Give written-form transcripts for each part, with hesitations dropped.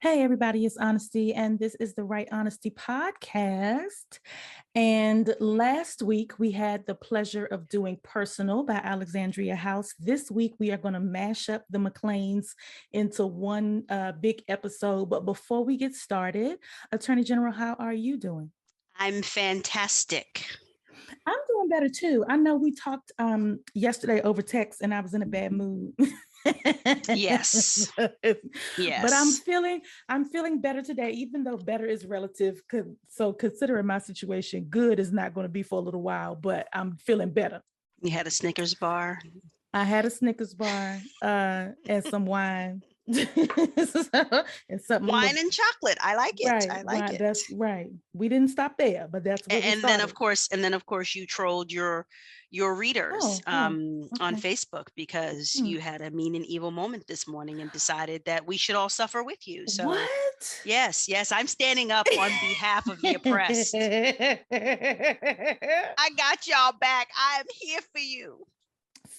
Hey, everybody, it's Honesty, and this is the Right Honesty podcast. And last week, we had the pleasure of doing Personal by Alexandria House. This week, we are going to mash up the McClains into one big episode. But before we get started, Attorney General, how are you doing? I'm fantastic. I'm doing better too. I know we talked yesterday over text and I was in a bad mood. Yes. But I'm Yes. feeling better today, even though better is relative. So considering my situation, good is not going to be for a little while, but I'm feeling better. You had a Snickers bar. I had a Snickers bar and some wine. And something Wine and chocolate. I like it. right, I like right. it. That's right. We didn't stop there, but that's where we And then started. of course you trolled your readers Oh, on okay. Facebook because Hmm. you had a mean and evil moment this morning and decided that we should all suffer with you. So What? yes, I'm standing up on behalf of the oppressed. I got y'all back. I am here for you.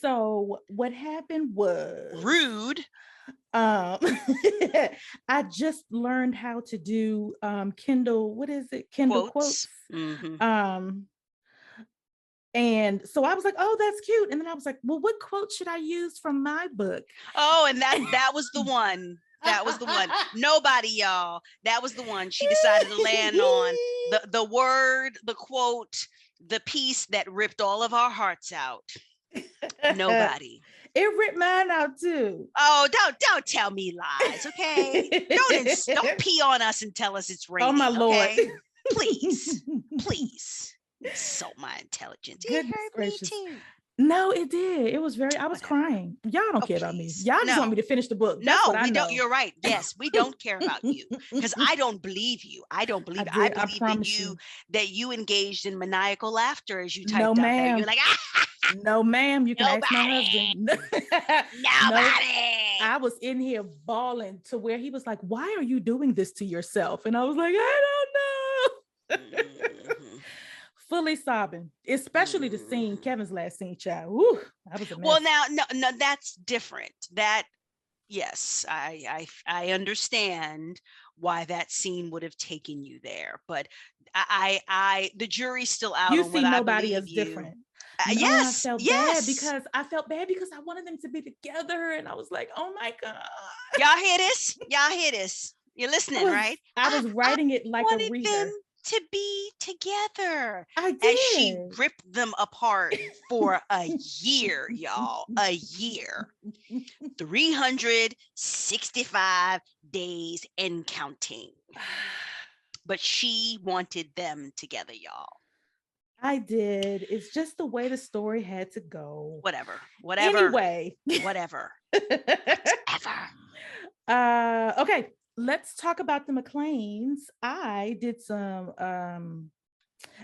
So what happened was Rude. um I just learned how to do Kindle, what is it? Kindle quotes. Quotes. Mm-hmm. Um and so I was like, oh, that's cute. And then I was like, well, what quote should I use from my book? Oh, and that was the one. That was the one. Nobody, y'all. That was the one she decided to land on. The word, the quote, the piece that ripped all of our hearts out. Nobody. It ripped mine out too. Oh, don't tell me lies, okay? Don't pee on us and tell us it's raining. Oh my Lord. Okay? Please. Insult my intelligence. Goodness It hurt gracious. me too. No, it did. It was very, I was Whatever. crying. Y'all don't Oh, care about me. please. Y'all just want No. me to finish the book. No, That's what I we know. don't. You're right. Yes, we don't care about you because I don't believe you. I don't believe I it. I did. I believe promise you. that you engaged in maniacal laughter as you No, typed out there. ma'am. You're like, ah, No, ma'am. You can ask my nobody, husband. No, nobody. I was in here bawling to where he was like, why are you doing this to yourself? And I was like, I don't know. Mhm. Fully sobbing, especially the scene, Mhm. Kevin's last scene, child. Woo, I was a mess. Well, now, no, that's different. That yes, I understand why that scene would have taken you there, but the jury's still out You on see whether I nobody believe as you. different. No, I Yes, felt bad yes. because I wanted them to be together, and I was like, oh my god. Y'all hear this? Y'all hear this? You're listening, right? I was I writing it like a wanted them reader. to be together I as she did. ripped them apart for a year, y'all. A year. 365 days and counting. But she wanted them together, y'all. I did. It's just the way the story had to go. Whatever. Anyway. Whatever. Okay, let's talk about the McClains. I did some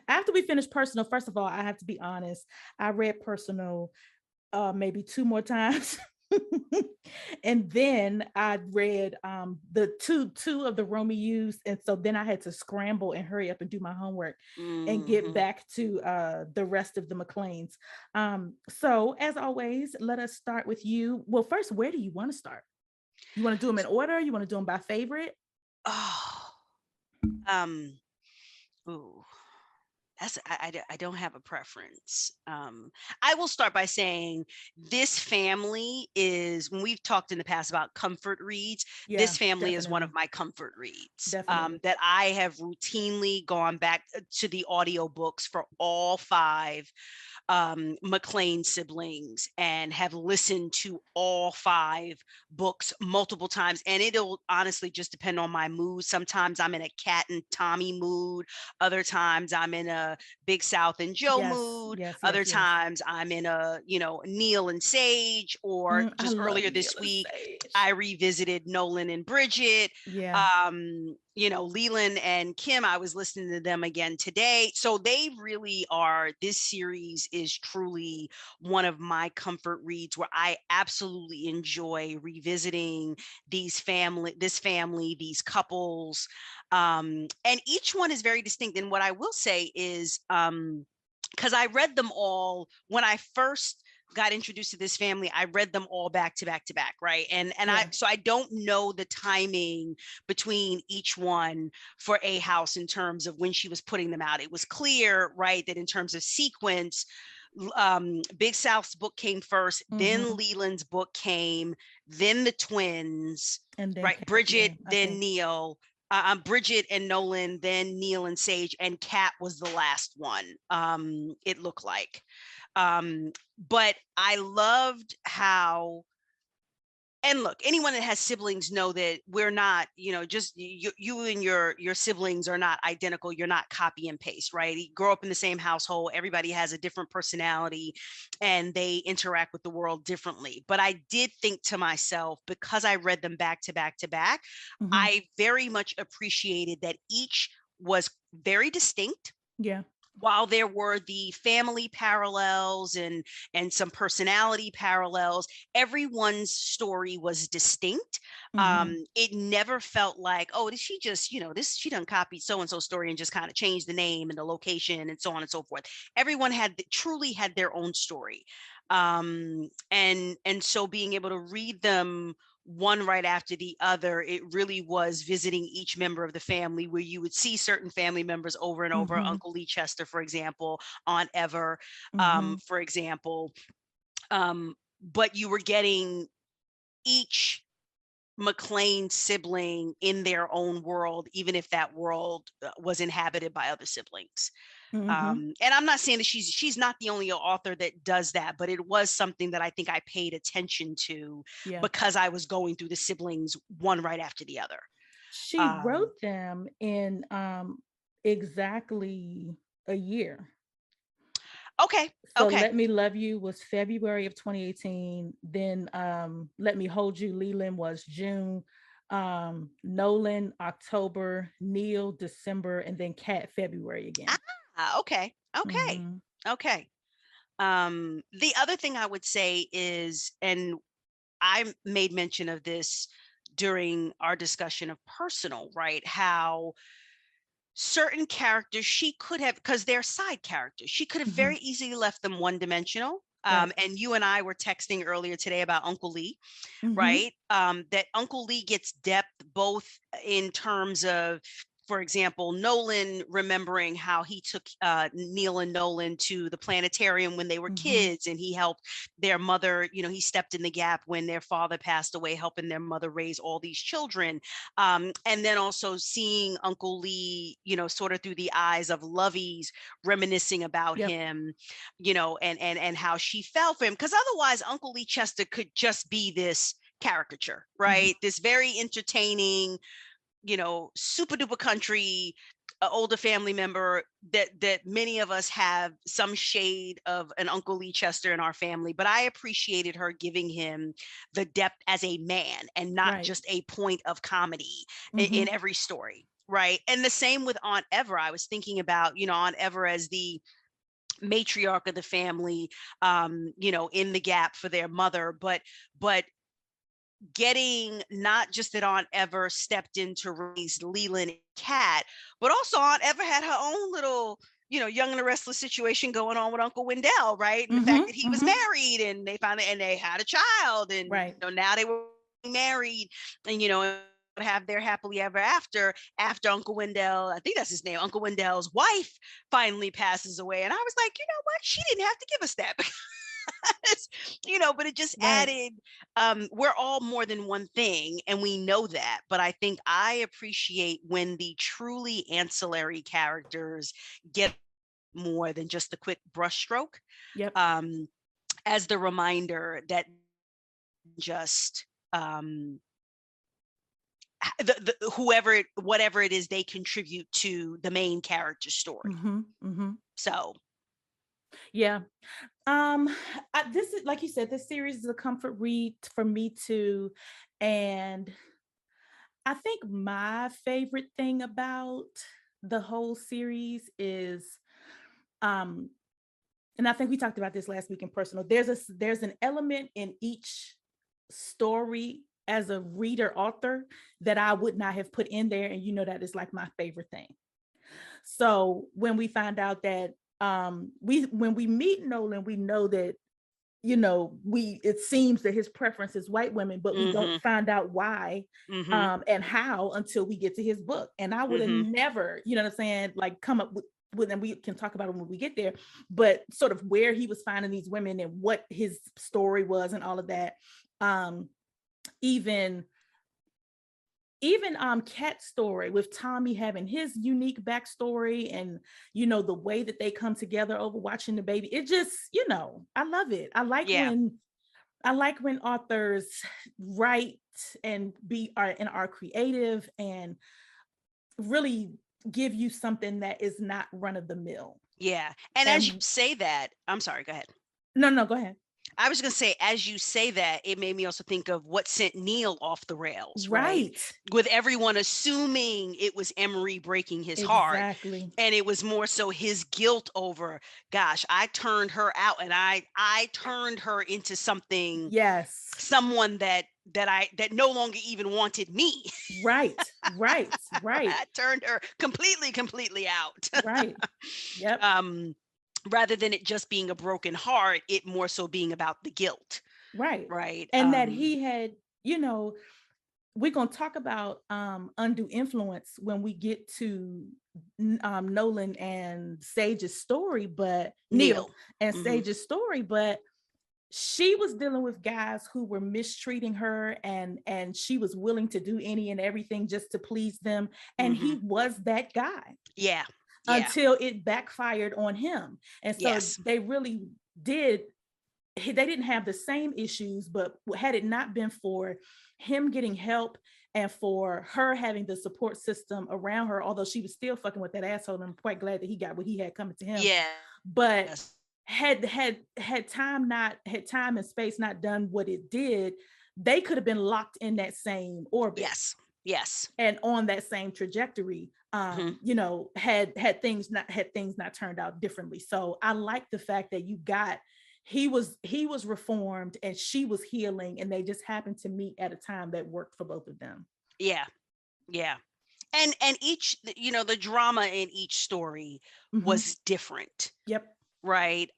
after we finished Personal. First of all, I have to be honest, I read Personal maybe two more times. And then I read the two of the Romeos, and so then I had to scramble and hurry up and do my homework and get back to the rest of the McClains. So as always, let us start with you. Well, first, where do you want to start? You want to do them in order? You want to do them by favorite? Oh, ooh. I don't have a preference. I will start by saying this family is, when we've talked in the past about comfort reads, this family is one of my comfort reads that I have routinely gone back to the audiobooks for all five McClain siblings and have listened to all five books multiple times. And it'll honestly just depend on my mood. Sometimes I'm in a Cat and Tommy mood. Other times I'm in a Big South and Joe mood. Other times I'm in a, Neil and Sage, or just earlier this week, I revisited Nolan and Bridget. Leland and Kim, I was listening to them again today. So they really are, this series is truly one of my comfort reads where I absolutely enjoy revisiting this family, these couples. And each one is very distinct. And what I will say is, because I read them all when I first got introduced to this family, I read them all back to back to back, right? And Yeah. I don't know the timing between each one for A House in terms of when she was putting them out. It was clear, right, that in terms of sequence, Big South's book came first, then Leland's book came, then the twins, and then right? Kat, yeah, Bridget, I then think. Neil. Bridget and Nolan, then Neil and Sage, and Kat was the last one. It looked like. But I loved how, and look, anyone that has siblings know that we're not, just you and your siblings are not identical. You're not copy and paste, right? You grow up in the same household. Everybody has a different personality and they interact with the world differently. But I did think to myself, because I read them back to back to back, I very much appreciated that each was very distinct. Yeah. While there were the family parallels and some personality parallels, everyone's story was distinct. It never felt like, oh, did she just, this, she done copied so and so story and just kind of changed the name and the location and so on and so forth. Everyone truly had their own story. And so being able to read them one right after the other, it really was visiting each member of the family, where you would see certain family members over and over. Uncle Lee Chester, for example, Aunt Ever, for example. But you were getting each McClain sibling in their own world, even if that world was inhabited by other siblings. And I'm not saying that she's not the only author that does that, but it was something that I think I paid attention to, because I was going through the siblings one right after the other. She wrote them in exactly a year. Okay. So Let Me Love You was February of 2018. Then Let Me Hold You, Leland, was June. Nolan, October. Neil, December. And then Kat, February again. Okay. Okay. The other thing I would say is, and I made mention of this during our discussion of personal, right? How certain characters she could have, because they're side characters, she could have very easily left them one dimensional. And you and I were texting earlier today about Uncle Lee, right? That Uncle Lee gets depth both in terms of, for example, Nolan remembering how he took Neil and Nolan to the planetarium when they were kids, and he helped their mother, he stepped in the gap when their father passed away, helping their mother raise all these children. And then also seeing Uncle Lee, sort of through the eyes of Lovey's, reminiscing about him, and how she fell for him. Because otherwise, Uncle Lee Chester could just be this caricature, right? This very entertaining, super duper country older family member that many of us have some shade of an Uncle Lee Chester in our family. But I appreciated her giving him the depth as a man and not just a point of comedy in every story, right? And the same with Aunt Ever. I was thinking about, Aunt Ever as the matriarch of the family, in the gap for their mother, but getting not just that Aunt Ever stepped in to raise Leland and Kat, but also Aunt Ever had her own little, Young and the Restless situation going on with Uncle Wendell, right? And the fact that he was married, and they had a child, and now they were married, and have their happily ever after Uncle Wendell, I think that's his name, Uncle Wendell's wife finally passes away. And I was like, you know what? She didn't have to give us that. But it just added, we're all more than one thing, and we know that. But I think I appreciate when the truly ancillary characters get more than just the quick brushstroke. As the reminder that just whatever it is they contribute to the main character story. So this is, like you said, this series is a comfort read for me too. And I think my favorite thing about the whole series is, and I think we talked about this last week in personal, there's an element in each story as a reader author that I would not have put in there, and that is like my favorite thing. So when we find out that when we meet Nolan, we know that it seems that his preference is white women, but we don't find out why and how until we get to his book. And I would have never, you know what I'm saying, like come up with, and we can talk about it when we get there, but sort of where he was finding these women and what his story was and all of that. Even Kat's story with Tommy having his unique backstory and, the way that they come together over watching the baby. It just, I love it. I like when authors write and are creative and really give you something that is not run of the mill. Yeah. And as you say that, I'm sorry, go ahead. No, go ahead. I was going to say, as you say that, it made me also think of what sent Neil off the rails, right? With everyone assuming it was Emery breaking his heart. And it was more so his guilt over, gosh, I turned her out and I turned her into something. Yes. Someone that no longer even wanted me. Right. I turned her completely out. Right. Yep. Rather than it just being a broken heart, it more so being about the guilt. Right. And that he had, we're going to talk about undue influence when we get to Nolan and Sage's story, but Neil and Sage's story, but she was dealing with guys who were mistreating her and she was willing to do any and everything just to please them. And he was that guy. Yeah. Until it backfired on him. And so they really did, they didn't have the same issues, but had it not been for him getting help and for her having the support system around her, although she was still fucking with that asshole, and I'm quite glad that he got what he had coming to him. Yeah. But had time and space not done what it did, they could have been locked in that same orbit. Yes. And on that same trajectory. Had things not turned out differently. So I like the fact that he was reformed and she was healing, and they just happened to meet at a time that worked for both of them. Yeah. And each, the drama in each story was different. Yep. Right.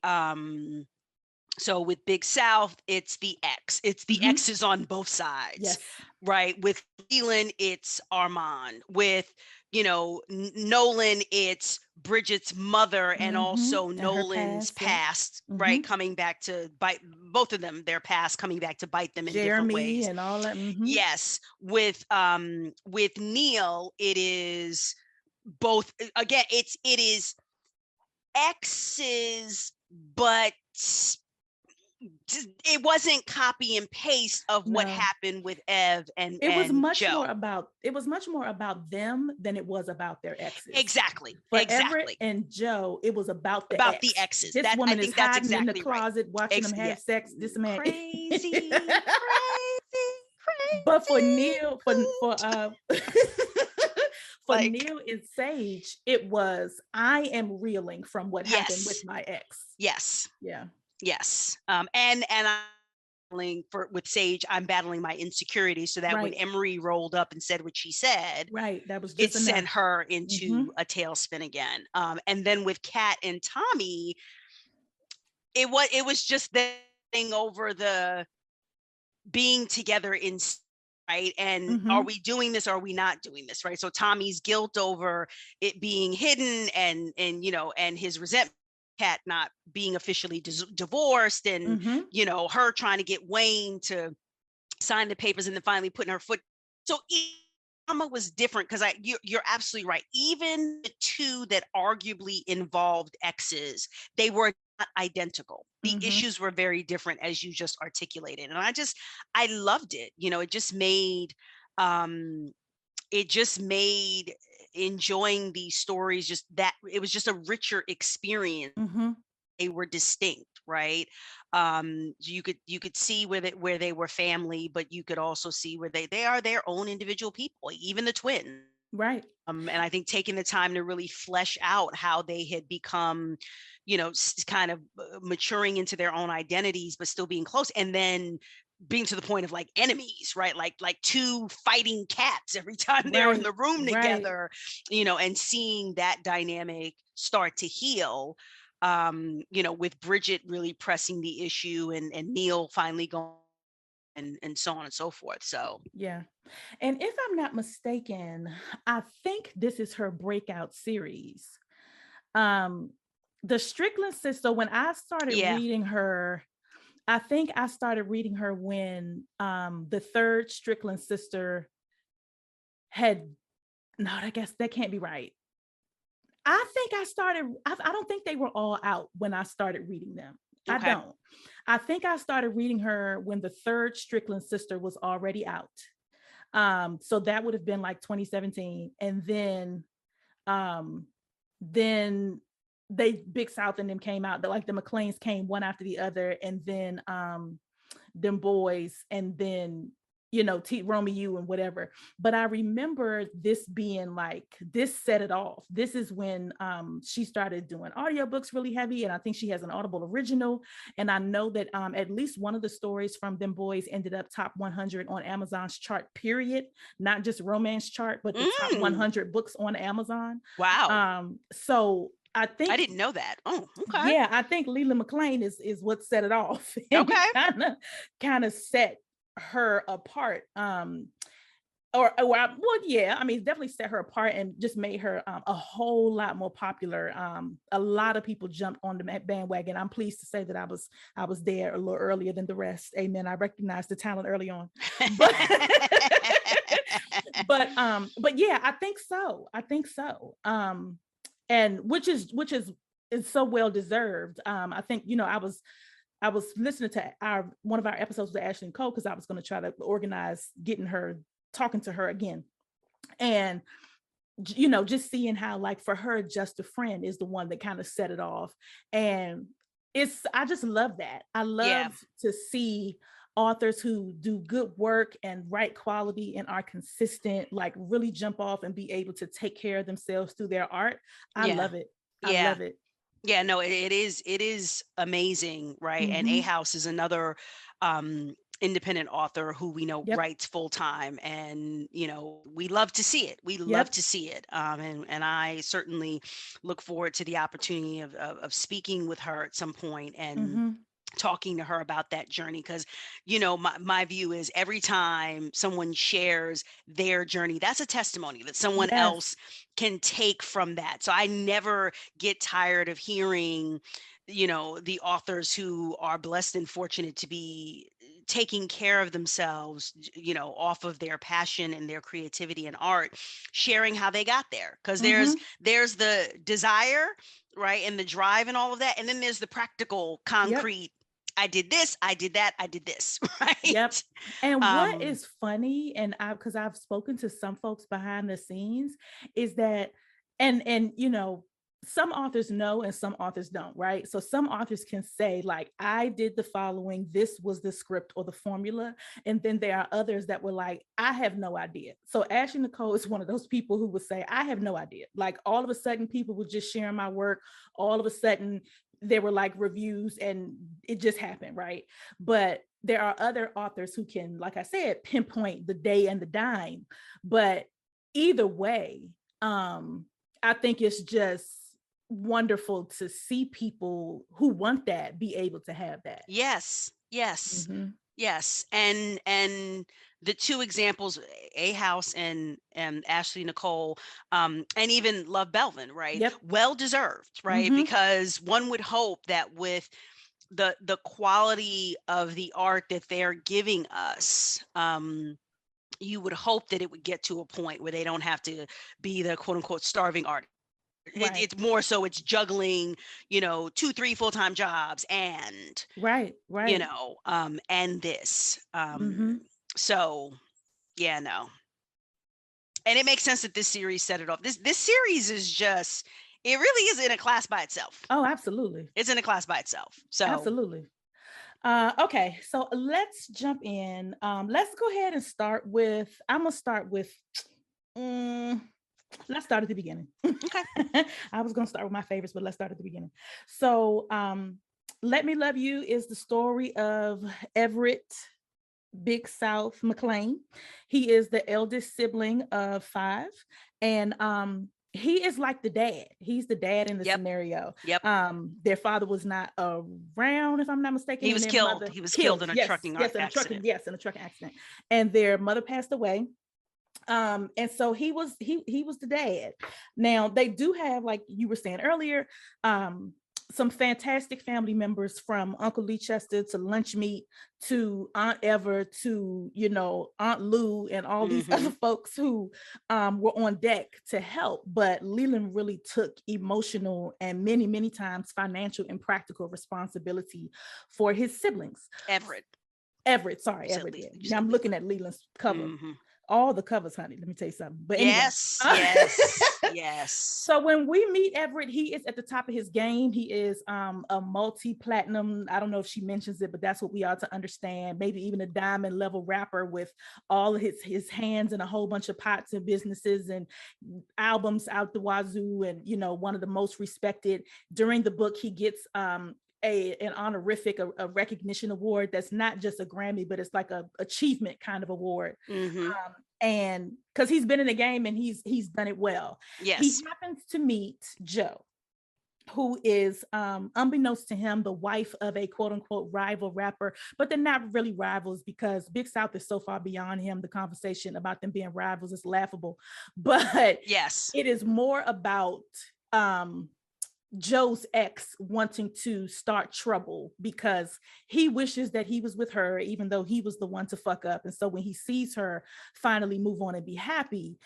So with Big South, it's the X's on both sides. Yes. Right. With Leland, it's Armand. With, Nolan, it's Bridget's mother and also and Nolan's past, right? Coming back to bite both of them, their past coming back to bite them in different ways. And all that. Yes. With Neil, it is both, again, it is X's, but it wasn't copy and paste of what happened with Ev and it was much Joe. more about them than it was about their exes. Exactly. Everett and Joe, it was about the exes. This woman is hiding in the closet watching them have sex. This man crazy. But for Neil, for Neil and Sage, it was, I am reeling from what happened with my ex. Yes. Yeah. Yes. And I'm battling with Sage, I'm battling my insecurity so that when Emery rolled up and said what she said, that was just it sent her into a tailspin again. And then with Kat and Tommy, it was just the thing over the being together in, right? And are we doing this? Or are we not doing this? Right. So Tommy's guilt over it being hidden and his resentment, Kat not being officially divorced, and her trying to get Wayne to sign the papers and then finally putting her foot. So drama was different because you're absolutely right. Even the two that arguably involved exes, they were not identical. The issues were very different, as you just articulated, and I loved it. It just made enjoying these stories just that it was just a richer experience. They were distinct, right? You could see where they were family, but you could also see where they are their own individual people, even the twins, right? And I think taking the time to really flesh out how they had become, kind of maturing into their own identities, but still being close, and then being to the point of like enemies, right? Like two fighting cats every time they're in the room together, and seeing that dynamic start to heal. with Bridget really pressing the issue and Neil finally going and so on and so forth. So yeah. And if I'm not mistaken, I think this is her breakout series. Um, the Strickland sister, when I started yeah. reading her, I think I started reading her when the third Strickland sister had, no, I guess that can't be right. I think I don't think they were all out when I started reading them. I Okay. don't. I think I started reading her when the third Strickland sister was already out. So that would have been like 2017. And um, then they Big South and them came out. Like the McClains came one after the other, and then them boys, and then T Romeo and whatever. But I remember this being like, this set it off. This is when she started doing audiobooks really heavy, and I think she has an Audible original. And I know that at least one of the stories from them boys ended up top 100 on Amazon's chart, period, not just romance chart, but the top 100 books on Amazon. Wow. So I I think, didn't know that. Oh, okay. yeah, I think Leland McClain is what set it off, and Okay. kind of set her apart. Well, yeah, I mean, definitely set her apart and just made her a whole lot more popular. A lot of people jumped on the bandwagon. I'm pleased to say that I was there a little earlier than the rest. Amen. I recognized the talent early on, but but yeah, I think so. And which is so well deserved. I think I was listening to one of our episodes with Ashley Cole, because I was going to try to organize talking to her again, and just seeing how, like, for her, Just a Friend is the one that kind of set it off. And I just love that. I love to see authors who do good work and write quality and are consistent, like really jump off and be able to take care of themselves through their art. I love it. I love it. Yeah, no, it is amazing, right? And A House is another independent author who we know writes full time, and we love to see it. We love to see it, and I certainly look forward to the opportunity of speaking with her at some point and talking to her about that journey, because my view is every time someone shares their journey, that's a testimony that someone else can take from that. So I never get tired of hearing the authors who are blessed and fortunate to be taking care of themselves, off of their passion and their creativity and art, sharing how they got there, because there's the desire, right, and the drive and all of that, and then there's the practical, concrete, I did this, I did that, I did this, right? Yep. And what is funny, and because I've spoken to some folks behind the scenes, is that, and some authors know and some authors don't, right? So some authors can say, like, I did the following, this was the script or the formula. And then there are others that were like, I have no idea. So Ashley Nicole is one of those people who would say, I have no idea. Like, all of a sudden people were just sharing my work. All of a sudden there were like reviews and it just happened, right? But there are other authors who can, like I said, pinpoint the day and the dime. But either way, I think it's just wonderful to see people who want that be able to have that. Yes. And the two examples, A House and Ashley Nicole, and even Love Belvin, right? Well deserved, right? Because one would hope that with the quality of the art that they're giving us, you would hope that it would get to a point where they don't have to be the quote unquote starving artist. It's more so it's juggling, 2-3 full-time jobs and and this. So yeah, no. And it makes sense that this series set it off. This series is just, it really is in a class by itself. Oh, absolutely. It's in a class by itself. So absolutely. Okay, so let's jump in. Let's go ahead and start with, I'm gonna start with let's start at the beginning. Okay. I was going to start with my favorites, but let's start at the beginning. So, Let Me Love You is the story of Everett Big South McClain. He is the eldest sibling of 5. And he is like the dad. He's the dad in the Yep. scenario. Yep. Their father was not around, if I'm not mistaken. He was killed. He was killed in a trucking accident. In a trucking accident. And their mother passed away. And so he was the dad. Now they do have, like you were saying earlier, some fantastic family members, from Uncle Leicester to Lunchmeat to Aunt Ever to, Aunt Lou and all these other folks who were on deck to help. But Leland really took emotional and many, many times financial and practical responsibility for his siblings. Everett. Yeah. Now I'm looking at Leland's cover. All the covers, honey. Let me tell you something. But anyway. Yes. So when we meet Everett, he is at the top of his game. He is a multi-platinum. I don't know if she mentions it, but that's what we ought to understand. Maybe even a diamond level rapper with all of his hands in a whole bunch of pots and businesses and albums out the wazoo, and one of the most respected. During the book, he gets an honorific, a recognition award that's not just a Grammy, but it's like a achievement kind of award. And because he's been in the game and he's done it well. Yes. He happens to meet Jo, who is, unbeknownst to him, the wife of a quote unquote rival rapper, but they're not really rivals because Big South is so far beyond him. The conversation about them being rivals is laughable, but yes, it is more about, Joe's ex wanting to start trouble because he wishes that he was with her, even though he was the one to fuck up. And so when he sees her finally move on and be happy,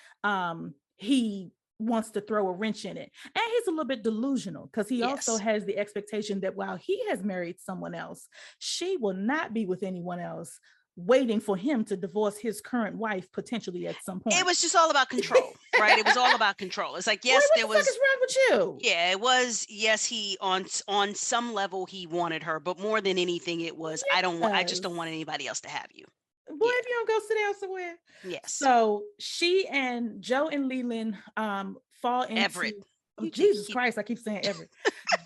he wants to throw a wrench in it. And he's a little bit delusional because he also has the expectation that while he has married someone else, she will not be with anyone else, waiting for him to divorce his current wife potentially at some point. It was just all about control, right? It was all about control. It's like, yes, there was. What the fuck is wrong with you? Yeah, it was. Yes, he on some level he wanted her, but more than anything, it was I just don't want anybody else to have you. Boy, if you don't go sit down somewhere. Yes. So she and Jo and Leland fall into Everett. Oh, Jesus Christ, I keep saying Everett.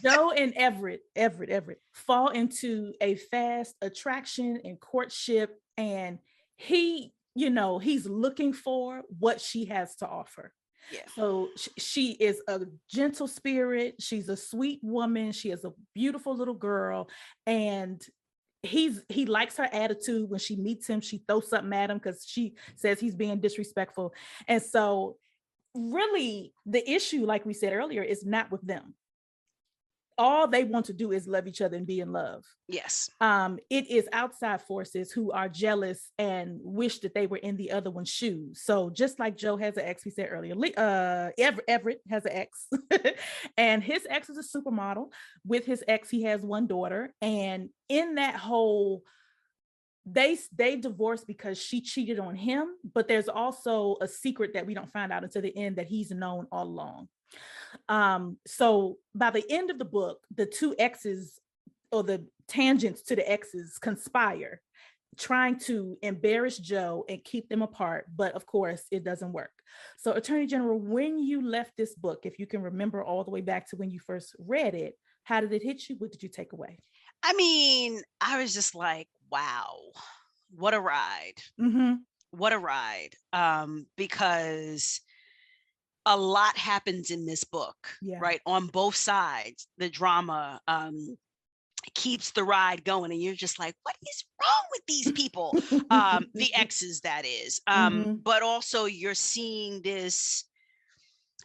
Jo and Everett fall into a fast attraction and courtship, and he's looking for what she has to offer. Yeah. So she is a gentle spirit. She's a sweet woman. She is a beautiful little girl, and he likes her attitude. When she meets him, she throws something at him because she says he's being disrespectful. And so really the issue, like we said earlier, is not with them. All they want to do is love each other and be in love. Yes. It is outside forces who are jealous and wish that they were in the other one's shoes. So just like Jo has an ex, we said earlier, Everett has an ex, and his ex is a supermodel. With his ex, he has one daughter, and in that whole, they divorced because she cheated on him, but there's also a secret that we don't find out until the end that he's known all along. So by the end of the book, the two exes, or the tangents to the exes, conspire, trying to embarrass Jo and keep them apart. But of course, it doesn't work. So Attorney General, when you left this book, if you can remember all the way back to when you first read it, how did it hit you? What did you take away? I mean, I was just like, wow, what a ride. What a ride. Because a lot happens in this book, right? On both sides. The drama keeps the ride going, and you're just like, what is wrong with these people? The exes, that is. But also you're seeing this,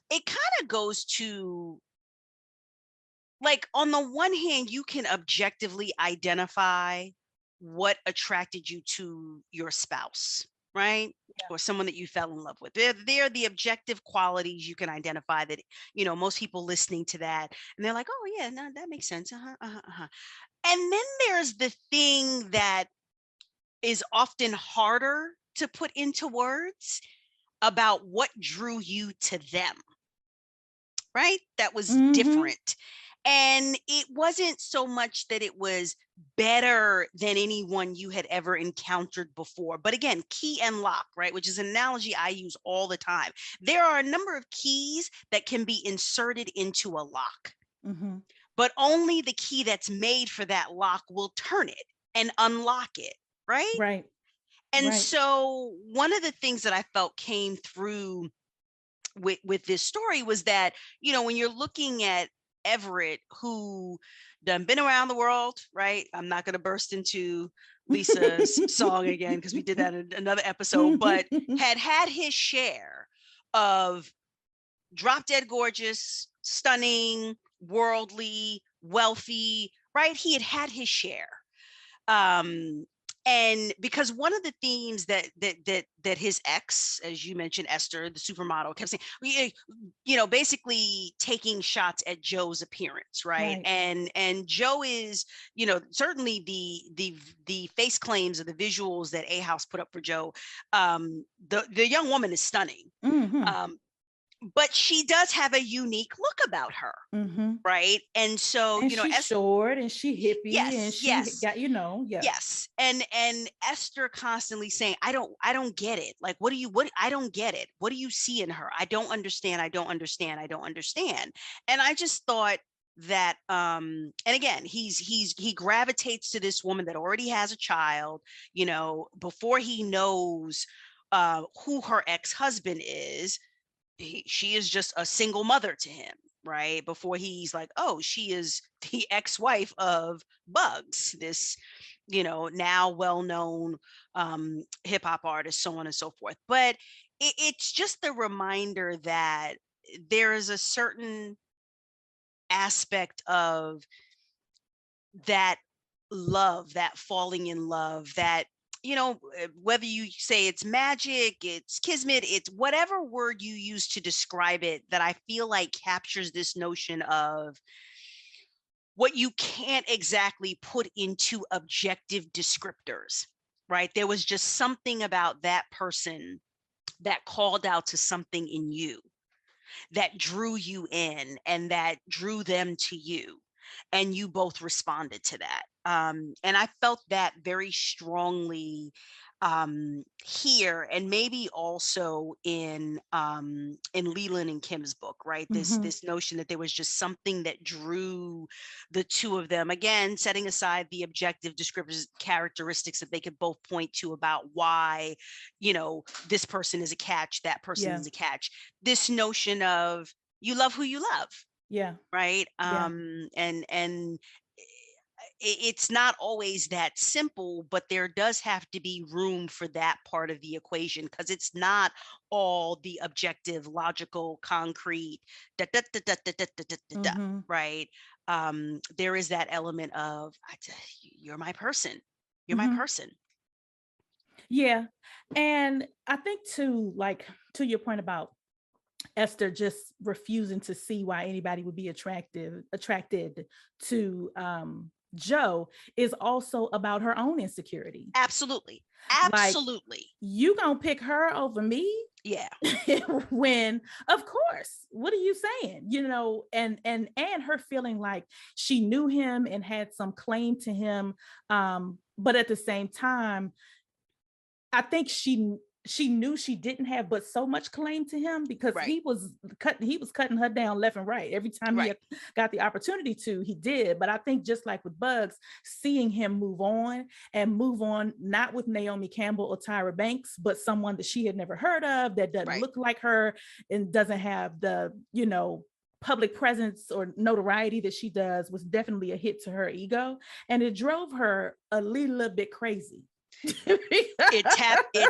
it kind of goes to, like, on the one hand, you can objectively identify what attracted you to your spouse, right? Or someone that you fell in love with. They're the objective qualities you can identify that, most people listening to that, and they're like, oh yeah, no, that makes sense. And then there's the thing that is often harder to put into words about what drew you to them, right? That was different. And it wasn't so much that it was better than anyone you had ever encountered before. But again, key and lock, right? Which is an analogy I use all the time. There are a number of keys that can be inserted into a lock, but only the key that's made for that lock will turn it and unlock it, right? Right. And so one of the things that I felt came through with this story was that, you know, when you're looking at Everett, who done been around the world, right? I'm not going to burst into Lisa's song again because we did that in another episode, but had his share of drop dead gorgeous, stunning, worldly, wealthy, right? He had his share. And because one of the themes that his ex, as you mentioned, Esther, the supermodel, kept saying, you know, basically taking shots at Joe's appearance, right? And Joe is, you know, certainly the face claims or the visuals that A House put up for Joe. The young woman is stunning. But she does have a unique look about her. Right. And so, and you know, she's short and she hippie and she got, you know, yes. And Esther constantly saying, I don't get it. Like, I don't get it. What do you see in her? I don't understand. I don't understand. I don't understand. And I just thought that, and again, he gravitates to this woman that already has a child, you know, before he knows who her ex-husband is. She is just a single mother to him, right? Before he's like, oh, she is the ex-wife of Bugs, this, you know, now well-known hip hop artist, so on and so forth. But it's just the reminder that there is a certain aspect of that love, that falling in love, that, you know, whether you say it's magic, it's kismet, it's whatever word you use to describe it, that I feel like captures this notion of what you can't exactly put into objective descriptors, right? There was just something about that person that called out to something in you, that drew you in and that drew them to you. And you both responded to that. And I felt that very strongly here, and maybe also in Leland and Kim's book, right? This notion that there was just something that drew the two of them, again, setting aside the objective descriptive characteristics that they could both point to about why, you know, this person is a catch, that person is a catch. This notion of you love who you love. Right. And it's not always that simple, but there does have to be room for that part of the equation, because it's not all the objective, logical, concrete, right? There is that element of, you're my person. You're my person. Yeah. And I think too, like, to your point about Esther just refusing to see why anybody would be attracted to Joe, is also about her own insecurity. Absolutely. Like, you gonna pick her over me? Yeah. When, of course, what are you saying? You know, and her feeling like she knew him and had some claim to him, but at the same time, I think she knew she didn't have but so much claim to him, because he was cutting her down left and right every time he got the opportunity to. He did. But I think just like with Bugs, seeing him move on not with Naomi Campbell or Tyra Banks, but someone that she had never heard of, that doesn't look like her and doesn't have the, you know, public presence or notoriety that she does, was definitely a hit to her ego, and it drove her a little bit crazy. it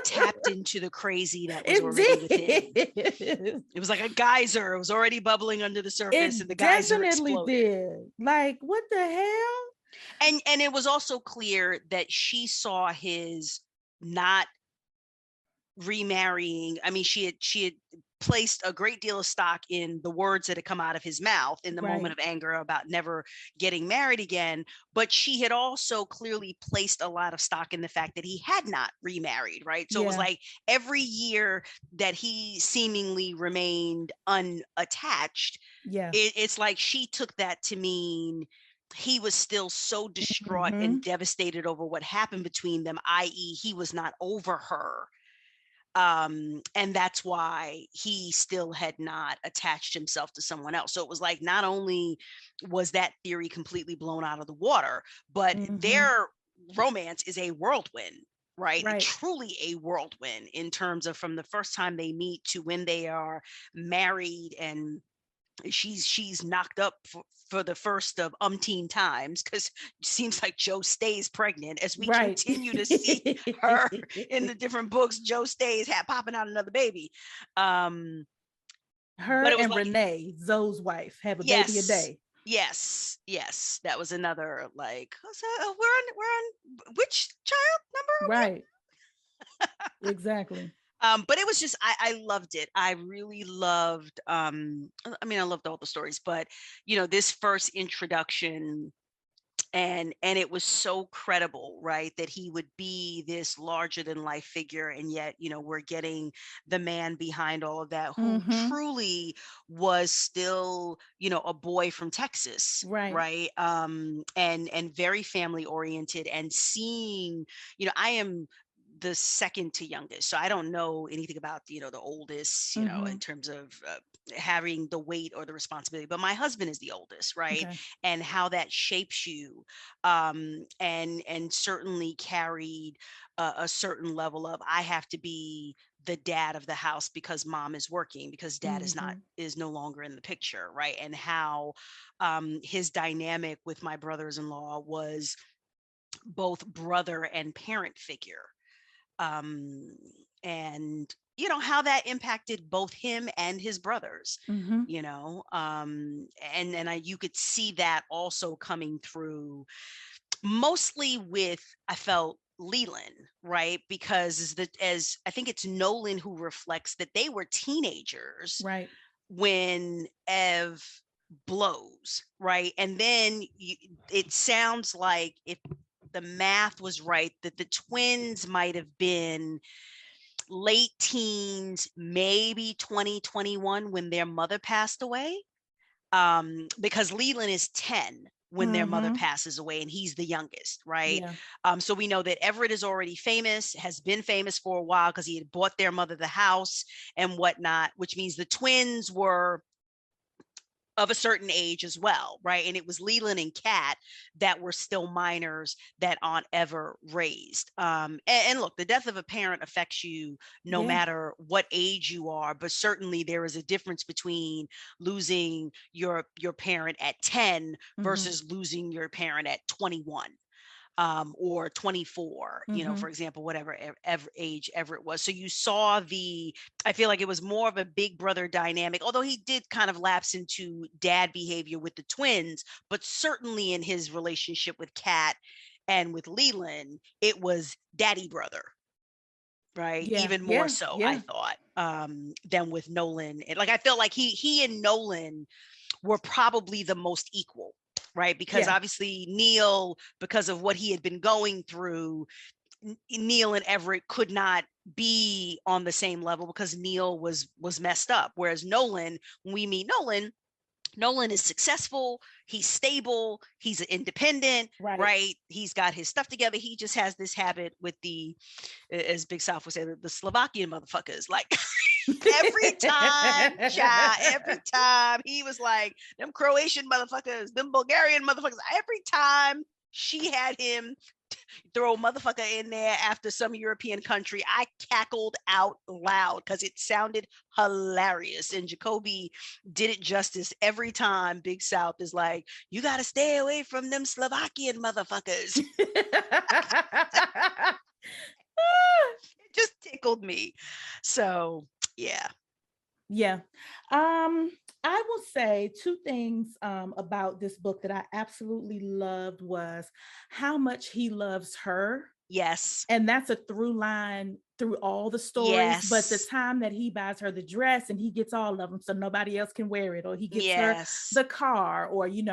tapped into the crazy that was already within. It was like a geyser. It was already bubbling under the surface, and the geyser exploded. Like, what the hell? And it was also clear that she saw his not remarrying. I mean, she had placed a great deal of stock in the words that had come out of his mouth in the moment of anger about never getting married again. But she had also clearly placed a lot of stock in the fact that he had not remarried, right? So it was like every year that he seemingly remained unattached, it's like she took that to mean he was still so distraught and devastated over what happened between them, i.e., he was not over her. And that's why he still had not attached himself to someone else. So it was like, not only was that theory completely blown out of the water, but their romance is a whirlwind. right? Right. Truly a whirlwind in terms of from the first time they meet to when they are married, and she's knocked up for the first of umpteen times, because it seems like Joe stays pregnant as we Right. continue to see her in the different books. Joe stays popping out another baby. Um, Her but it was and like, Renee, Zoe's wife, have a baby a yes, day. yes, that was another like, so we're on which child number are we Right. Exactly. but it was just, I loved it. I really loved, I mean, I loved all the stories, but this first introduction, and it was so credible, right, that he would be this larger than life figure, and yet we're getting the man behind all of that, who Mm-hmm. truly was still a boy from Texas, Right. right, and very family oriented, and seeing, I am the second to youngest, so I don't know anything about the oldest, Mm-hmm. in terms of having the weight or the responsibility, but my husband is the oldest, right, Okay. and how that shapes you, and certainly carried a certain level of, I have to be the dad of the house because mom is working, because dad Mm-hmm. is no longer in the picture, right, and how his dynamic with my brothers-in-law was both brother and parent figure, um, and how that impacted both him and his brothers, Mm-hmm. and you could see that also coming through, mostly with, I felt, Leland, right, because as I think it's Nolan who reflects that they were teenagers Right. when Ev blows, right, and then it sounds like, if the math was right, that the twins might have been late teens, maybe 2021, when their mother passed away. Because Leland is 10 when their mother Mm-hmm. passes away, and he's the youngest, right? Yeah. So we know that Everett is already famous, has been famous for a while because he had bought their mother the house and whatnot, which means the twins were of a certain age as well, right? And it was Leland and Kat that were still minors that Aunt Ever raised. And look, the death of a parent affects you no Yeah. matter what age you are, but certainly there is a difference between losing your parent at 10 Mm-hmm. versus losing your parent at 21, or 24, Mm-hmm. for example, whatever age ever it was. So you saw I feel like it was more of a big brother dynamic, although he did kind of lapse into dad behavior with the twins, but certainly in his relationship with Kat and with Leland, it was daddy brother, right? Yeah. Even more Yeah. so, I Yeah. thought, than with Nolan. And like, I felt like he and Nolan were probably the most equal, right? Because Yeah. obviously Neil, because of what he had been going through, Neil and Everett could not be on the same level because Neil was messed up. Whereas Nolan, when we meet Nolan is successful, he's stable, he's independent, Right. right? He's got his stuff together. He just has this habit with as Big South would say, the Slovakian motherfuckers. Like, every time, child, every time he was like, them Croatian motherfuckers, them Bulgarian motherfuckers, every time she had him throw a motherfucker in there after some European country, I cackled out loud because it sounded hilarious. And Jacoby did it justice every time. Big South is like, you got to stay away from them Slovakian motherfuckers. It just tickled me. So, yeah. Yeah. I will say two things about this book that I absolutely loved was how much he loves her. Yes. And that's a through line through all the stories. But the Yes. time that he buys her the dress and he gets all of them so nobody else can wear it, or he gets her Yes. the car, or he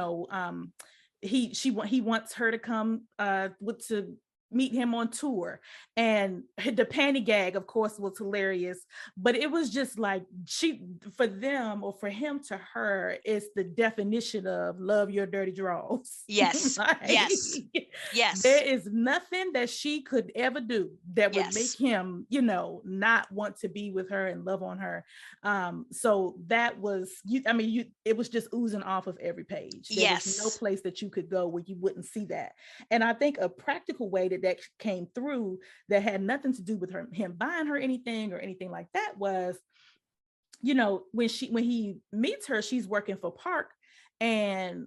wants her to come to meet him on tour, and the panty gag of course was hilarious, but it was just like, for them, or for him to her, it's the definition of love your dirty draws. Yes. Like, Yes. there Yes. is nothing that she could ever do that would make Yes. him not want to be with her and love on her. So that was it was just oozing off of every page. There was no Yes. place that you could go where you wouldn't see that. And I think a practical way that that came through that had nothing to do with him buying her anything or anything like that was, you know, when he meets her, she's working for Park, and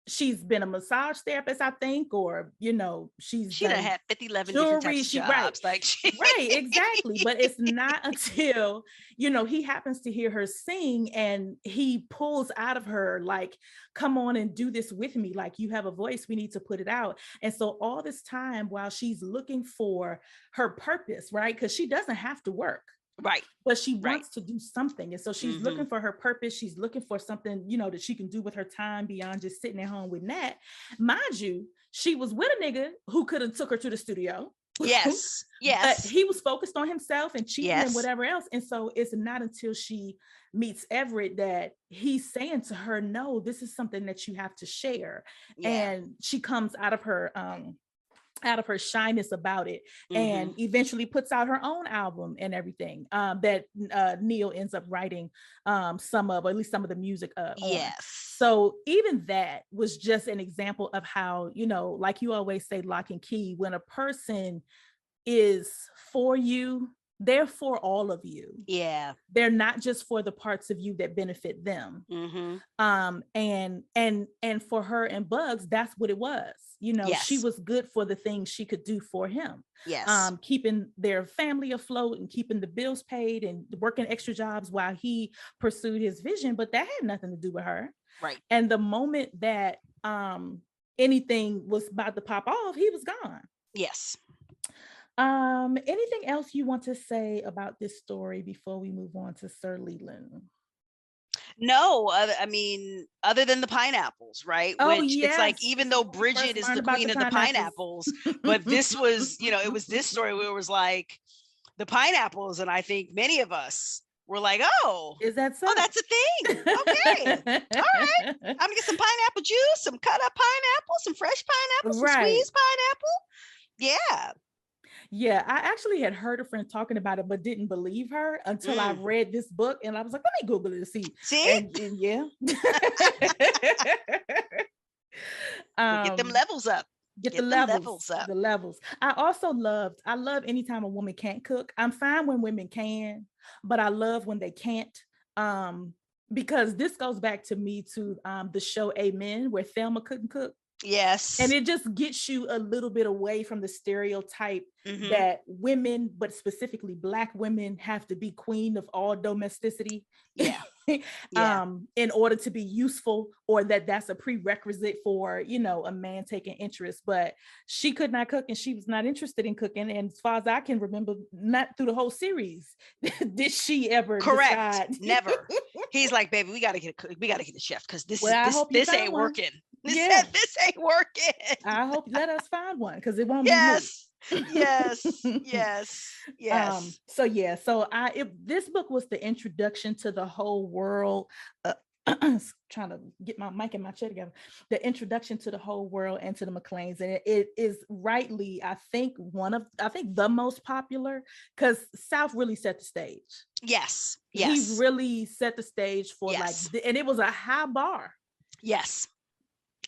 she's been a massage therapist, I think, or, you know, she's She done done had 50, 11 different jewelry. types of jobs. Like she Right, exactly. But it's not until, you know, he happens to hear her sing and he pulls out of her, like, come on and do this with me. Like, you have a voice, we need to put it out. And so all this time while she's looking for her purpose, right? Because she doesn't have to work. Right. But she Right. wants to do something. And so she's looking for her purpose. She's looking for something, you know, that she can do with her time beyond just sitting at home with Nat. Mind you, she was with a nigga who could have took her to the studio. Yes. But he was focused on himself and cheating and Yes. whatever else. And so it's not until she meets Everett that he's saying to her, no, this is something that you have to share. Yeah. And she comes out of her shyness about it, and eventually puts out her own album and everything, that Neil ends up writing some of, or at least some of the music on. So even that was just an example of how, you know, like you always say, lock and key, when a person is for you, they're for all of you. Yeah. They're not just for the parts of you that benefit them. And for her and Bugs, that's what it was. You know, she was good for the things she could do for him. Keeping their family afloat and keeping the bills paid and working extra jobs while he pursued his vision, but that had nothing to do with her. Right. And the moment that anything was about to pop off, he was gone. Yes. Anything else you want to say about this story before we move on to Sir Leland? No, I mean, other than the pineapples, right? Oh, which yes. It's like, even though Bridget is the queen of the pineapples, but this was, you know, it was this story where it was like the pineapples, and I think many of us were like, oh, is that so? Oh, that's a thing. Okay. All right. I'm gonna get some pineapple juice, some cut up pineapple, some fresh pineapple, some squeezed pineapple. Yeah. Yeah, I actually had heard a friend talking about it, but didn't believe her until I read this book, and I was like, let me Google it to see. And yeah. Get them levels up. Get the levels up. The levels. I love anytime a woman can't cook. I'm fine when women can, but I love when they can't. Because this goes back to me to the show Amen, where Thelma couldn't cook. Yes. And it just gets you a little bit away from the stereotype that women, but specifically Black women, have to be queen of all domesticity. Yeah. In order to be useful, or that's a prerequisite for, you know, a man taking interest. But she could not cook, and she was not interested in cooking. And as far as I can remember, not through the whole series did she ever decide. Never. He's like, baby, we gotta get a chef, because this ain't working. This ain't working. I hope let us find one, because it won't be me. Yes. So this book was the introduction to the whole world. Trying to get my mic and my chair together. The introduction to the whole world and to the McClains, and it is rightly, I think, the most popular, because South really set the stage. Yes. He really set the stage for and it was a high bar. Yes.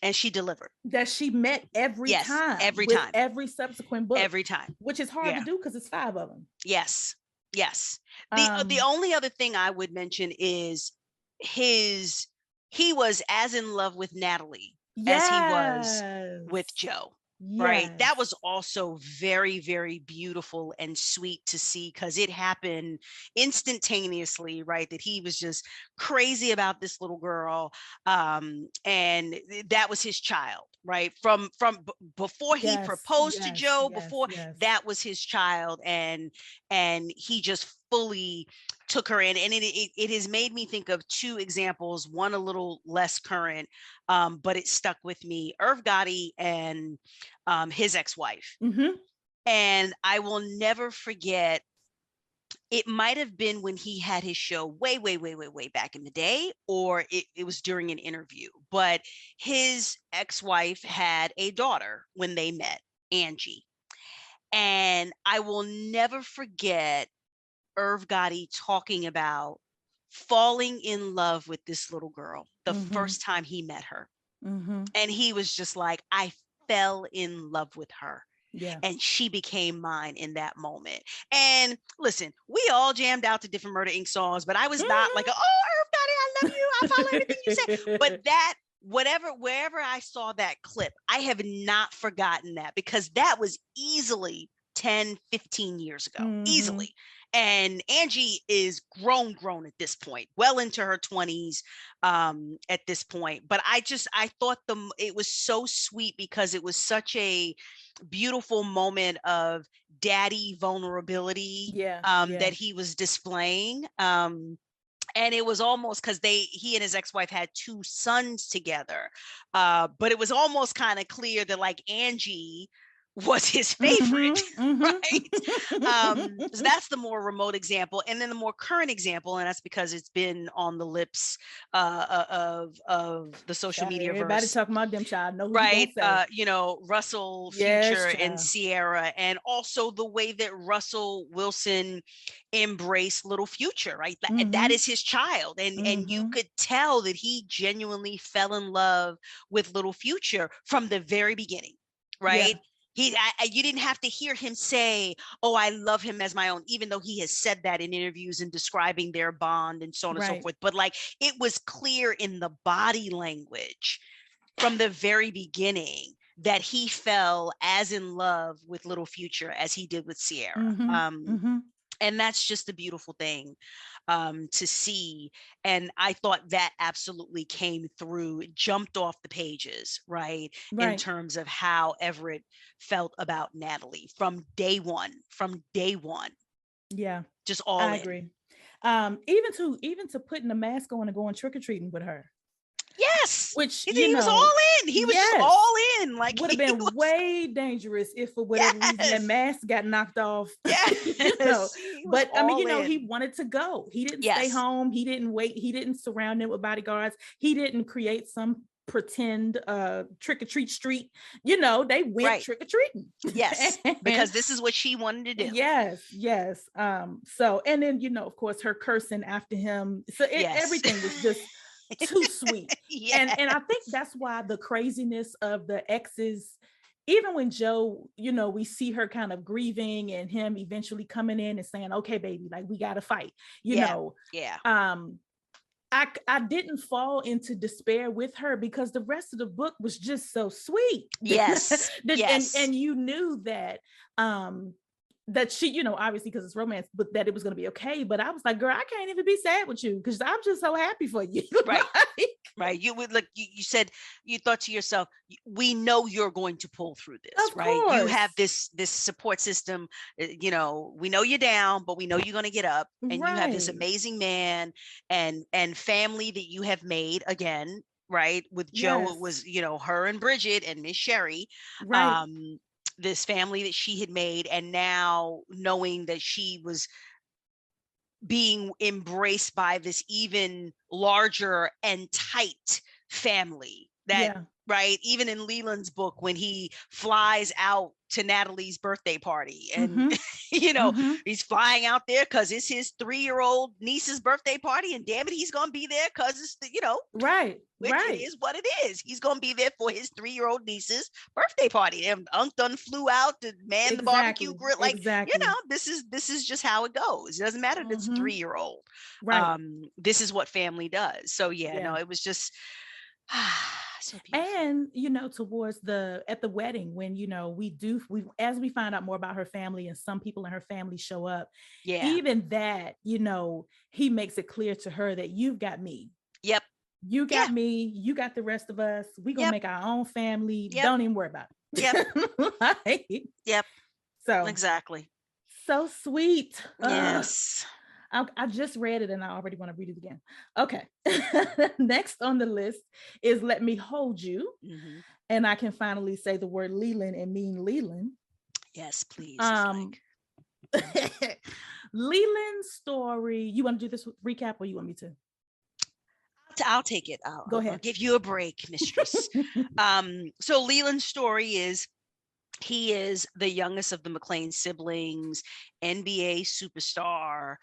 And she delivered. That she met every time. Every subsequent book. Every time. Which is hard to do, because it's 5 of them. Yes. The only other thing I would mention is he was as in love with Natalie as he was with Joe. Right. That was also very, very beautiful and sweet to see, because it happened instantaneously, right? That he was just crazy about this little girl. And that was his child, right? From before he proposed to Joe, that was his child. And he just fully took her in. And it has made me think of 2 examples, one a little less current, but it stuck with me. Irv Gotti and his ex-wife. And I will never forget, it might have been when he had his show way back in the day, or it was during an interview, but his ex-wife had a daughter when they met, Angie. And I will never forget Irv Gotti talking about falling in love with this little girl the first time he met her. And he was just like, I fell in love with her. Yeah. And she became mine in that moment. And listen, we all jammed out to different Murder Inc. songs, but I was not like, oh, Irv Gotti, I love you. I follow everything you say. But that, wherever I saw that clip, I have not forgotten that, because that was easily 10, 15 years ago, easily. And Angie is grown at this point, well into her 20s at this point. But I thought it was so sweet, because it was such a beautiful moment of daddy vulnerability that he was displaying. And it was almost, because he and his ex-wife had 2 sons together, but it was almost kind of clear that like Angie was his favorite, right? So that's the more remote example. And then the more current example, and that's because it's been on the lips of the social media verse. Everybody talking about them, child. Know who right? You Russell, Future, and Sierra, and also the way that Russell Wilson embraced little Future, right? That is his child, and you could tell that he genuinely fell in love with little Future from the very beginning, right? Yeah. You didn't have to hear him say, oh, I love him as my own, even though he has said that in interviews and describing their bond and so on and so forth. But like, it was clear in the body language from the very beginning that he fell as in love with little Future as he did with Sierra. And that's just a beautiful thing to see. And I thought that absolutely came through, jumped off the pages, right? In terms of how Everett felt about Natalie from day one. Yeah. Just all I agree. Even to putting a mask on and going trick-or-treating with her. Yes. Which he was all in. He was just all in. Like, would have been way dangerous if for whatever reason that mask got knocked off. Yes. But I mean, he wanted to go. He didn't stay home. He didn't wait. He didn't surround it with bodyguards. He didn't create some pretend trick-or-treat street. They went trick-or-treating. Yes. Because this is what she wanted to do. Yes. So, and then of course her cursing after him. So everything was just too sweet. And I think that's why the craziness of the exes, even when Joe, we see her kind of grieving and him eventually coming in and saying, okay, baby, like we got to fight, I didn't fall into despair with her because the rest of the book was just so sweet. Yes. And you knew that that she, obviously because it's romance, but that it was going to be okay. But I was like, girl, I can't even be sad with you because I'm just so happy for you. Right. Right. You would you said, you thought to yourself, we know you're going to pull through this, of right? Course. You have this support system, we know you're down, but we know you're going to get up, and you have this amazing man and family that you have made again, right? With Joe, it was, her and Bridget and Miss Sherry, right. This family that she had made, and now knowing that she was being embraced by this even larger and tight family that right, even in Leland's book, when he flies out to Natalie's birthday party and he's flying out there because it's his 3-year-old niece's birthday party, and damn it, he's gonna be there because it's right. It is what it is. He's gonna be there for his 3-year-old niece's birthday party, and Unc done flew out to man the barbecue grill. Like, this is just how it goes. It doesn't matter if it's a 3-year-old. Right. This is what family does. So no, it was just so beautiful. And towards at the wedding, when we as we find out more about her family and some people in her family show up, even that he makes it clear to her that you've got me. Yep. You got me, you got the rest of us. We gonna make our own family. Don't even worry about it. Yep. So exactly. So sweet. Yes. I just read it and I already want to read it again. Okay. Next on the list is Let Me Hold You. And I can finally say the word Leland and mean Leland. Yes, please. Leland's story. You want to do this recap or you want me to? I'll take it. Go ahead. I'll give you a break, mistress. So Leland's story is, he is the youngest of the McClain siblings, NBA superstar,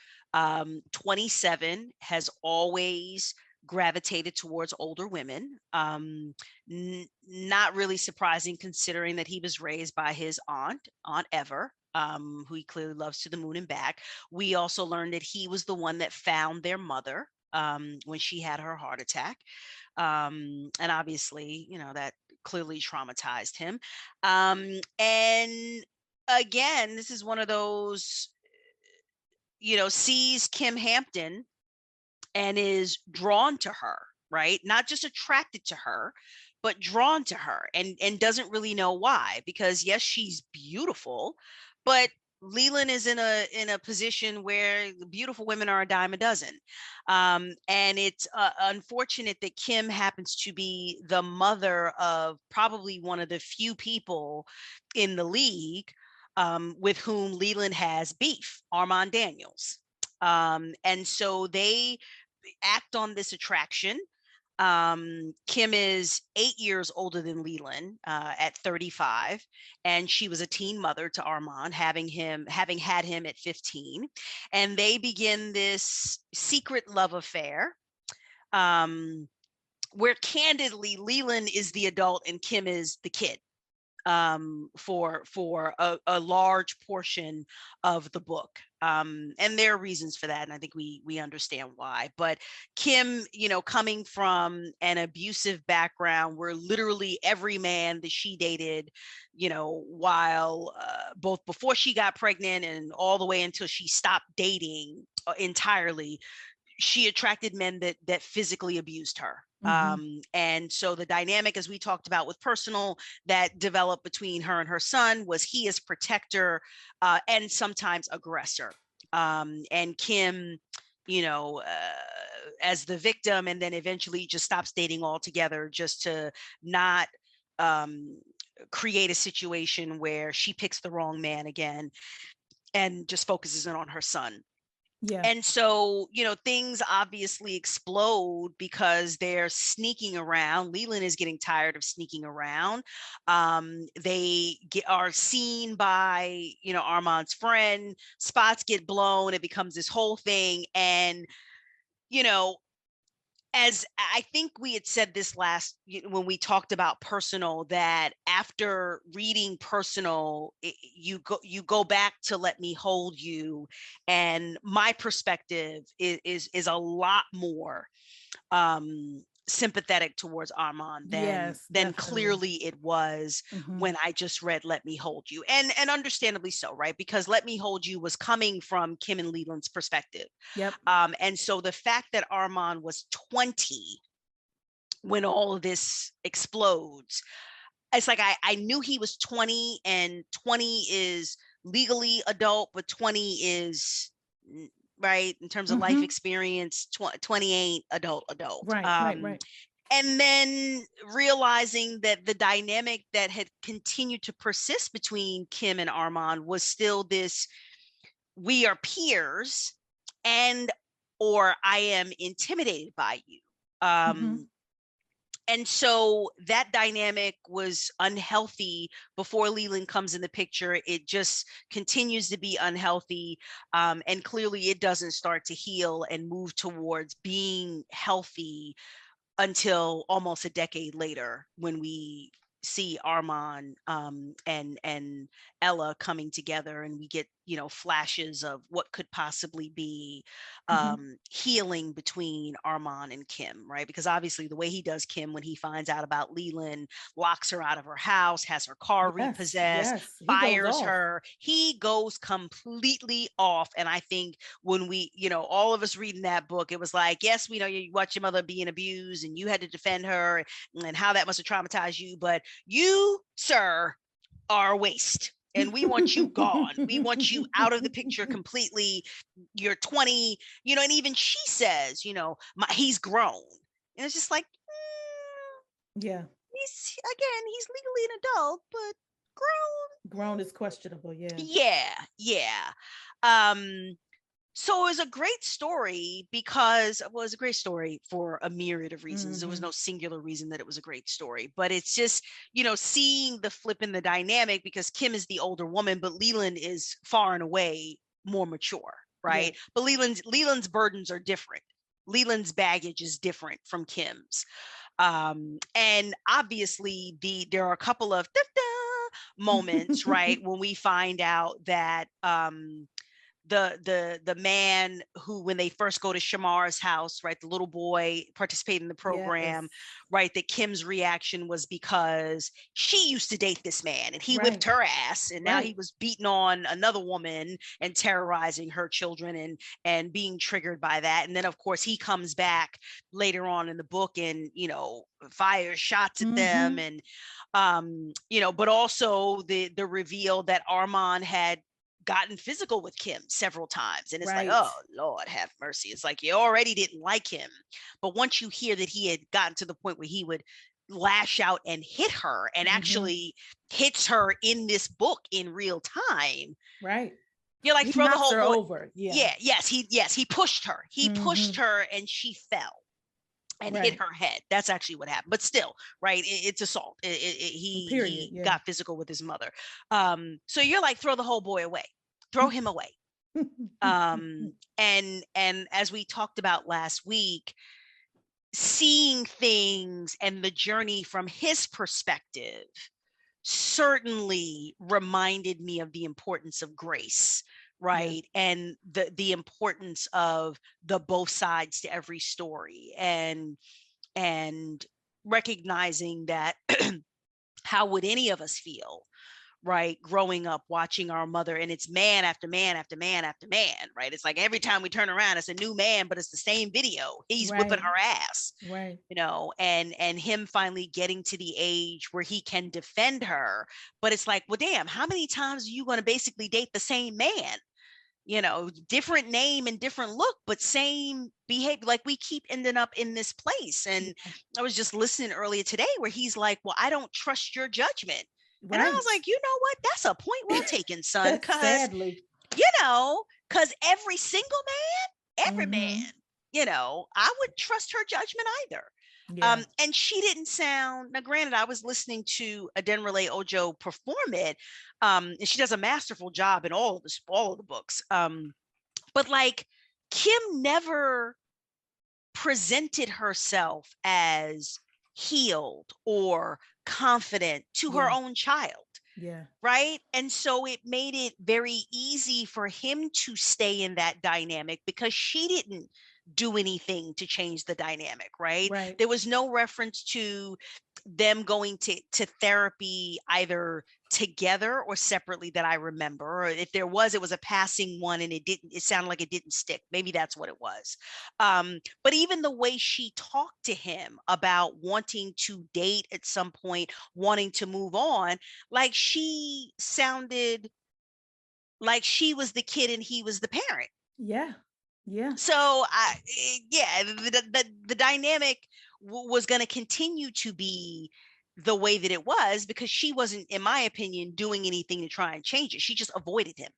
27, has always gravitated towards older women. Not really surprising considering that he was raised by his Aunt Ever, who he clearly loves to the moon and back. We also learned that he was the one that found their mother when she had her heart attack. And obviously, that clearly traumatized him. And again, this is one of those, sees Kim Hampton and is drawn to her, right? Not just attracted to her, but drawn to her, and doesn't really know why, because yes, she's beautiful, but Leland is in a position where beautiful women are a dime a dozen. And it's unfortunate that Kim happens to be the mother of probably one of the few people in the league with whom Leland has beef, Armand Daniels. And so they act on this attraction. Kim is 8 years older than Leland at 35, and she was a teen mother to Armand, having had him at 15, and they begin this secret love affair, where candidly Leland is the adult and Kim is the kid for a large portion of the book. And there are reasons for that, and I think we understand why. But Kim, coming from an abusive background where literally every man that she dated, while both before she got pregnant and all the way until she stopped dating entirely, she attracted men that physically abused her. And so the dynamic, as we talked about with Personal, that developed between her and her son was he is protector and sometimes aggressor. And Kim, as the victim, and then eventually just stops dating altogether just to not create a situation where she picks the wrong man again and just focuses in on her son. Yeah. And so, things obviously explode because they're sneaking around. Leland is getting tired of sneaking around. They are seen by, Armand's friend. Spots get blown. It becomes this whole thing. And, as I think we had said this last when we talked about Personal, that after reading Personal, you go back to Let Me Hold You, and my perspective is a lot more sympathetic towards Armand than clearly it was when I just read Let Me Hold You, and understandably so, right? Because Let Me Hold You was coming from Kim and Leland's perspective. Yep. And so the fact that Armand was 20 when all of this explodes, it's like I knew he was 20, and 20 is legally adult, but 20 is right in terms of life experience. 20 ain't adult. Right. And then realizing that the dynamic that had continued to persist between Kim and Armand was still this: we are peers, and or I am intimidated by you. And so that dynamic was unhealthy before Leland comes in the picture. It just continues to be unhealthy. And clearly it doesn't start to heal and move towards being healthy until almost a decade later, when we see Armand and Ella coming together, and we get flashes of what could possibly be healing between Armand and Kim, right? Because obviously the way he does Kim when he finds out about Leland, locks her out of her house, has her car repossessed, fires her. He goes completely off. And I think when we, all of us reading that book, it was like, yes, we know you watch your mother being abused and you had to defend her and how that must have traumatized you, but you, sir, are a waste. And we want you gone. We want you out of the picture completely. You're 20, and even she says, he's grown. And it's just like, yeah. He's legally an adult, but grown is questionable. Yeah. So it was a great story because it was a great story for a myriad of reasons. There was no singular reason that it was a great story, but it's just, seeing the flip in the dynamic, because Kim is the older woman, but Leland is far and away more mature, right? But Leland's burdens are different. Leland's baggage is different from Kim's. And obviously there are a couple of moments, right, when we find out that the man who, when they first go to Shamar's house, right, the little boy participated in the program, Yes. right, that Kim's reaction was because she used to date this man and he whipped Right. her ass, and now Right. he was beating on another woman and terrorizing her children and being triggered by that. And then of course he comes back later on in the book and, you know, fires shots at them, and you know, but also the reveal that Armand had gotten physical with Kim several times. And it's like, Right. oh, Lord have mercy. It's like you already didn't like him. But once you hear that he had gotten to the point where he would lash out and hit her, and actually hits her in this book in real time, Right. you're like, He throw the knocks whole her boy. over. Yeah. Yeah, yes, he pushed her. He pushed her and she fell and hit Right. her head. That's actually what happened. But still, right, it's assault. Period. He Yeah. got physical with his mother. So you're like, throw the whole boy away. Throw him away. And as we talked about last week, seeing things and the journey from his perspective certainly reminded me of the importance of grace, right? Yeah. And the importance of the both sides to every story, and recognizing that how would any of us feel, right, growing up watching our mother, and it's man after man after man after man, right? It's like every time we turn around it's a new man, but it's the same video, he's whipping her ass, right, you know, and him finally getting to the age where he can defend her. But it's like, well, damn, how many times are you going to basically date the same man? You know, different name and different look, but same behavior. Like, we keep ending up in this place. And I was just listening earlier today where he's like, well, I don't trust your judgment. And I was like, you know what? That's a point well taken, son. Because, sadly, you know, because every single man, every man, you know, I wouldn't trust her judgment either. Yeah. And she didn't sound, now granted, I was listening to Adenrele Ojo perform it, and she does a masterful job in all of the books. But like, Kim never presented herself as healed or confident to her own child. Yeah. Right. And so it made it very easy for him to stay in that dynamic because she didn't do anything to change the dynamic. Right. There was no reference to them going to therapy either together or separately that I remember. Or if there was, it was a passing one and it sounded like it didn't stick. Maybe that's what it was. But even the way she talked to him about wanting to date at some point, wanting to move on, like she sounded like she was the kid and he was the parent. Yeah. Yeah. So the dynamic was going to continue to be the way that it was because she wasn't, in my opinion, doing anything to try and change it. She just avoided him.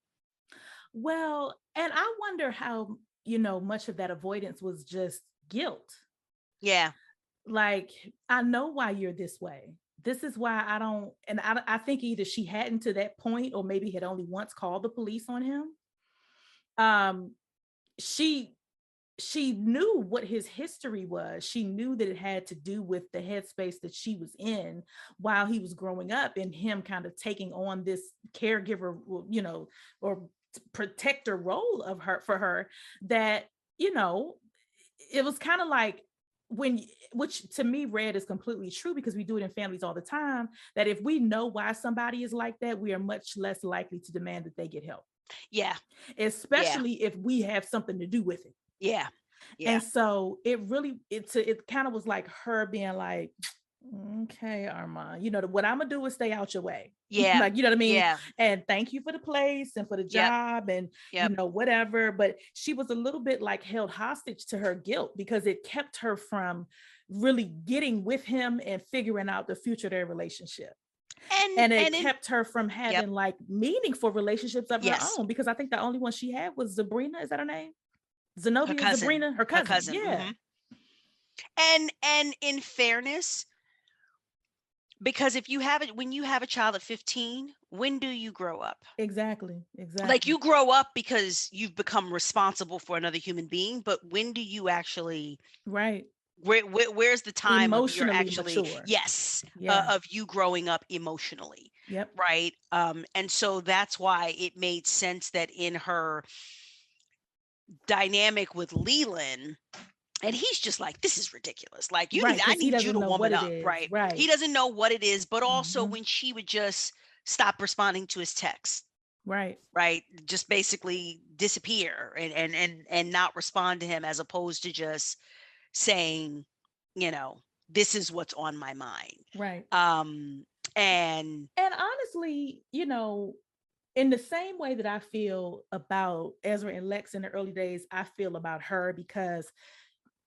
Well, and I wonder how, you know, much of that avoidance was just guilt. Yeah. Like, I know why you're this way. This is why I don't, and I think either she hadn't to that point or maybe had only once called the police on him. She knew what his history was. She knew that it had to do with the headspace that she was in while he was growing up, and him kind of taking on this caregiver, you know, or protector role of her for her, that, you know, it was kind of like which to me, Red, is completely true, because we do it in families all the time, that if we know why somebody is like that, we are much less likely to demand that they get help. Yeah. Especially if we have something to do with it. Yeah. Yeah. And so it kind of was like her being like, okay, Armand, you know, what I'm gonna do is stay out your way. Yeah. Like, you know what I mean? Yeah. And thank you for the place and for the job and, you know, whatever. But she was a little bit like held hostage to her guilt because it kept her from really getting with him and figuring out the future of their relationship. And it kept her from having like meaningful relationships of her own, because I think the only one she had was Sabrina. Is that her name? Zenobia, Sabrina, her cousin. Yeah. And in fairness, because if you have it, when you have a child at 15, when do you grow up? Exactly. Like, you grow up because you've become responsible for another human being, but when do you actually, Right. where's the time of your Emotionally actually, mature. yes, Yeah. of you growing up emotionally, Yep. right? And so that's why it made sense that in her dynamic with Leland, and he's just like, this is ridiculous. Like, Right. I Because he need you doesn't to know what woman it up, is. right? He Right. doesn't know what it is, but also Mhm. when she would just stop responding to his texts, Right. right? Just basically disappear and not respond to him, as opposed to just saying, you know, this is what's on my mind. Right. Um, and And honestly, in the same way that I feel about Ezra and Lex in the early days, I feel about her, because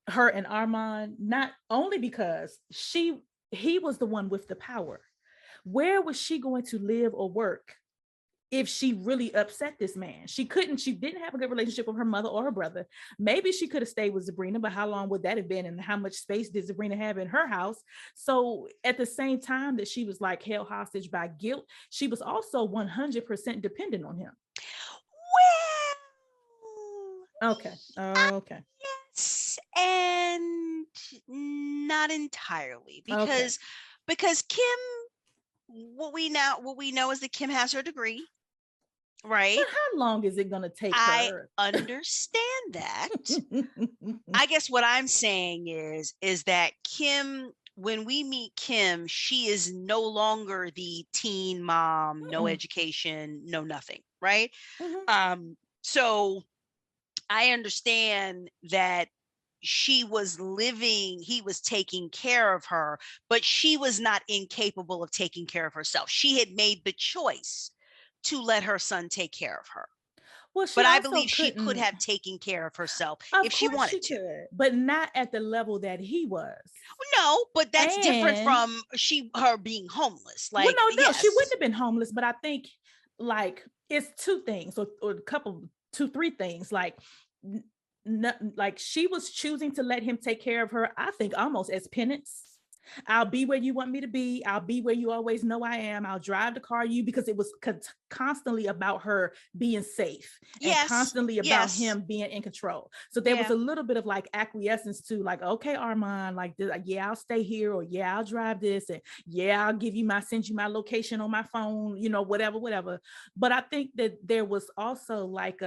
her and Armand, not only because he was the one with the power. Where was she going to live or work if she really upset this man? She didn't have a good relationship with her mother or her brother. Maybe she could have stayed with Sabrina, but how long would that have been? And how much space did Sabrina have in her house? So at the same time that she was like held hostage by guilt, she was also 100% dependent on him. well, Okay. Okay. yes, and not entirely, Okay. because Kim, what we know is that Kim has her degree, right? But how long is it going to take I her? understand that. I guess what I'm saying is that Kim, when we meet Kim, she is no longer the teen mom, no education, no nothing, right? So I understand that he was taking care of her, but she was not incapable of taking care of herself. She had made the choice to let her son take care of her. Well, she But I also believe she could couldn't. have taken care of herself Of if she course wanted she to. could, but not at the level that he was. No, but that's different And from her being homeless. well, Like, no, she wouldn't yes. have been homeless, but I think like it's two things, or a couple, two, three things. Like, like she was choosing to let him take care of her, I think almost as penance. I'll be where you want me to be. I'll be where you always know I am. I'll drive the car you, because it was constantly about her being safe and Yes. constantly about Yes. him being in control. So there was Yeah. a little bit of like acquiescence to like, okay, Armand, like, yeah, I'll stay here, or yeah, I'll drive this, and yeah, I'll send you my location on my phone, whatever. But I think that there was also like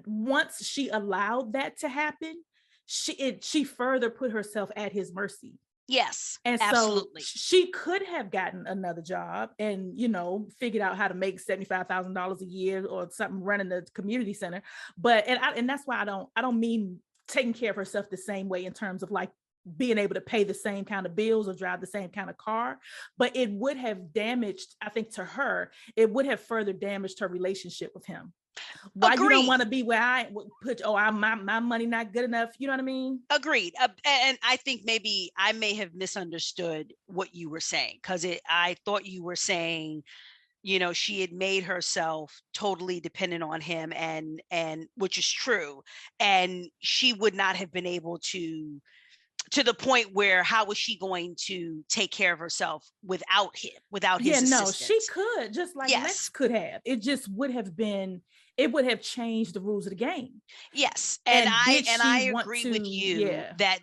once she allowed that to happen, she further put herself at his mercy. Yes, And so absolutely. she could have gotten another job and, figured out how to make $75,000 a year or something running the community center. But, and that's why I don't mean taking care of herself the same way in terms of like being able to pay the same kind of bills or drive the same kind of car, but it would have damaged, I think to her, it would have further damaged her relationship with him. Why you don't want to Agreed. be where I put, my money not good enough. You know what I mean? Agreed. And I think maybe I may have misunderstood what you were saying, because I thought you were saying, she had made herself totally dependent on him, and which is true, and she would not have been able to the point where, how was she going to take care of herself without him, without his No, she assistance? could, just like Lex Yes. could have. It would have changed the rules of the game. Yes. And And I did and she I want agree with to? you Yeah. that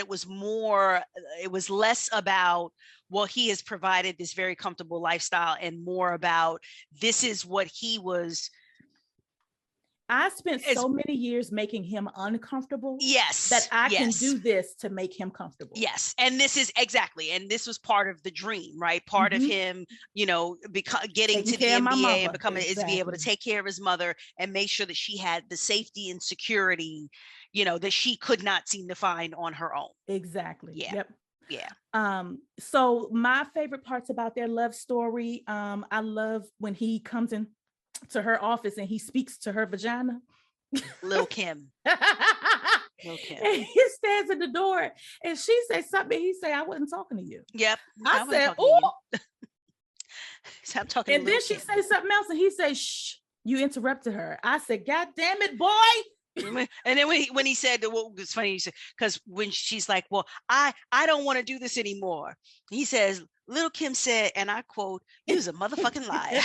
it was more, it was less about, well, he has provided this very comfortable lifestyle, and more about, this is what he was. I spent As so many years making him uncomfortable that Yes, I can yes, do this to make him comfortable. yes. And this is exactly, and this was part of the dream, right? Part of him, getting Taking to the care of my NBA and mama. becoming, is to be able to Exactly. take care of his mother and make sure that she had the safety and security, that she could not seem to find on her own. Exactly. Yeah. Yep. Yeah. So my favorite parts about their love story, I love when he comes in to her office and he speaks to her vagina. Lil Kim. Lil Kim. And he stands at the door and she says something. He say, I wasn't talking to you. Yep. I said, oh. Stop talking And to Lil then Kim. she says something else and he says, shh, you interrupted her. I said, God damn it, boy. And then when he said, what was funny, he said, because when she's like, well, I don't want to do this anymore. He says, Little Kim said, and I quote, "You's a motherfucking liar."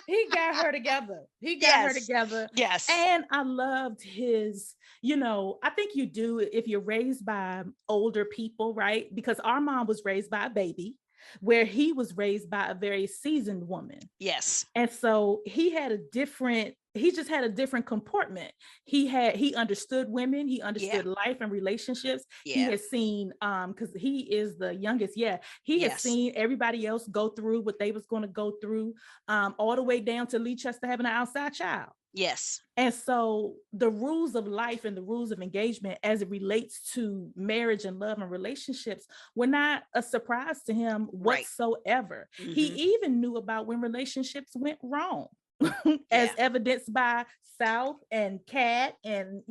He got her together. He got her together. Yes. And I loved his, I think you do if you're raised by older people, right? Because our mom was raised by a baby, where he was raised by a very seasoned woman. Yes. And so he just had a different comportment. He understood women, he understood life and relationships. He has seen, because he is the youngest, he has seen everybody else go through what they was going to go through, all the way down to Lee Chester having an outside child. Yes. And so the rules of life and the rules of engagement as it relates to marriage and love and relationships were not a surprise to him whatsoever. Mm-hmm. He even knew about when relationships went wrong, as evidenced by South and Kat and,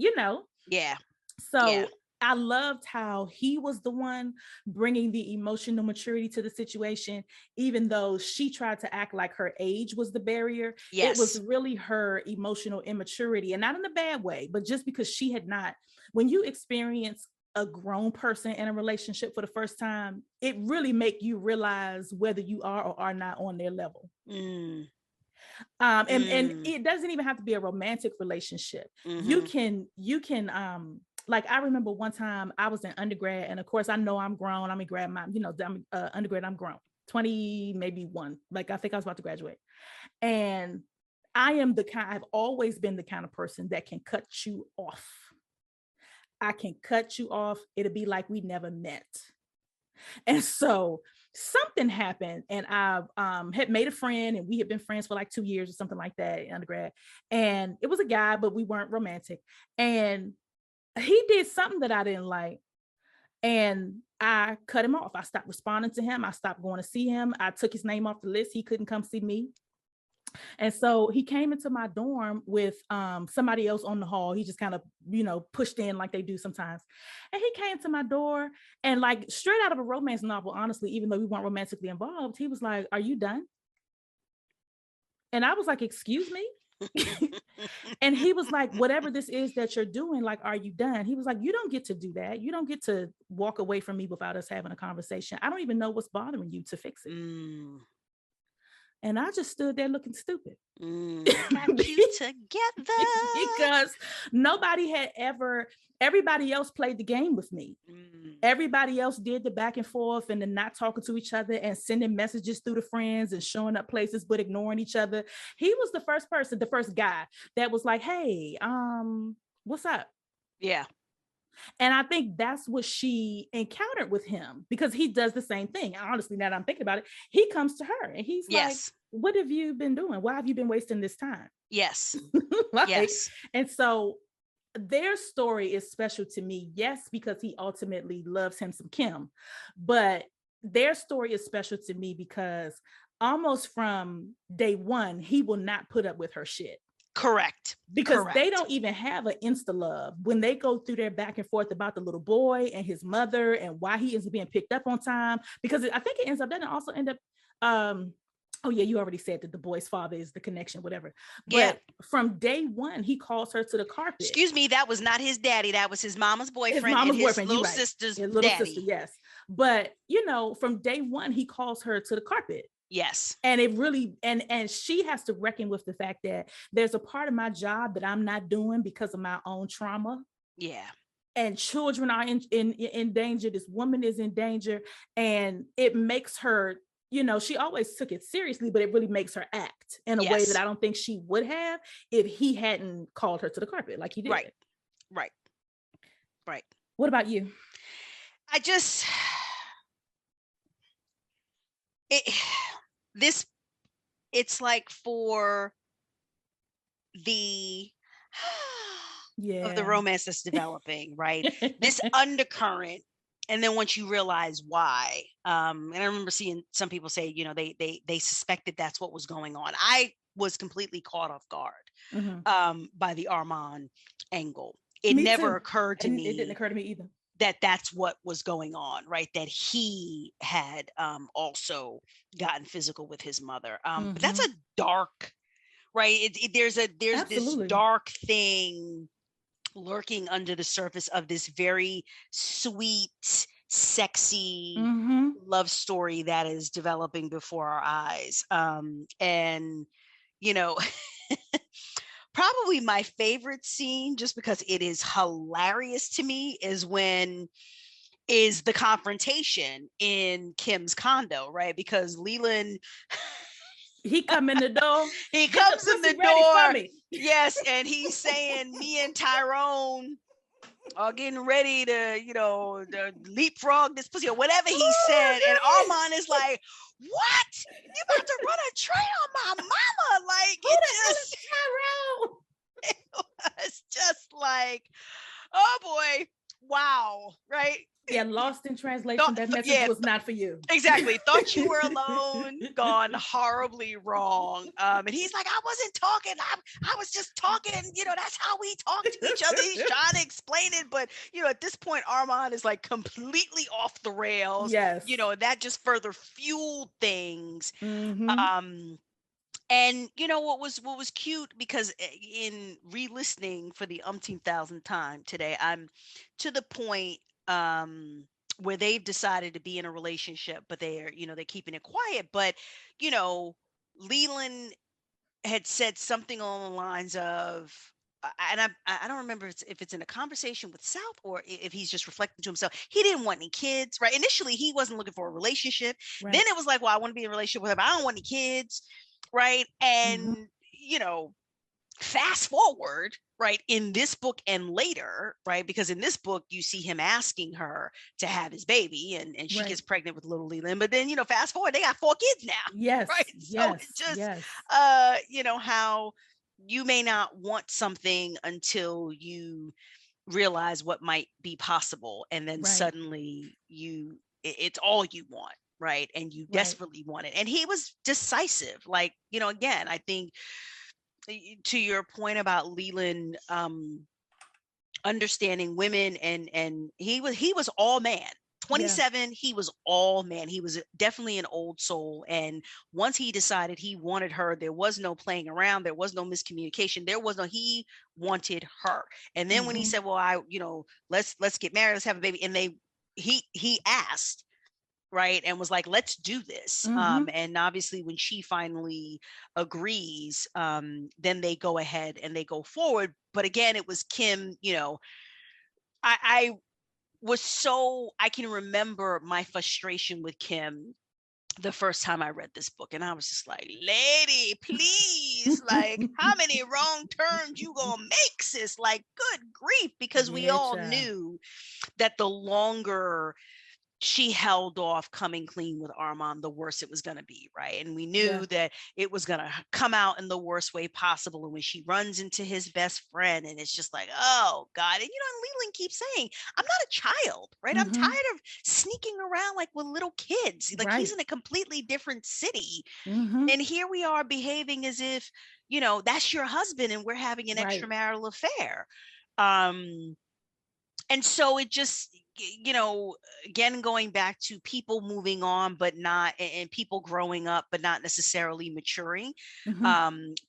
So I loved how he was the one bringing the emotional maturity to the situation, even though she tried to act like her age was the barrier. It was really her emotional immaturity, and not in a bad way, but just because she had not, when you experience a grown person in a relationship for the first time, it really make you realize whether you are or are not on their level. And it doesn't even have to be a romantic relationship. Mm-hmm. You can like I remember one time I was in undergrad, and of course I know I'm grown. I'm in grad, I'm undergrad, I'm grown, 20, maybe one. Like I think I was about to graduate. And I've always been the kind of person that can cut you off. I can cut you off. It'll be like we never met. And so something happened, and I had made a friend, and we had been friends for like 2 years or something like that in undergrad. And it was a guy, but we weren't romantic. And he did something that I didn't like, and I cut him off. I stopped responding to him. I stopped going to see him. I took his name off the list. He couldn't come see me. And so he came into my dorm with somebody else on the hall. He just kind of, pushed in like they do sometimes. And he came to my door, and like straight out of a romance novel, honestly, even though we weren't romantically involved, he was like, "Are you done?" And I was like, "Excuse me?" And he was like, "Whatever this is that you're doing, like, are you done?" He was like, "You don't get to do that. You don't get to walk away from me without us having a conversation. I don't even know what's bothering you to fix it." And I just stood there looking stupid. Got you together. Because everybody else played the game with me. Everybody else did the back and forth and the not talking to each other and sending messages through the friends and showing up places but ignoring each other. He was the first guy that was like, "Hey, what's up?" Yeah. And I think that's what she encountered with him, because he does the same thing. Honestly, now that I'm thinking about it, he comes to her and he's like, "What have you been doing? Why have you been wasting this time?" Yes. Yes. And so their story is special to me. Yes, because he ultimately loves him some Kim, but their story is special to me because almost from day one, he will not put up with her shit. Correct. Because they don't even have an insta love. When they go through their back and forth about the little boy and his mother and why he isn't being picked up on time, because I think it ends up, doesn't it also end up, oh yeah, you already said that the boy's father is the connection, whatever. But from day one, he calls her to the carpet. Excuse me, that was not his daddy. That was his mama's boyfriend. His little sister's daddy. Sister, yes. But from day one, he calls her to the carpet. Yes. And it really, and she has to reckon with the fact that there's a part of my job that I'm not doing because of my own trauma. Yeah. And children are in danger. This woman is in danger. And it makes her, she always took it seriously, but it really makes her act in a way that I don't think she would have if he hadn't called her to the carpet like he did. Right. What about you? It's like for the of the romance that's developing, right? This undercurrent, and then once you realize why, and I remember seeing some people say, they suspected that's what was going on. I was completely caught off guard by the Armand angle. It never occurred to me. It didn't occur to me either. That's what was going on, right? That he had also gotten physical with his mother. But that's a dark right? There's this Absolutely. dark thing lurking under the surface of this very sweet, sexy love story that is developing before our eyes. And you know, probably my favorite scene, just because it is hilarious to me, is the confrontation in Kim's condo, right? Because Leland he come in the door. he Get comes the in the pussy ready for door. me. Yes, and he's saying, me and Tyrone are getting ready to, to leapfrog this pussy or whatever he said. And Armand is like, what? You about to run a train on my mama? Like, Who the hell is Tyrone? It was just like, oh boy, wow, right? Yeah, lost in translation. That message was not for you. Exactly. Thought you were alone, gone horribly wrong. And he's like, I wasn't talking. I was just talking. That's how we talk to each other. He's trying to explain it. But, at this point, Armand is like completely off the rails. Yes. That just further fueled things. Mm-hmm. And what was cute, because in re-listening for the umpteenth thousandth time today, I'm to the point where they've decided to be in a relationship, but they're keeping it quiet. But Leland had said something along the lines of, and I don't remember if it's in a conversation with South or if he's just reflecting to himself. He didn't want any kids, right? Initially, he wasn't looking for a relationship. Right. Then it was like, well, I want to be in a relationship with him, but I don't want any kids. Right. And, fast forward, right, in this book and later, right, because in this book, you see him asking her to have his baby, and she gets pregnant with little Leland. But then, fast forward, they got 4 kids now. Yes. Right. So it's just, how you may not want something until you realize what might be possible. And then suddenly it's all you want. Right. And you desperately want it. And he was decisive. Like, again, I think to your point about Leland understanding women, and he was all man. 27, he was all man. He was definitely an old soul. And once he decided he wanted her, there was no playing around. There was no miscommunication. He wanted her. And then when he said, well, let's get married, let's have a baby. And he asked, right, and was like, let's do this. And obviously when she finally agrees, then they go ahead and they go forward. But again, it was Kim, I can remember my frustration with Kim the first time I read this book, and I was just like, lady, please, like, how many wrong turns you gonna make, sis? Like, good grief, because we all knew that the longer she held off coming clean with Armand, the worse it was going to be, right? And we knew that it was going to come out in the worst way possible. And when she runs into his best friend, and it's just like, oh God. And and Leland keeps saying, I'm not a child, right? I'm tired of sneaking around like with little kids. Like, he's in a completely different city. And here we are behaving as if, that's your husband and we're having an extramarital affair. And so it just, again, going back to people moving on, but not, and people growing up, but not necessarily maturing,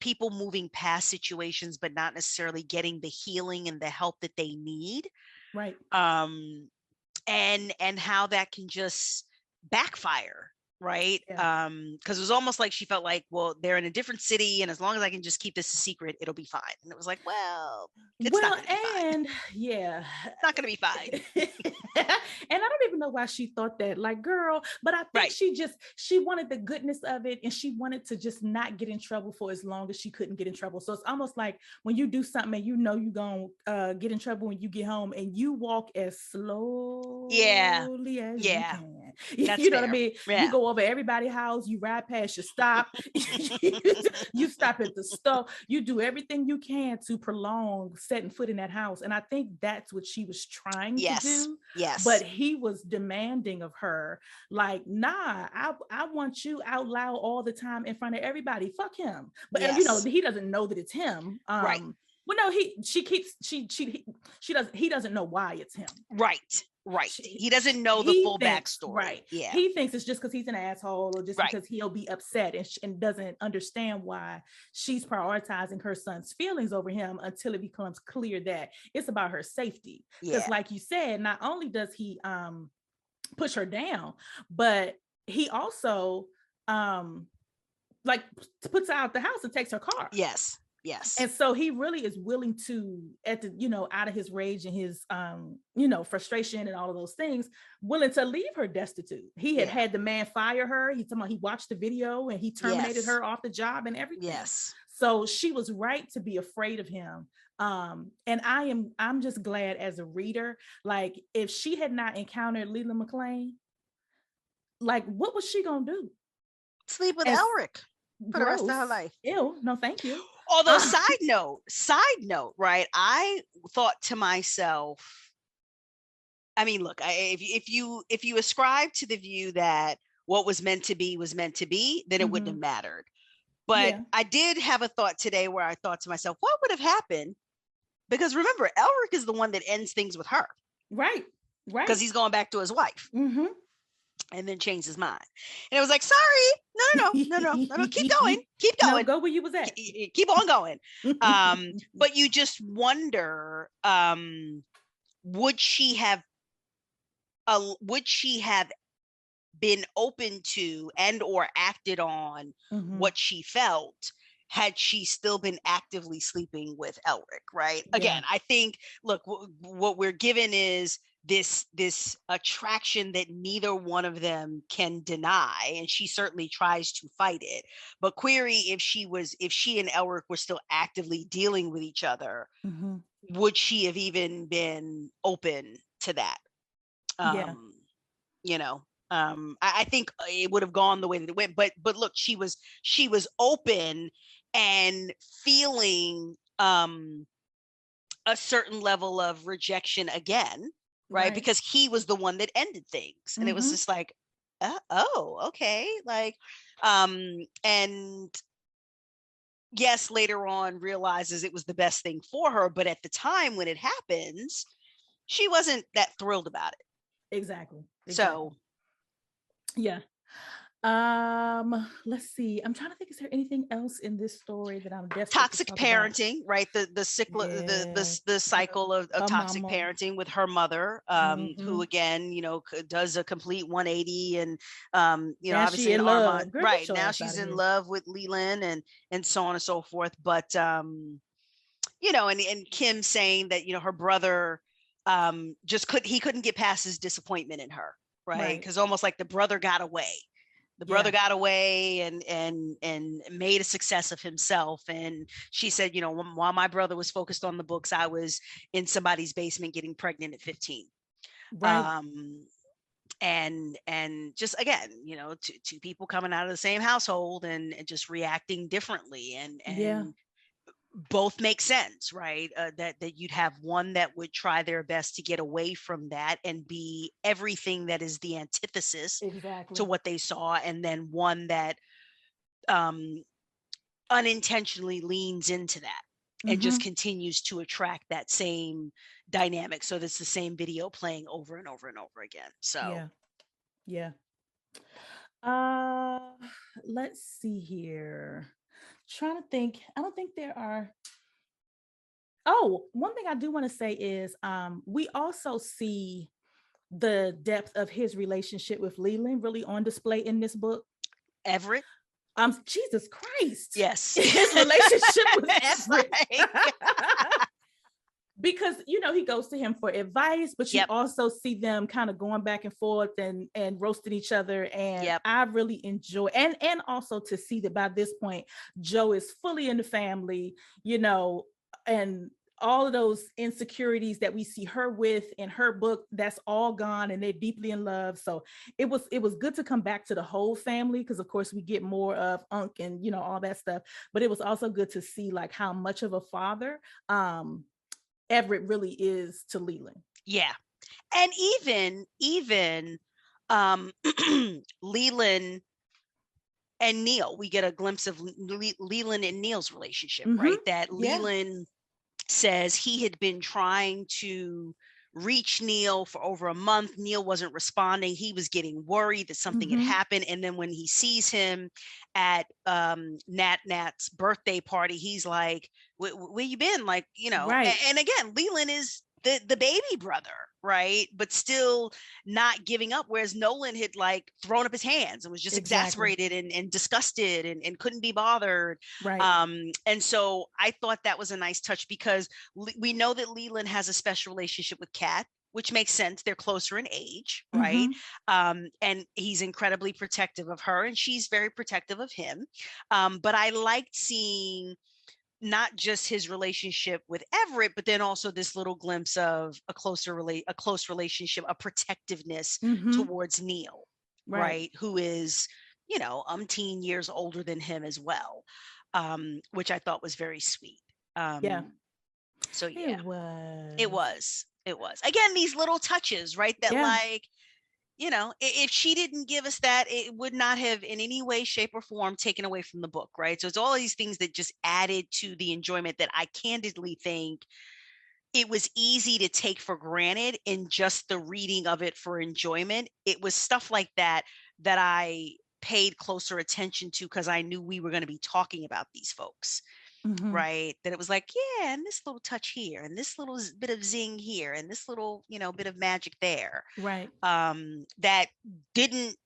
people moving past situations, but not necessarily getting the healing and the help that they need. Right. And how that can just backfire. Right. Because it was almost like she felt like, well, they're in a different city, and as long as I can just keep this a secret, it'll be fine. And it was like, well, it's not gonna be fine. It's not gonna be fine. And I don't even know why she thought that, like, girl, but I think she wanted the goodness of it, and she wanted to just not get in trouble for as long as she couldn't get in trouble. So it's almost like when you do something and you're gonna get in trouble when you get home, and you walk as slowly as you can. You know what I mean? You go over everybody's house, you ride past, you stop, you stop at the store, you do everything you can to prolong setting foot in that house. And I think that's what she was trying to do. Yes. But he was demanding of her, like, nah, I want you out loud all the time in front of everybody. Fuck him. But he doesn't know that it's him. Well, no, he doesn't know why it's him. Right. Right. He doesn't know the full backstory. Right. Yeah. He thinks it's just because he's an asshole, or just right. because he'll be upset, and doesn't understand why she's prioritizing her son's feelings over him, until it becomes clear that it's about her safety. Because like you said, not only does he push her down, but he also like puts her out the house and takes her car. Yes. And so he really is willing to, at the, out of his rage and his, frustration and all of those things, willing to leave her destitute. He had the man fire her. He watched the video and he terminated her off the job and everything. Yes. So she was right to be afraid of him. And I'm just glad as a reader, like if she had not encountered Leland McClain, like what was she gonna do? Sleep with Elric for the rest of her life. Ew, no, thank you. Although side note, right? I thought to myself, I mean, look, if you ascribe to the view that what was meant to be, then it wouldn't have mattered. But I did have a thought today where I thought to myself, what would have happened? Because remember, Elric is the one that ends things with her. Right. Because he's going back to his wife. Mm-hmm. And then changed his mind. And it was like, sorry, no, keep going. No, go where you was at. Keep on going. But you just wonder, would she have been open to and or acted on what she felt had she still been actively sleeping with Elric, right? Again, I think, look, what we're given is this attraction that neither one of them can deny, and she certainly tries to fight it. But query if she and Elric were still actively dealing with each other, would she have even been open to that? I think it would have gone the way that it went. But look, she was open and feeling a certain level of rejection again. Right. Because he was the one that ended things. And it was just like, oh, okay. Like, and yes, later on realizes it was the best thing for her. But at the time when it happens, she wasn't that thrilled about it. Exactly. So, yeah. Let's see. I'm trying to think, is there anything else in this story that I'm desperate toxic parenting, right? The cycle of toxic parenting with her mother, who again, does a complete 180 and now obviously in Armand, love. right? Now she's in love with Leland and so on and so forth. But and Kim saying that, her brother he couldn't get past his disappointment in her, right? Because almost like the brother got away. The brother got away and made a success of himself. And she said, while my brother was focused on the books, I was in somebody's basement getting pregnant at 15. Right. And just, again, two people coming out of the same household and just reacting differently. And both make sense, right? That you'd have one that would try their best to get away from that and be everything that is the antithesis to what they saw, and then one that unintentionally leans into that and just continues to attract that same dynamic. So that's the same video playing over and over and over again. So yeah. Let's see here. Trying to think. I don't think there are. Oh, one thing I do want to say is we also see the depth of his relationship with Leland really on display in this book. Everett. Jesus Christ. Yes. His relationship with Everett. Because he goes to him for advice, but you also see them kind of going back and forth and roasting each other. And I really enjoy, and also to see that by this point, Jo is fully in the family, and all of those insecurities that we see her with in her book, that's all gone, and they're deeply in love. So it was good to come back to the whole family, because of course we get more of Unc and all that stuff, but it was also good to see like how much of a father Everett really is to Leland. Yeah. And even Leland and Neil, we get a glimpse of Leland and Neil's relationship, right? That Leland says he had been trying to reach Neil for over a month. Neil wasn't responding. He was getting worried that something had happened. And then when he sees him at Nat's birthday party, he's like, where you been? Like, you know, and again, Leland is the baby brother, right? But still not giving up. Whereas Nolan had like thrown up his hands and was just exasperated and disgusted and couldn't be bothered. Right. And so I thought that was a nice touch, because we know that Leland has a special relationship with Kat, which makes sense. They're closer in age, right? And he's incredibly protective of her, and she's very protective of him. But I liked seeing not just his relationship with Everett, but then also this little glimpse of a close relationship, a protectiveness towards Neil, right? Who is, you know, umpteen years older than him as well, which I thought was very sweet. So yeah, it was again, these little touches, right? That like, you know, if she didn't give us that, it would not have in any way, shape, or form taken away from the book, right? So it's all these things that just added to the enjoyment that I candidly think it was easy to take for granted in just the reading of it for enjoyment. It was stuff like that that I paid closer attention to because I knew we were going to be talking about these folks. Right, that it was like, yeah, and this little touch here, and this little bit of zing here, and this little, you know, bit of magic there, right? That didn't,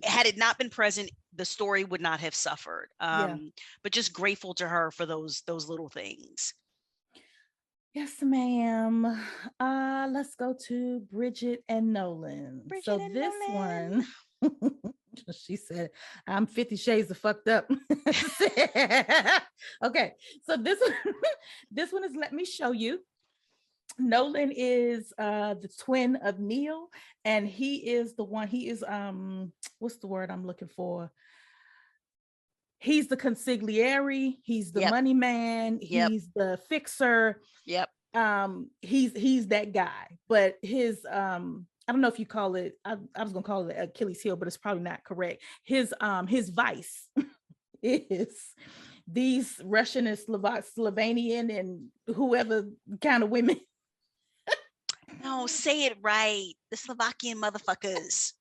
had it not been present, the story would not have suffered. But just grateful to her for those little things. Yes, ma'am. Let's go to Bridget and Nolan. This one, she said, I'm 50 shades of fucked up. Okay, so this one is Let Me Show You. Nolan is the twin of Neil, and he is what's the word I'm looking for? He's the consigliere, he's the money man, he's the fixer. He's that guy, but his I don't know if you call it, I was gonna call it Achilles heel, but it's probably not correct. His vice is these Russian and Slovenian and whoever kind of women. No, say it right. The Slovakian motherfuckers.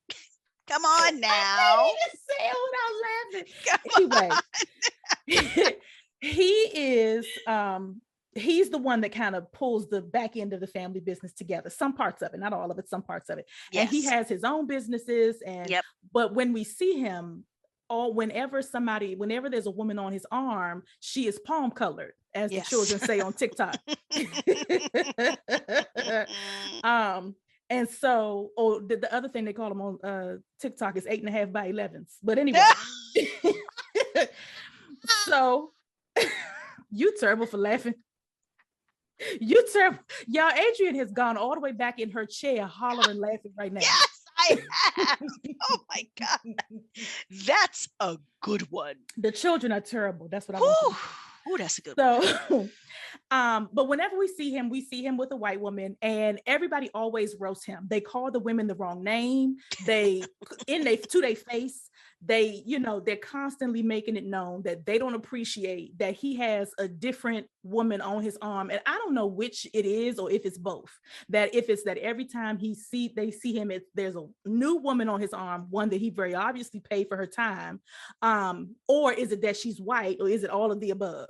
Come on now. I didn't even say it without laughing. Anyway, he is he's the one that kind of pulls the back end of the family business together. Some parts of it, not all of it, some parts of it. And he has his own businesses. And but when we see him, whenever there's a woman on his arm, she is palm colored, as the children say on TikTok. And so, the other thing they call them on TikTok is 8.5 by 11s. But anyway, so you terrible for laughing. You terrible. Y'all, Adrienne has gone all the way back in her chair, hollering, laughing right now. Yes, I have. Oh my God. That's a good one. The children are terrible. That's what I want. Oh, that's a good one. But whenever we see him with a white woman, and everybody always roasts him. They call the women the wrong name. To their face, they're constantly making it known that they don't appreciate that he has a different woman on his arm. And I don't know which it is, or if it's both. That if it's that every time they see him, there's a new woman on his arm, one that he very obviously paid for her time, or is it that she's white, or is it all of the above?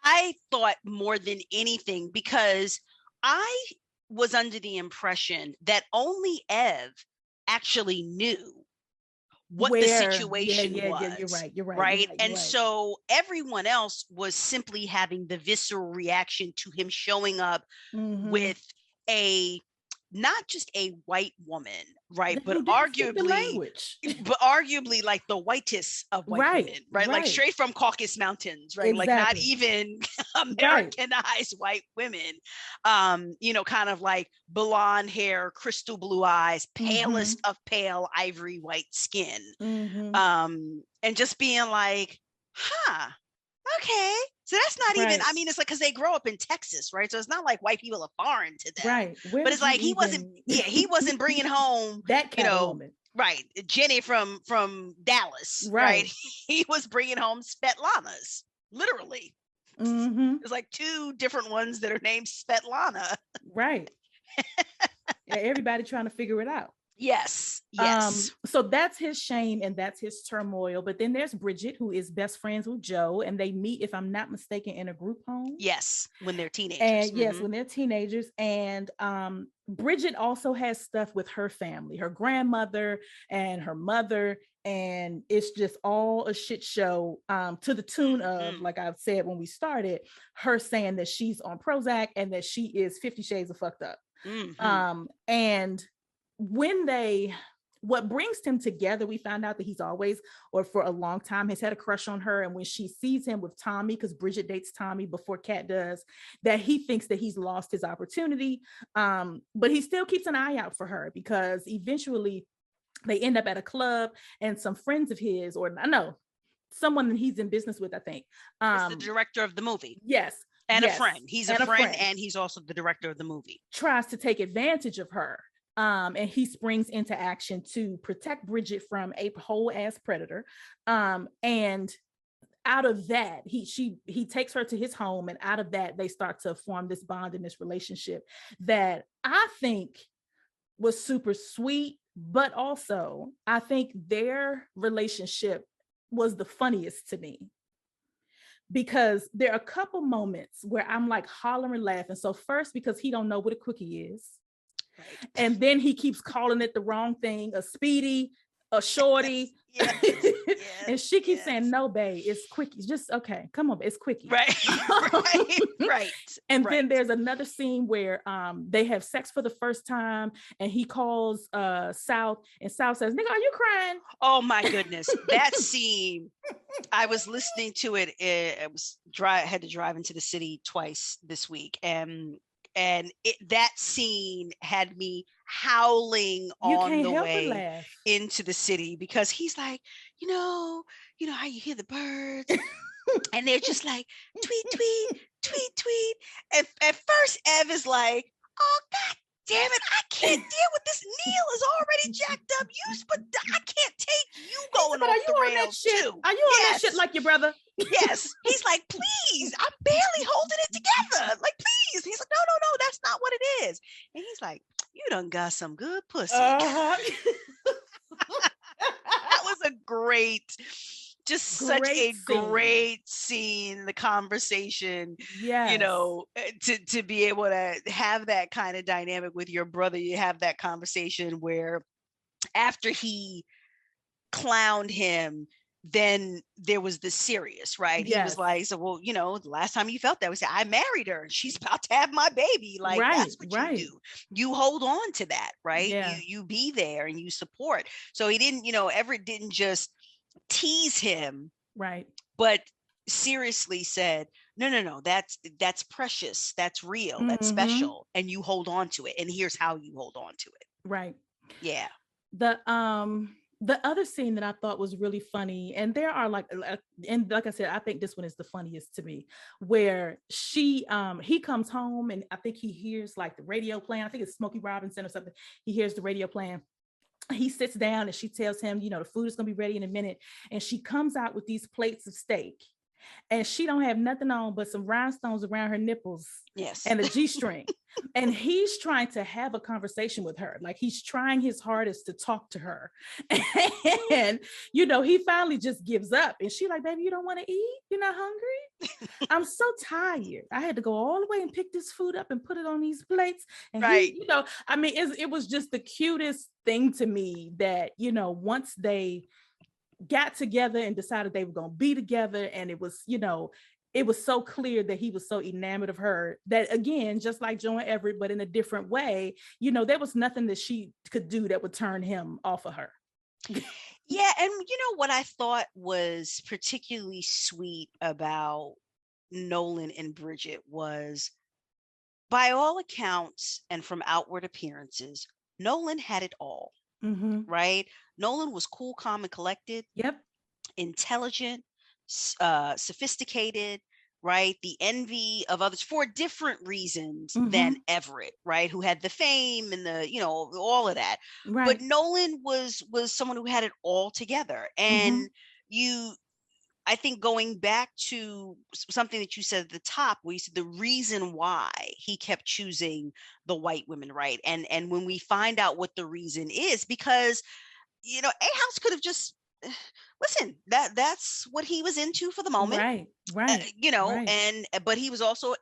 I thought more than anything, because I was under the impression that only Ev actually knew what the situation was. You're right. And so everyone else was simply having the visceral reaction to him showing up with not just a white woman, right? But arguably like the whitest of white women, right? Like straight from Caucasus Mountains, right? Like not even Americanized white women, kind of like blonde hair, crystal blue eyes, palest of pale ivory white skin. And just being like, okay. So that's not even, I mean, it's like, because they grow up in Texas, right? So it's not like white people are foreign to them. Right. But it's like, he wasn't bringing home that kind of woman. Right. Jenny from Dallas, right? He was bringing home Svetlanas, literally. There's like two different ones that are named Svetlana. Right. Everybody trying to figure it out. Yes. Yes. So that's his shame and that's his turmoil. But then there's Bridget, who is best friends with Joe, and they meet, if I'm not mistaken, in a group home. Yes, when they're teenagers. And yes, when they're teenagers. And Bridget also has stuff with her family, her grandmother and her mother, and it's just all a shit show, to the tune of, like I've said when we started, her saying that she's on Prozac and that she is 50 shades of fucked up. And what brings them together, we found out that he's always, or for a long time, has had a crush on her. And when she sees him with Tommy, because Bridget dates Tommy before Kat does, that he thinks that he's lost his opportunity. But he still keeps an eye out for her, because eventually they end up at a club, and some friends of his, or I know someone that he's in business with, I think. It's the director of the movie. Yes. And a friend. He's a friend, and he's also the director of the movie. Tries to take advantage of her. And he springs into action to protect Bridget from a whole ass predator. And out of that, he takes her to his home, and out of that, they start to form this bond in this relationship that I think was super sweet. But also, I think their relationship was the funniest to me, because there are a couple moments where I'm like hollering, laughing. So first, because he don't know what a quickie is. Right. And then he keeps calling it the wrong thing, a speedy, a shorty. Yes. Yes. And she keeps saying, no, babe, it's quickie. Just, okay, come on, it's quickie. Right. Right. And then there's another scene where they have sex for the first time, and he calls South, and South says, nigga, are you crying? Oh my goodness. That scene, I was listening to it. I had to drive into the city twice this week, and that scene had me howling on the way into the city, because he's like, you know how you hear the birds, and they're just like tweet, tweet, tweet, tweet. And at first, Ev is like, oh God damn it, I can't deal with this. Neil is already jacked up. But I can't take you going off the rails too. Are you on that shit like your brother? Yes. He's like, please, I'm barely holding it together. Like, please. He's like, no, that's not what it is. And he's like, you done got some good pussy. That was a great, just such a great scene, the conversation. Yeah, to be able to have that kind of dynamic with your brother. You have that conversation where after he clowned him, then there was the serious, right? Yes. He was like, so, well, the last time you felt that, we said, I married her and she's about to have my baby. Like, that's what you do. You hold on to that, right? Yeah. You be there and you support. So he didn't, Everett didn't just tease him, right? But seriously said, no, that's precious, that's real, that's special, and you hold on to it, and here's how you hold on to it. Right. Yeah. The other scene that I thought was really funny, and there are and like I said, I think this one is the funniest to me, where he comes home, and I think he hears like the radio playing. I think it's Smokey Robinson or something. He hears the radio playing. He sits down, and she tells him, the food is going to be ready in a minute. And she comes out with these plates of steak, and she don't have nothing on but some rhinestones around her nipples. Yes. And a G-string. And he's trying to have a conversation with her. Like, he's trying his hardest to talk to her. And, he finally just gives up. And she's like, baby, you don't want to eat? You're not hungry? I'm so tired. I had to go all the way and pick this food up and put it on these plates. And right. It was just the cutest thing to me that, once they got together and decided they were going to be together, and it was so clear that he was so enamored of her that, again, just like Joe and Everett, but in a different way, there was nothing that she could do that would turn him off of her. Yeah. And what I thought was particularly sweet about Nolan and Bridget was, by all accounts and from outward appearances, Nolan had it all. Right? Nolan was cool, calm, and collected. Yep. Intelligent, sophisticated, right? The envy of others for different reasons than Everett, right? Who had the fame and the, all of that. Right. But Nolan was someone who had it all together. And I think going back to something that you said at the top, where you said the reason why he kept choosing the white women, right? And when we find out what the reason is, because A-House could have just listen, that's what he was into for the moment. Right, right, right. But he was also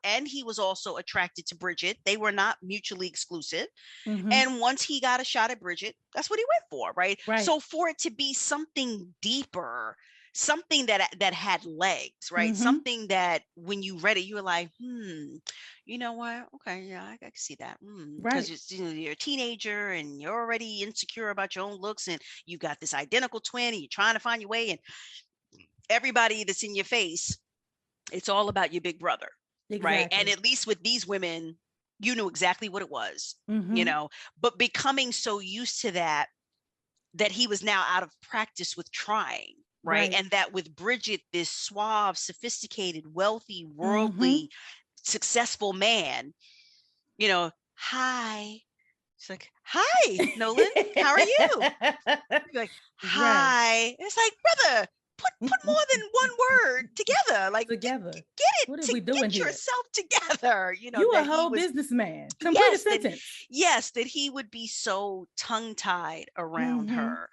attracted to Bridget. They were not mutually exclusive. Mm-hmm. And once he got a shot at Bridget, that's what he went for, right? Right. So for it to be something deeper, something that had legs, right? Mm-hmm. Something that when you read it, you were like, you know what? Okay, yeah, I can see that. Right. Because you're a teenager and you're already insecure about your own looks, and you got this identical twin, and you're trying to find your way, and everybody that's in your face, it's all about your big brother, right? Exactly. And at least with these women, you knew exactly what it was, Mm-hmm. but becoming so used to that he was now out of practice with trying, right? And that with Bridget, this suave, sophisticated, wealthy, worldly, successful man, hi. She's like, hi, Nolan, how are you? Like, hi. Right. It's like, brother, put more than one word together. Like, together. Get it. What are we doing get here? Yourself together. You a whole businessman. Complete a sentence. That he would be so tongue-tied around her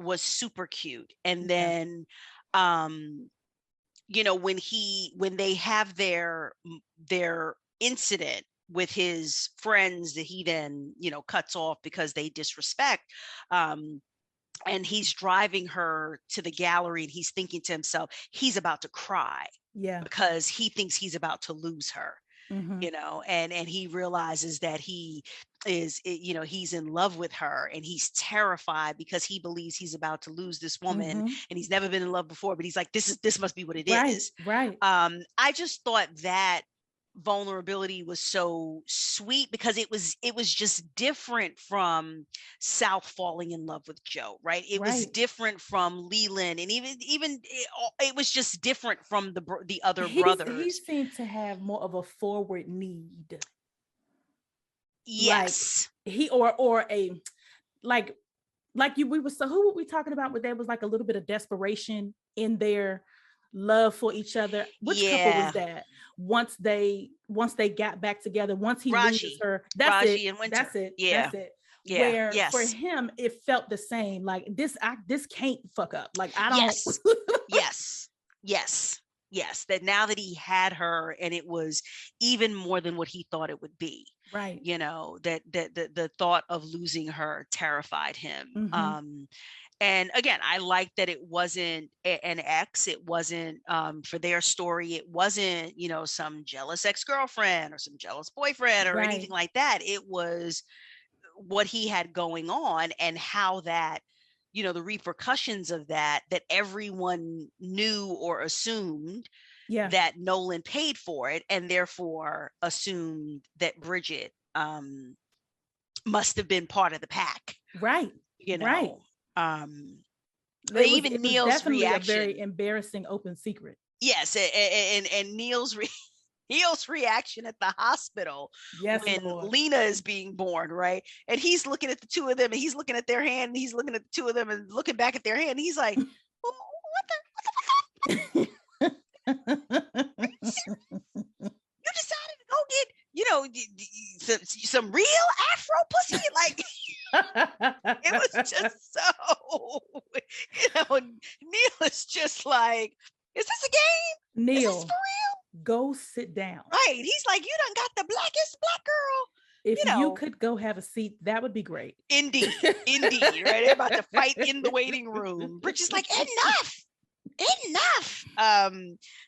was super cute. And then when they have their incident with his friends that he then cuts off because they disrespect, and he's driving her to the gallery, and he's thinking to himself, he's about to cry because he thinks he's about to lose her. And he realizes that he is, he's in love with her, and he's terrified because he believes he's about to lose this woman, and he's never been in love before, but he's like, this must be what it is. Right. I just thought that vulnerability was so sweet because it was just different from South falling in love with Joe, right? It was different from Leland, and even it was just different from the other brothers. He seemed to have more of a forward need. Yes. Like he or a like you we were, so who were we talking about where there was like a little bit of desperation in their love for each other? Which couple was that? Once they got back together, once he loses her, Raji and Winter. That's it. Yeah. That's it. Yeah. Where for him it felt the same. Like this can't fuck up. Like I don't. Yes. That now that he had her, and it was even more than what he thought it would be. Right. That the thought of losing her terrified him. And again, I like that it wasn't an ex. It wasn't for their story. It wasn't, some jealous ex-girlfriend or some jealous boyfriend or anything like that. It was what he had going on, and how that, the repercussions of that everyone knew or assumed that Nolan paid for it, and therefore assumed that Bridget must have been part of the pack. Right. Right. Even Neil's reaction, a very embarrassing open secret. Yes, and Neil's reaction at the hospital when Lena is being born, right? And he's looking at the two of them, and he's looking at their hand, and he's looking at the two of them, and looking back at their hand. And he's like, well, what the you decided to go get, some real Afro pussy, like. It was just so, Neil is just like, is this a game? Neil, is this for real? Go sit down. Right. He's like, you done got the blackest black girl. If you could go have a seat, that would be great. Indeed. Right? They're about to fight in the waiting room. Bridget's like, enough.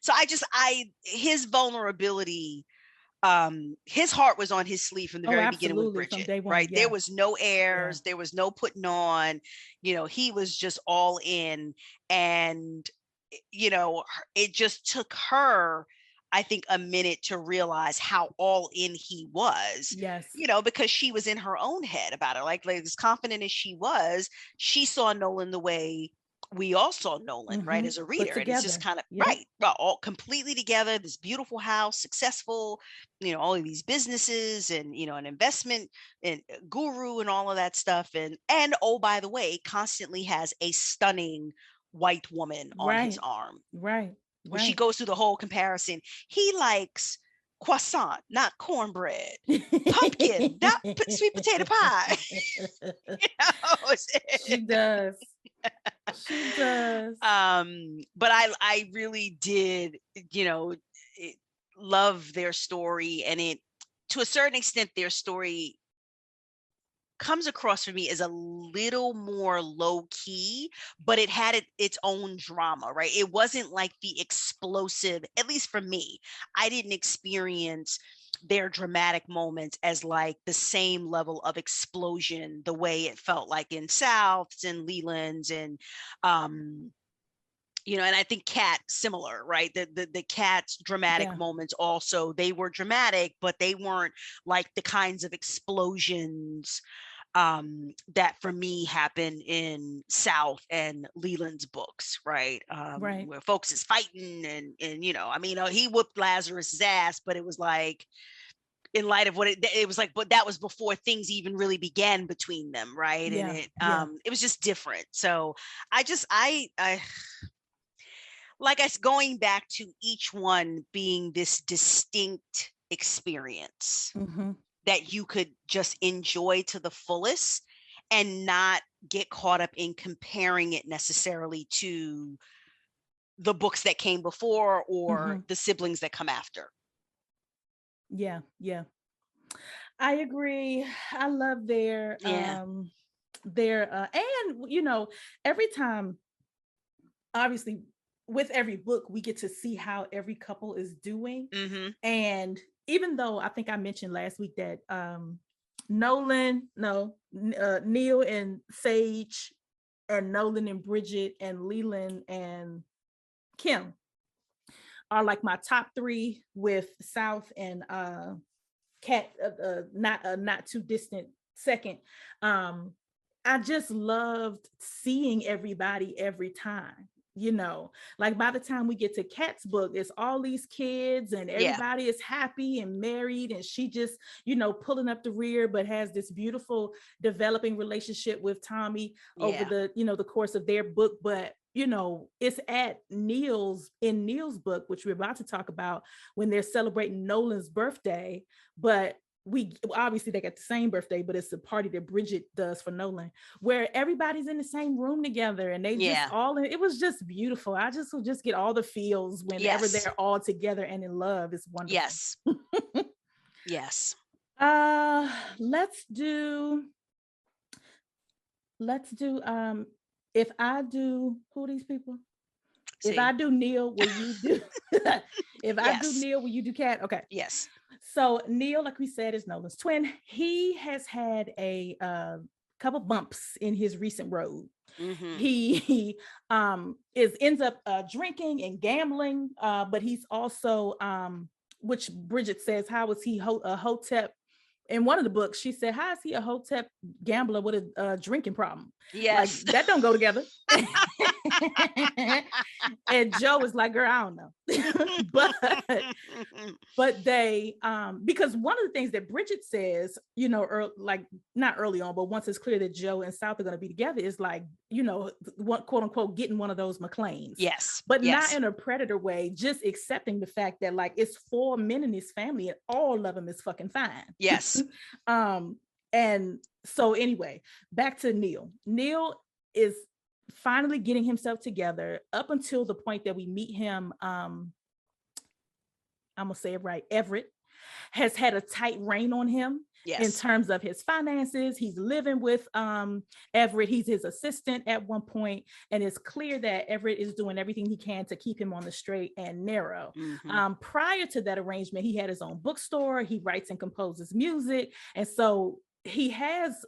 So his vulnerability, his heart was on his sleeve from the very beginning with Bridget, right? There was no airs, there was no putting on, he was just all in. And it just took her, I think, a minute to realize how all in he was. Yes. Because she was in her own head about it. Like as confident as she was, she saw Nolan the way we all saw Nolan, right, as a reader. And it's just kind of all completely together, this beautiful house, successful, all of these businesses, and an investment and guru and all of that stuff. And oh, by the way, constantly has a stunning white woman on his arm. Right. When she goes through the whole comparison, he likes croissant, not cornbread. Pumpkin, not sweet potato pie. She does. She does. But I really did, love their story, and it, to a certain extent, their story comes across for me as a little more low key, but it had its own drama, right? It wasn't like the explosive, at least for me. I didn't experience their dramatic moments as like the same level of explosion the way it felt like in Souths and Leland's and and I think Cat similar, right? The Cat's dramatic moments also, they were dramatic, but they weren't like the kinds of explosions that for me happen in South and Leland's books, right? Where folks is fighting and he whooped Lazarus's ass, but it was like, in light of what it was like, but that was before things even really began between them, right? And it was just different. So I like us going back to each one being this distinct experience that you could just enjoy to the fullest and not get caught up in comparing it necessarily to the books that came before or the siblings that come after. Yeah. I agree. I love their and every time, obviously, with every book, we get to see how every couple is doing. And even though I think I mentioned last week that Neil and Sage, and Nolan and Bridget, and Leland and Kim are like my top three, with South and Cat not too distant second. I just loved seeing everybody every time. Like by the time we get to Kat's book, it's all these kids and everybody is happy and married, and she just, pulling up the rear, but has this beautiful developing relationship with Tommy over the course of their book. But it's at Neil's book, which we're about to talk about, when they're celebrating Nolan's birthday, but obviously they got the same birthday, but it's a party that Bridget does for Nolan, where everybody's in the same room together, and they just it was just beautiful. I just will just get all the feels whenever they're all together and in love. It's wonderful. Yes. Let's do if I do, who are these people? See. If I do Neil, will you do I do Neil, will you do Cat? Okay. Yes. So Neil, like we said, is Nolan's twin. He has had a couple bumps in his recent road. He ends up drinking and gambling, but he's also, which Bridget says, how is he a hotep? In one of the books, she said, how is he a hotep gambler with a drinking problem? Yes. Like, that don't go together. And Joe is like, girl, I don't know. but they, because one of the things that Bridget says, not early on, but once it's clear that Joe and South are going to be together, is like, quote unquote, getting one of those McClains. Yes. But not in a predator way, just accepting the fact that like it's 4 men in his family and all of them is fucking fine. Yes. And so anyway, back to Neil. Neil is finally getting himself together up until the point that we meet him. I'm gonna say it right. Everett has had a tight rein on him in terms of his finances. He's living with Everett. He's his assistant at one point, and it's clear that Everett is doing everything he can to keep him on the straight and narrow. Prior to that arrangement, he had his own bookstore. He writes and composes music, and so he has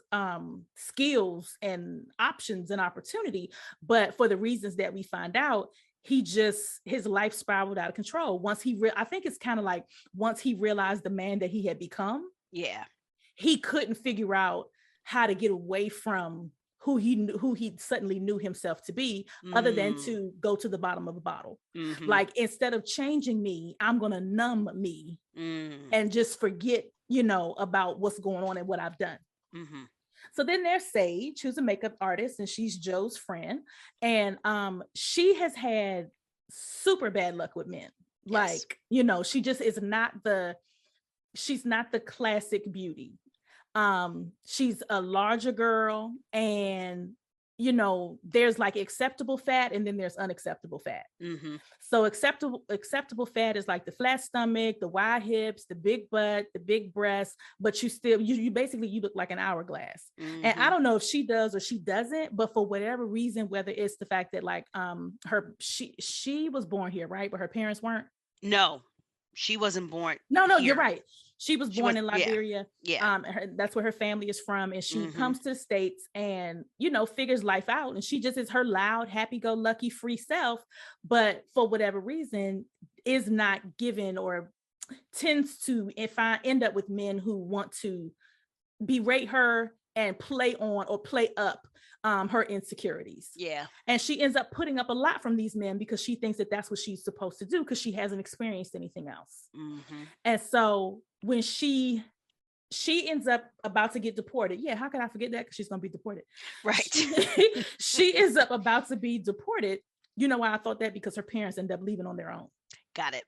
skills and options and opportunity, but for the reasons that we find out, his life spiraled out of control. Once I think it's kind of like once he realized the man that he had become, he couldn't figure out how to get away from who he suddenly knew himself to be, other than to go to the bottom of a bottle. Like, instead of changing me, I'm gonna numb me and just forget about what's going on and what I've done. So then there's Sage, who's a makeup artist, and she's Joe's friend. And she has had super bad luck with men. Yes. Like, she just is she's not the classic beauty. She's a larger girl, and there's like acceptable fat, and then there's unacceptable fat. Mm-hmm. So acceptable fat is like the flat stomach, the wide hips, the big butt, the big breasts, but you basically you look like an hourglass. Mm-hmm. And I don't know if she does or she doesn't, but for whatever reason, whether it's the fact that like she was born here, right? But her parents weren't. No, she wasn't born. No, here. You're right. She was born in Liberia. Yeah. That's where her family is from. And she comes to the States and, figures life out. And she just is her loud, happy-go-lucky, free self. But for whatever reason, is not given or tends to, if I end up with men who want to berate her and play on or play up her insecurities. Yeah. And she ends up putting up a lot from these men because she thinks that that's what she's supposed to do because she hasn't experienced anything else. Mm-hmm. And so when she ends up about to get deported. Yeah, how can I forget that? Because she's going to be deported. Right. She ends up about to be deported. You know why I thought that? Because her parents end up leaving on their own. Got it.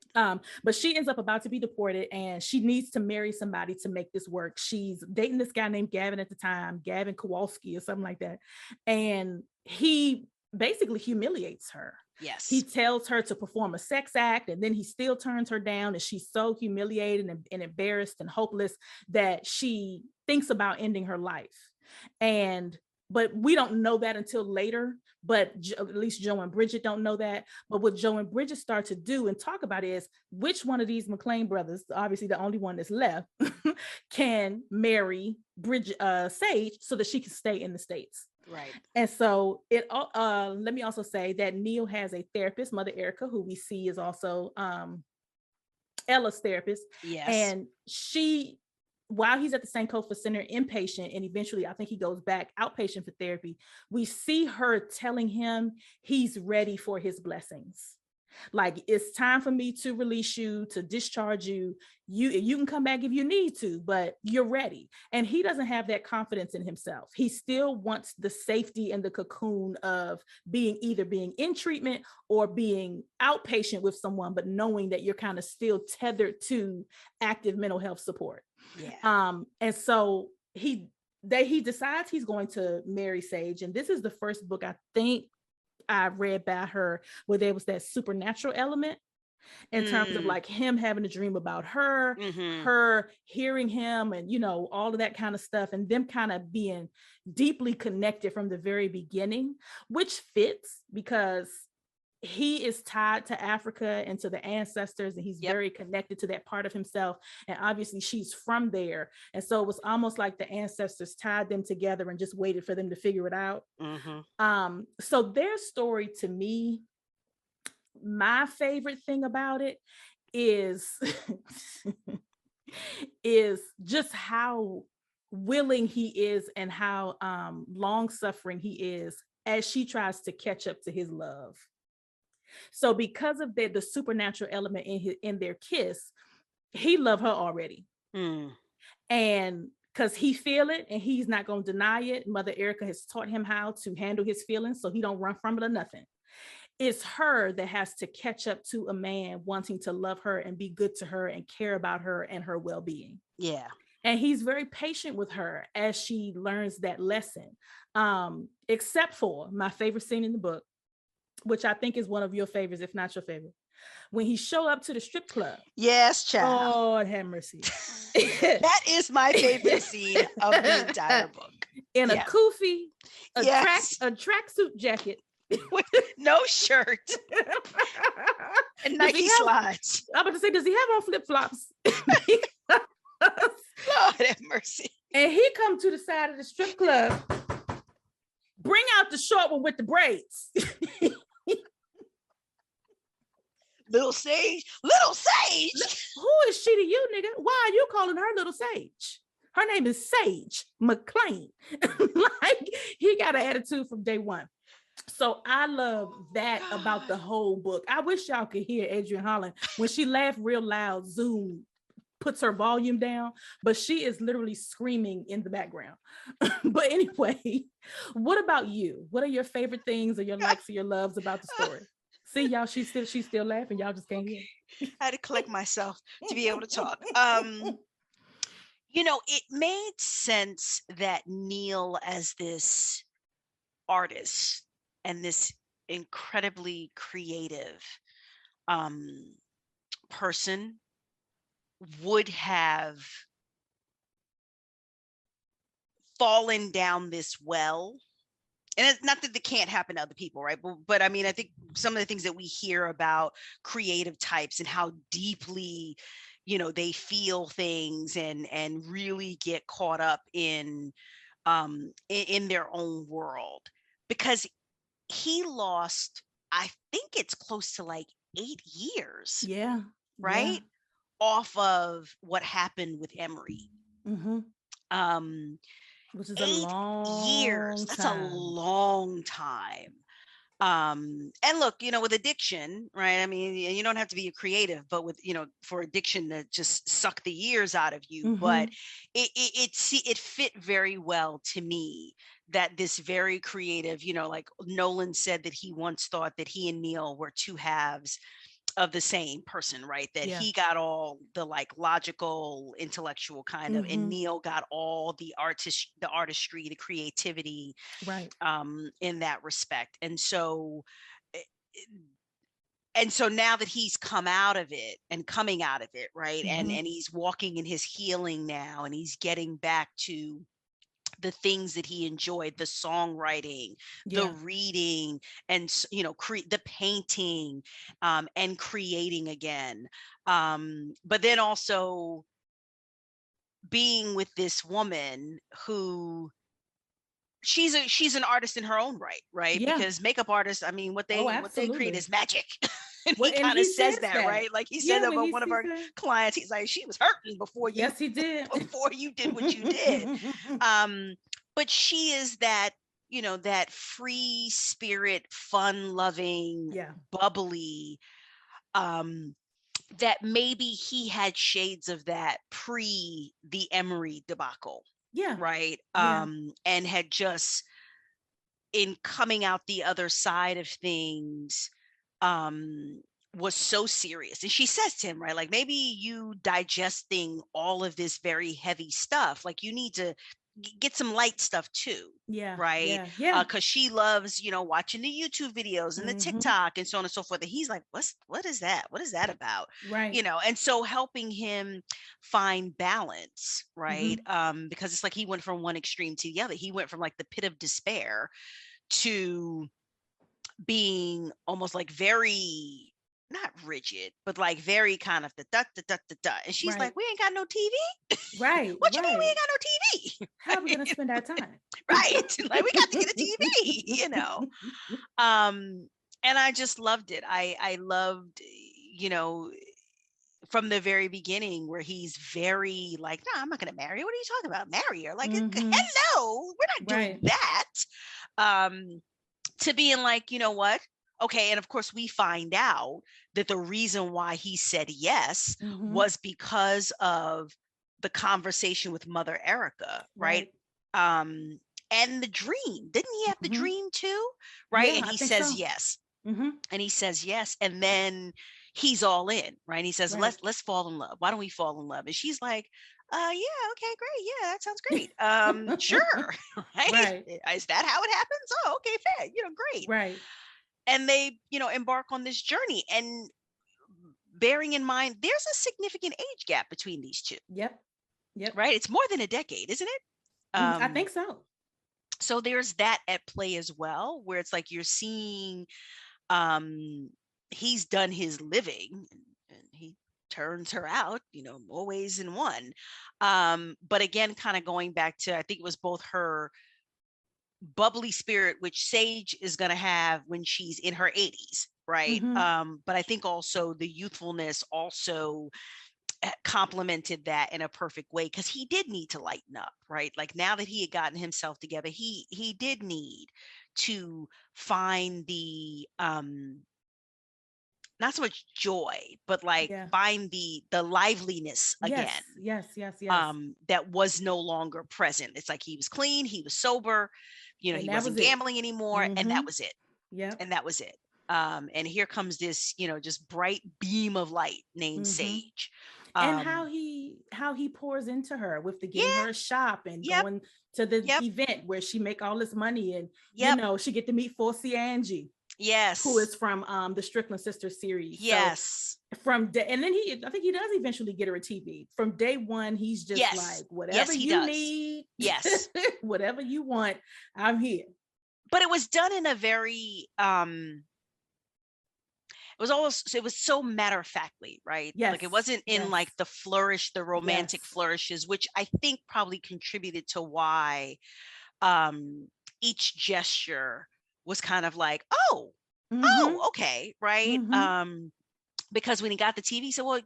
But she ends up about to be deported and she needs to marry somebody to make this work. She's dating this guy named Gavin at the time, Gavin Kowalski or something like that. And he basically humiliates her. Yes. He tells her to perform a sex act and then he still turns her down and she's so humiliated and embarrassed and hopeless that she thinks about ending her life. But we don't know that until later, but at least Joe and Bridget don't know that. But what Joe and Bridget start to do and talk about is which one of these McClain brothers, obviously the only one that's left, can marry Bridget, Sage so that she can stay in the States. Right. And so let me also say that Neil has a therapist, Mother Erica, who we see is also Ella's therapist. Yes. And while he's at the St. Kofa Center inpatient, and eventually I think he goes back outpatient for therapy, we see her telling him he's ready for his blessings. Like, it's time for me to release you, to discharge you. You can come back if you need to, but you're ready. And he doesn't have that confidence in himself. He still wants the safety and the cocoon of either being in treatment or being outpatient with someone, but knowing that you're kind of still tethered to active mental health support. Yeah. And so he decides he's going to marry Sage. And this is the first book I think I read by her where there was that supernatural element in terms of like him having a dream about her, her hearing him and, all of that kind of stuff, and them kind of being deeply connected from the very beginning, which fits because he is tied to Africa and to the ancestors, and he's very connected to that part of himself. And obviously she's from there. And so it was almost like the ancestors tied them together and just waited for them to figure it out. So their story, to me, my favorite thing about it is, is just how willing he is and how long-suffering he is as she tries to catch up to his love. So because of the supernatural element in their kiss, he loved her already. And because he feel it and he's not going to deny it, Mother Erica has taught him how to handle his feelings so he don't run from it or nothing. It's her that has to catch up to a man wanting to love her and be good to her and care about her and her well-being. Yeah. And he's very patient with her as she learns that lesson, except for my favorite scene in the book, which I think is one of your favorites, if not your favorite, when he showed up to the strip club. Yes, child. Lord have mercy. That is my favorite scene of the entire book. In a kufi, a tracksuit jacket. With no shirt. And Nike slides. I'm about to say, does he have on flip-flops? Lord have mercy. And he come to the side of the strip club, bring out the short one with the braids. Little Sage. Who is she to you, nigga? Why are you calling her Little Sage? Her name is Sage McClain. Like, he got an attitude from day one. So I love that about the whole book. I wish y'all could hear Adrienne Holland when she laughed real loud. Zoom puts her volume down, but she is literally screaming in the background. But anyway, what about you? What are your favorite things or your likes or your loves about the story? See, y'all, she's still laughing. Y'all just can't hear. I had to collect myself to be able to talk. It made sense that Neil, as this artist and this incredibly creative person, would have fallen down this well. And it's not that it can't happen to other people, right? But I mean, I think some of the things that we hear about creative types and how deeply, they feel things and really get caught up in their own world, because he lost, I think it's close to like 8 years, Yeah. right? Yeah. Off of what happened with Emery. Mm-hmm. Um, Which is a 8 years. long That's a time. long time. And look, with addiction, right? I mean, you don't have to be a creative, but with, for addiction to just suck the years out of you. Mm-hmm. But it fit very well to me that this very creative, like Nolan said that he once thought that he and Neil were two halves of the same person, right? That Yeah. he got all the like logical, intellectual kind of, and Neil got all the artistry, the creativity, Right. in that respect. And so now that he's come out of it and coming out of it, right? And he's walking in his healing now, and he's getting back to the things that he enjoyed, the songwriting, the reading, and the painting, and creating again, but then also being with this woman who she's an artist in her own right? Yeah. Because makeup artists, I mean, what Oh, they create absolutely. is magic. And Well, he and kind of he says says that, that. right? Like he said Yeah, when about he one of sees our that. clients, he's like, she was hurting Yes, he did. before you did what you did. But she is that, that free spirit, fun loving, Yeah. bubbly, that maybe he had shades of that pre the Emery debacle, Yeah. right? Yeah. And had just, in coming out the other side of things, was so serious. And she says to him, right, like, maybe you digesting all of this very heavy stuff, like you need to get some light stuff too. Yeah. Right. Yeah. Yeah. Because she loves, watching the YouTube videos and the TikTok and so on and so forth. And he's like, what is that? What is that about? Right. And so helping him find balance, right? Because it's like he went from one extreme to the other. He went from like the pit of despair to being almost like very, not rigid, but like very kind of the da da da da da. And she's like, we ain't got no TV. Right. What you Right. mean we ain't got no TV? How are we gonna spend our time? Right. Like we got to get a TV, And I just loved it. I loved, from the very beginning, where he's very like, no, I'm not gonna marry her. What are you talking about? Marry her? Like, hello, we're not doing that. To being like, you know what? Okay. And of course, we find out that the reason why he said yes was because of the conversation with Mother Erica, right? And the dream. Didn't he have the dream too? Right. Yeah, and he says yes. And he says yes. And then he's all in, right? And he says, let's fall in love. Why don't we fall in love? And she's like, yeah, okay, great. Yeah, that sounds great. Sure. Right? Is that how it happens? Oh, okay, fair. Great. Right. And they, embark on this journey. And bearing in mind, there's a significant age gap between these two. Yep. Right? It's more than a decade, isn't it? I think so. So there's that at play as well, where it's like you're seeing he's done his living and he turns her out, more ways than one. But again, kind of going back to, I think it was both her bubbly spirit, which Sage is going to have when she's in her 80s, right? But I think also the youthfulness also complemented that in a perfect way, because he did need to lighten up, right? Like now that he had gotten himself together, he did need to find the not so much joy, but like Yeah. find the liveliness Yes. again. Yes. Yes. Yes. That was no longer present. It's like he was clean, he was sober, And he that wasn't was it. gambling anymore, and Mm-hmm. that was it. Yep. And that was it. And here comes this, just bright beam of light named Mm-hmm. Sage. And Um, how he pours into her with the getting yeah, her a shop and yep, going to the yep, event where she make all this money, and yep, she get to meet Forcey Angie, who yes, is from the Strickland Sisters series. So yes, from day, and then I think he does eventually get her a TV. From day one, he's just yes, like, whatever yes, he you does. need, Yes. whatever you want, I'm here. But it was done in a very it was so matter of factly, right? Yes. Like it wasn't in Yes. like the romantic Yes. flourishes, which I think probably contributed to why each gesture was kind of like, oh, Mm-hmm. okay, right? Mm-hmm. Because when he got the TV, he said, well,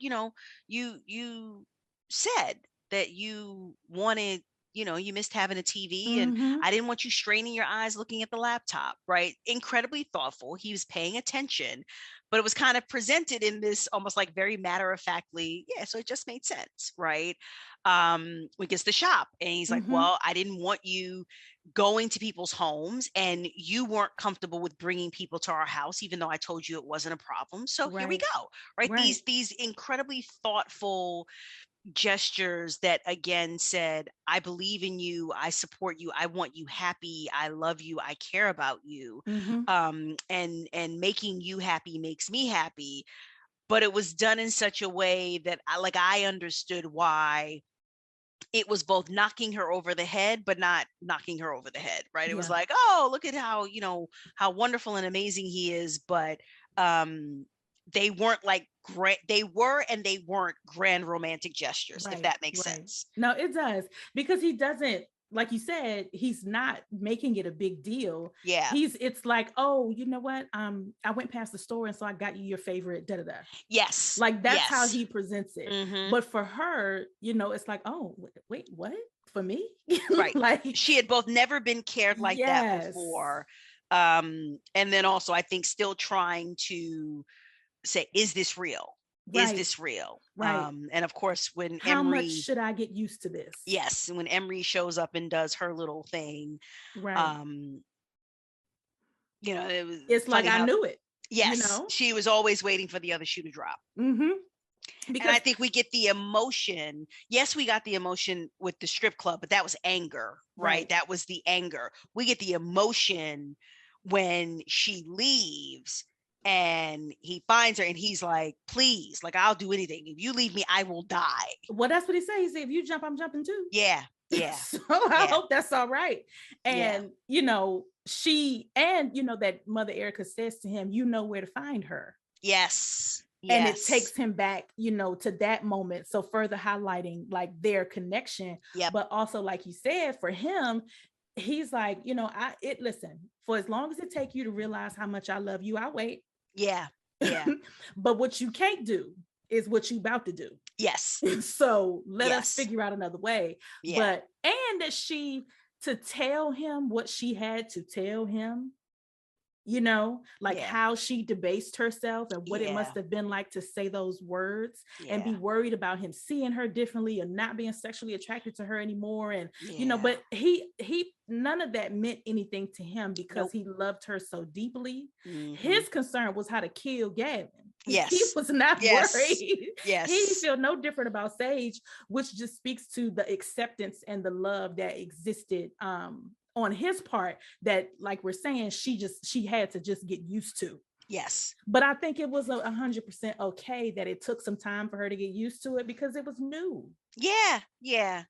you said that you wanted, you missed having a TV, and Mm-hmm. I didn't want you straining your eyes looking at the laptop, right? Incredibly thoughtful. He was paying attention, but it was kind of presented in this almost like very matter of factly, yeah, so it just made sense, right? We gets the shop, and he's like, Mm-hmm. well, I didn't want you going to people's homes, and you weren't comfortable with bringing people to our house, even though I told you it wasn't a problem. So here we Right. go, right? Right. These incredibly thoughtful gestures that again said, I believe in you, I support you, I want you happy, I love you, I care about you. Mm-hmm. And making you happy makes me happy. But it was done in such a way that I understood why it was both knocking her over the head, but not knocking her over the head, right? It was Yeah. like, oh, look at how, how wonderful and amazing he is. But they weren't like great. They were, and they weren't grand romantic gestures, if Right. that makes Right. sense. No, it does, because he doesn't, like you said, he's not making it a big deal. Yeah. It's like, oh, you know what? I went past the store and so I got you your favorite da da da. Yes. Like that's yes. how he presents it. Mm-hmm. But for her, it's like, oh, wait, what? For me? Right. Like she had both never been cared like that before. And then also I think still trying to say, is this real? Right. Is this real? Right. And of course, when how much should I get used to this? Yes, when Emery shows up and does her little thing, right. it's like I knew it. Yes, she was always waiting for the other shoe to drop. Mm-hmm. Because and I think we get the emotion. Yes, we got the emotion with the strip club, but that was anger, right? That was the anger. We get the emotion when she leaves and he finds her and he's like, please, like, I'll do anything. If you leave me, I will die. Well, that's what he said. He said, if you jump, I'm jumping too. Yeah. Yeah. So I hope that's all right. And, she, and, that Mother Erica says to him, where to find her. Yes. And it takes him back, to that moment. So further highlighting like their connection. Yep. But also, like you said, for him, he's like, listen, for as long as it takes you to realize how much I love you, I'll wait. Yeah. Yeah. But what you can't do is what you about to do. Yes. So let us figure out another way. Yeah. But, and that to tell him what she had to tell him, how she debased herself and what it must have been like to say those words and be worried about him seeing her differently and not being sexually attracted to her anymore. And, but he none of that meant anything to him because he loved her so deeply. Mm-hmm. His concern was how to kill Gavin. Yes. He was not worried. Yes. He felt no different about Sage, which just speaks to the acceptance and the love that existed on his part, that, like we're saying, she had to just get used to. Yes. But I think it was 100% okay that it took some time for her to get used to it because it was new. Yeah. Yeah.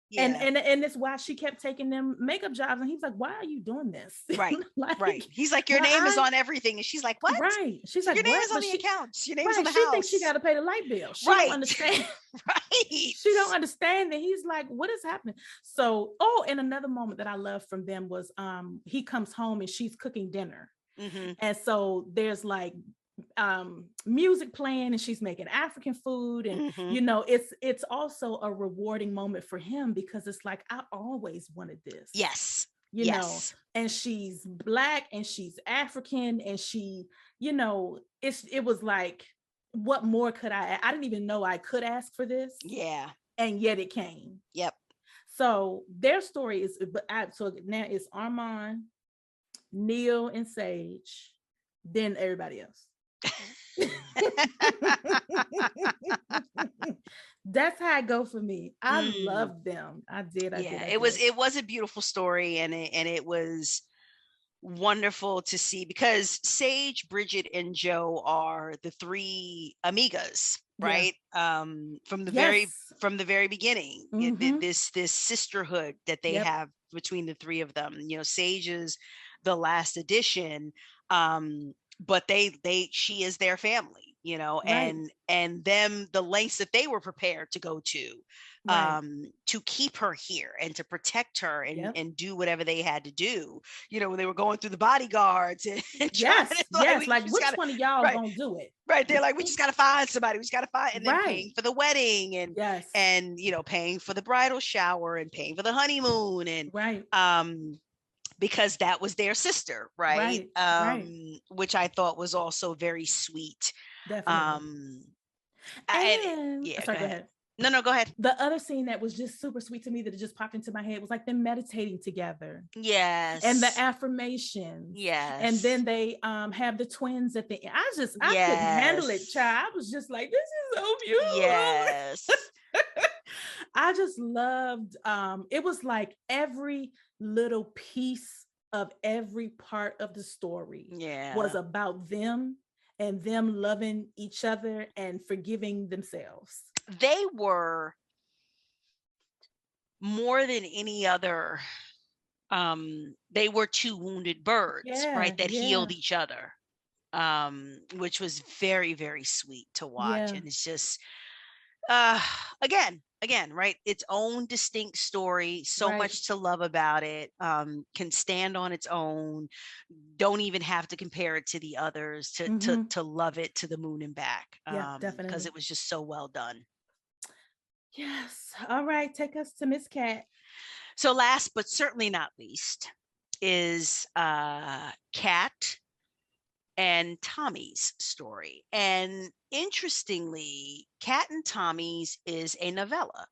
Yeah. And it's why she kept taking them makeup jobs. And he's like, why are you doing this? Right. Right. He's like, your name is on everything. And she's like, what? Right. She's like, your name is on the accounts. Your name's on the house. She thinks she got to pay the light bill. She don't understand. Right. She don't understand that. He's like, what is happening? So, and another moment that I love from them was he comes home and she's cooking dinner. Mm-hmm. And so there's like music playing and she's making African food. And, it's also a rewarding moment for him because it's like, I always wanted this. Yes. Yes. and she's Black and she's African and she, it was like, what more could I didn't even know I could ask for this. Yeah. And yet it came. Yep. So their story is, so now it's Armand, Neil, and Sage, then everybody else. That's how it go for me. I love them. I did. It was a beautiful story, and it was wonderful to see, because Sage, Bridget, and Joe are the three amigas, right? From the very beginning, this sisterhood that they have between the three of them. Sage is the last addition, but she is their family, and them, the lengths that they were prepared to go to keep her here and to protect her and do whatever they had to do, when they were going through the bodyguards and like which one of y'all gonna do it? Right. They're like, we just got to find somebody. We just got to find, and then paying for the wedding and, paying for the bridal shower and paying for the honeymoon and, because that was their sister. Right. Which I thought was also very sweet. Definitely. Sorry, go ahead. No, go ahead. The other scene that was just super sweet to me that just popped into my head was like them meditating together. Yes. And the affirmations. Yes. And then they have the twins at the end. I couldn't handle it, child. I was just like, this is so beautiful. Yes. I just loved, it was like every little piece of every part of the story was about them and them loving each other and forgiving themselves. They were, more than any other, they were two wounded birds, right? That healed each other, which was very, very sweet to watch. And it's just, again, right? Its own distinct story, so much to love about it, can stand on its own, don't even have to compare it to the others to love it to the moon and back. Definitely. Because it was just so well done. Yes. All right. Take us to Miss Cat. So last but certainly not least is Cat and Tommy's story. And interestingly, Cat and Tommy's is a novella.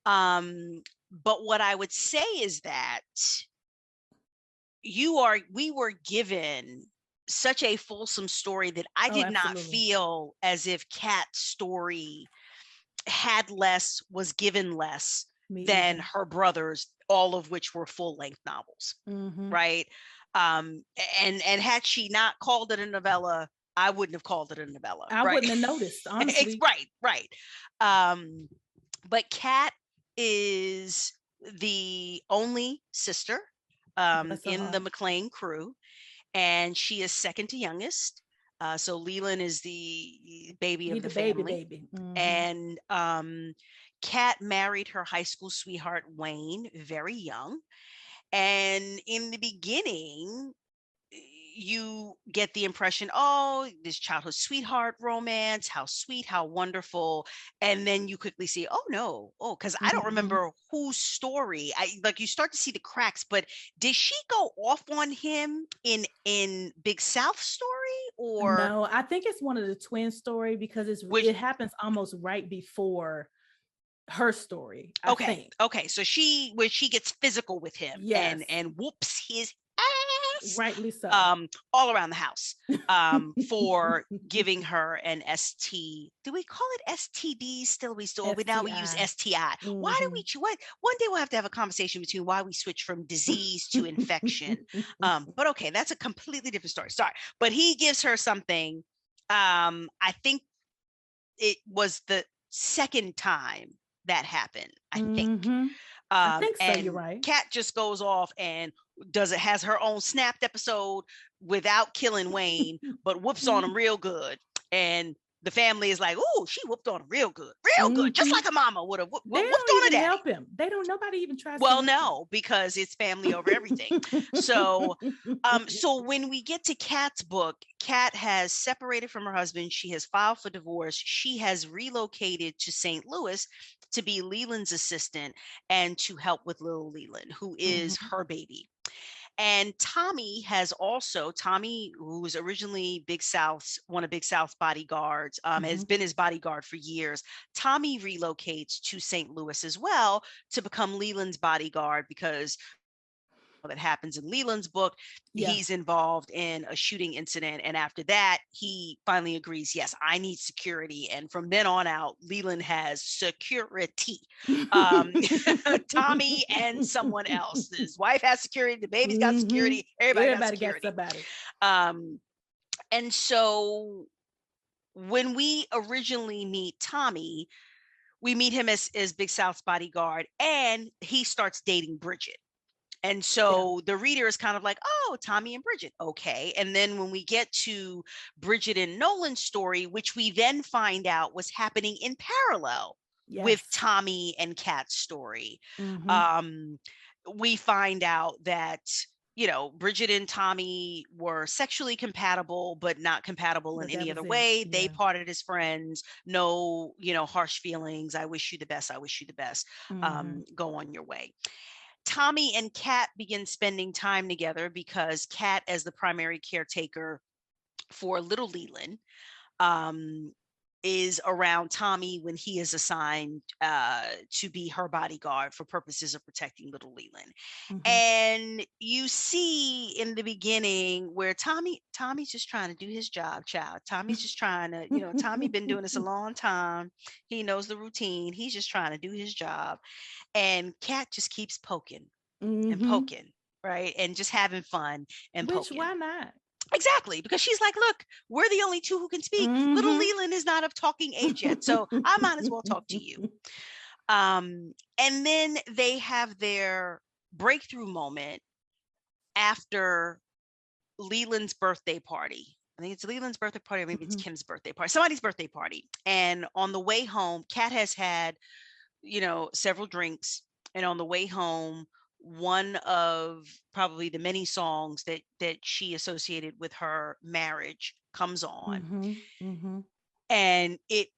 But what I would say is that we were given such a fulsome story that I did not feel as if Cat's story had less, was given less than her brothers, all of which were full-length novels. Right. And had she not called it a novella, I wouldn't have called it a novella. I wouldn't have noticed, honestly. Right. But Cat is the only sister in the McClain crew, and she is second to youngest. So Leland is the baby of the family. And Kat married her high school sweetheart, Wayne, very young. And in the beginning, you get the impression, oh, this childhood sweetheart romance, how sweet, how wonderful. And then you quickly see, oh no, because I don't remember whose story. You start to see the cracks, but did she go off on him in Big South story? Or no, I think it's one of the twin story, because it happens almost right before her story. I think. Okay. So she gets physical with him and whoops his ass. Rightly so. All around the house for giving her an ST. Do we call it STD still? Now we use STI. Why do we? One day we'll have to have a conversation between why we switch from disease to infection. But okay, that's a completely different story. Sorry, but he gives her something. I think it was the second time that happened. I think. I think so. And you're right. Kat just goes off and has her own snapped episode without killing Wayne, but whoops on him real good. And the family is like, "Oh, she whooped on him real good, just like a mama would have whooped on a daddy." Help him. Nobody even tries. Well, no, because it's family over everything. So when we get to Kat's book, Kat has separated from her husband. She has filed for divorce. She has relocated to St. Louis. to be Leland's assistant and to help with little Leland, who is her baby. And Tommy, who was originally one of Big South's bodyguards, has been his bodyguard for years. Tommy relocates to St. Louis as well to become Leland's bodyguard because that happens in Leland's book. He's involved in a shooting incident. And after that, he finally agrees, yes, I need security. And from then on out, Leland has security. Tommy and someone else. His wife has security. The baby's got security. Everybody got security. And so when we originally meet Tommy, we meet him as Big South's bodyguard, and he starts dating Bridget. And so the reader is kind of like, oh, Tommy and Bridget. Okay. And then when we get to Bridget and Nolan's story, which we then find out was happening in parallel with Tommy and Kat's story, we find out that, Bridget and Tommy were sexually compatible, but not compatible in any other way. They parted as friends. No, harsh feelings. I wish you the best. I wish you the best. Go on your way. Tommy and Kat begin spending time together because Kat, as the primary caretaker for little Leland, is around Tommy when he is assigned to be her bodyguard for purposes of protecting little Leland. And you see in the beginning where Tommy's just trying to do his job, child. Tommy's just trying to, Tommy been doing this a long time. He knows the routine. He's just trying to do his job. And Kat just keeps poking and poking, right? And just having fun and poking. Why not? Exactly, because she's like, look, we're the only two who can speak. Little Leland is not of talking age yet, so I might as well talk to you. And then they have their breakthrough moment after Leland's birthday party. I think it's Leland's birthday party, or maybe it's Kim's birthday party, somebody's birthday party. And on the way home, Kat has had, several drinks. And on the way home, one of probably the many songs that she associated with her marriage comes on. And it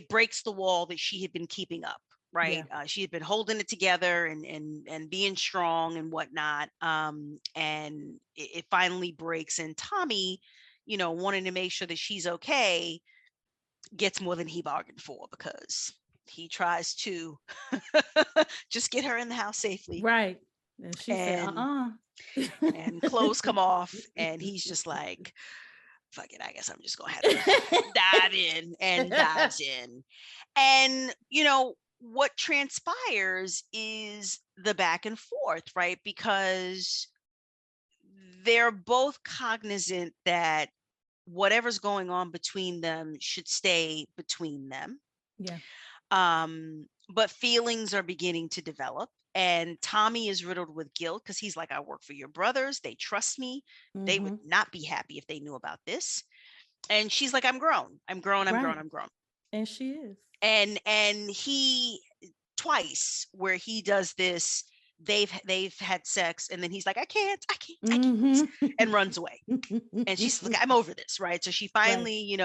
breaks the wall that she had been keeping up, right? She had been holding it together and being strong and whatnot. And it finally breaks. And Tommy, wanting to make sure that she's okay, gets more than he bargained for, because he tries to just get her in the house safely. Right. And she said, and clothes come off, and he's just like, fuck it, I guess I'm just gonna have to dive in, and dives in. And what transpires is the back and forth, right? Because they're both cognizant that whatever's going on between them should stay between them. But feelings are beginning to develop, and Tommy is riddled with guilt because he's like, I work for your brothers. They trust me. They would not be happy if they knew about this. And she's like, I'm grown. I'm grown. I'm grown. I'm grown. And she is. And he twice where he does this, they've had sex, and then he's like, I can't, and runs away. And she's like, I'm over this, right? So she finally,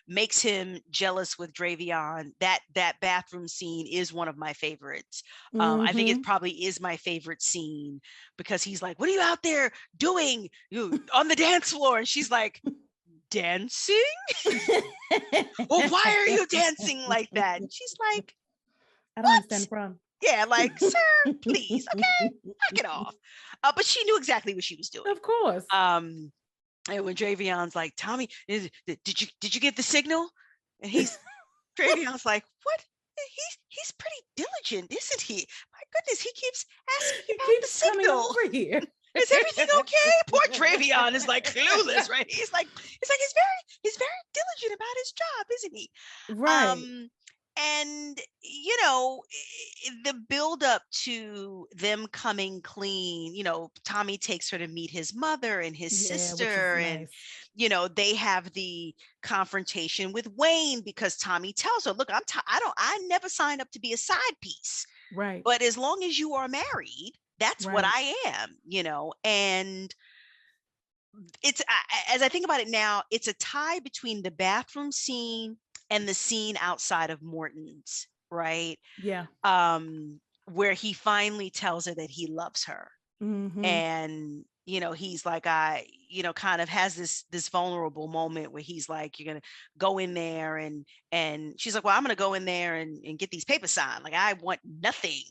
makes him jealous with Dravion. That bathroom scene is one of my favorites. I think it probably is my favorite scene, because he's like, what are you out there doing on the dance floor? And she's like, dancing? Well, why are you dancing like that? And she's like, I don't understand from. Yeah, like, sir, please, okay, knock it off. But she knew exactly what she was doing. Of course. And when Dravion's like, Tommy, did you get the signal? And Dravion's like, what? He's pretty diligent, isn't he? My goodness, he keeps asking about the signal. Over here. Is everything okay? Poor Dravion is like clueless, right? He's like he's very diligent about his job, isn't he? Right. And the build up to them coming clean, Tommy takes her to meet his mother and his sister, and nice. They have the confrontation with Wayne, because Tommy tells her, look, I never signed up to be a side piece, right? But as long as you are married, that's right. What I am, and it's, as I think about it now, it's a tie between the bathroom scene and the scene outside of Morton's right? Yeah. Where he finally tells her that he loves her. Mm-hmm. And he's like, kind of has this vulnerable moment where he's like, you're gonna go in there, and she's like, well, I'm gonna go in there and get these papers signed, like I want nothing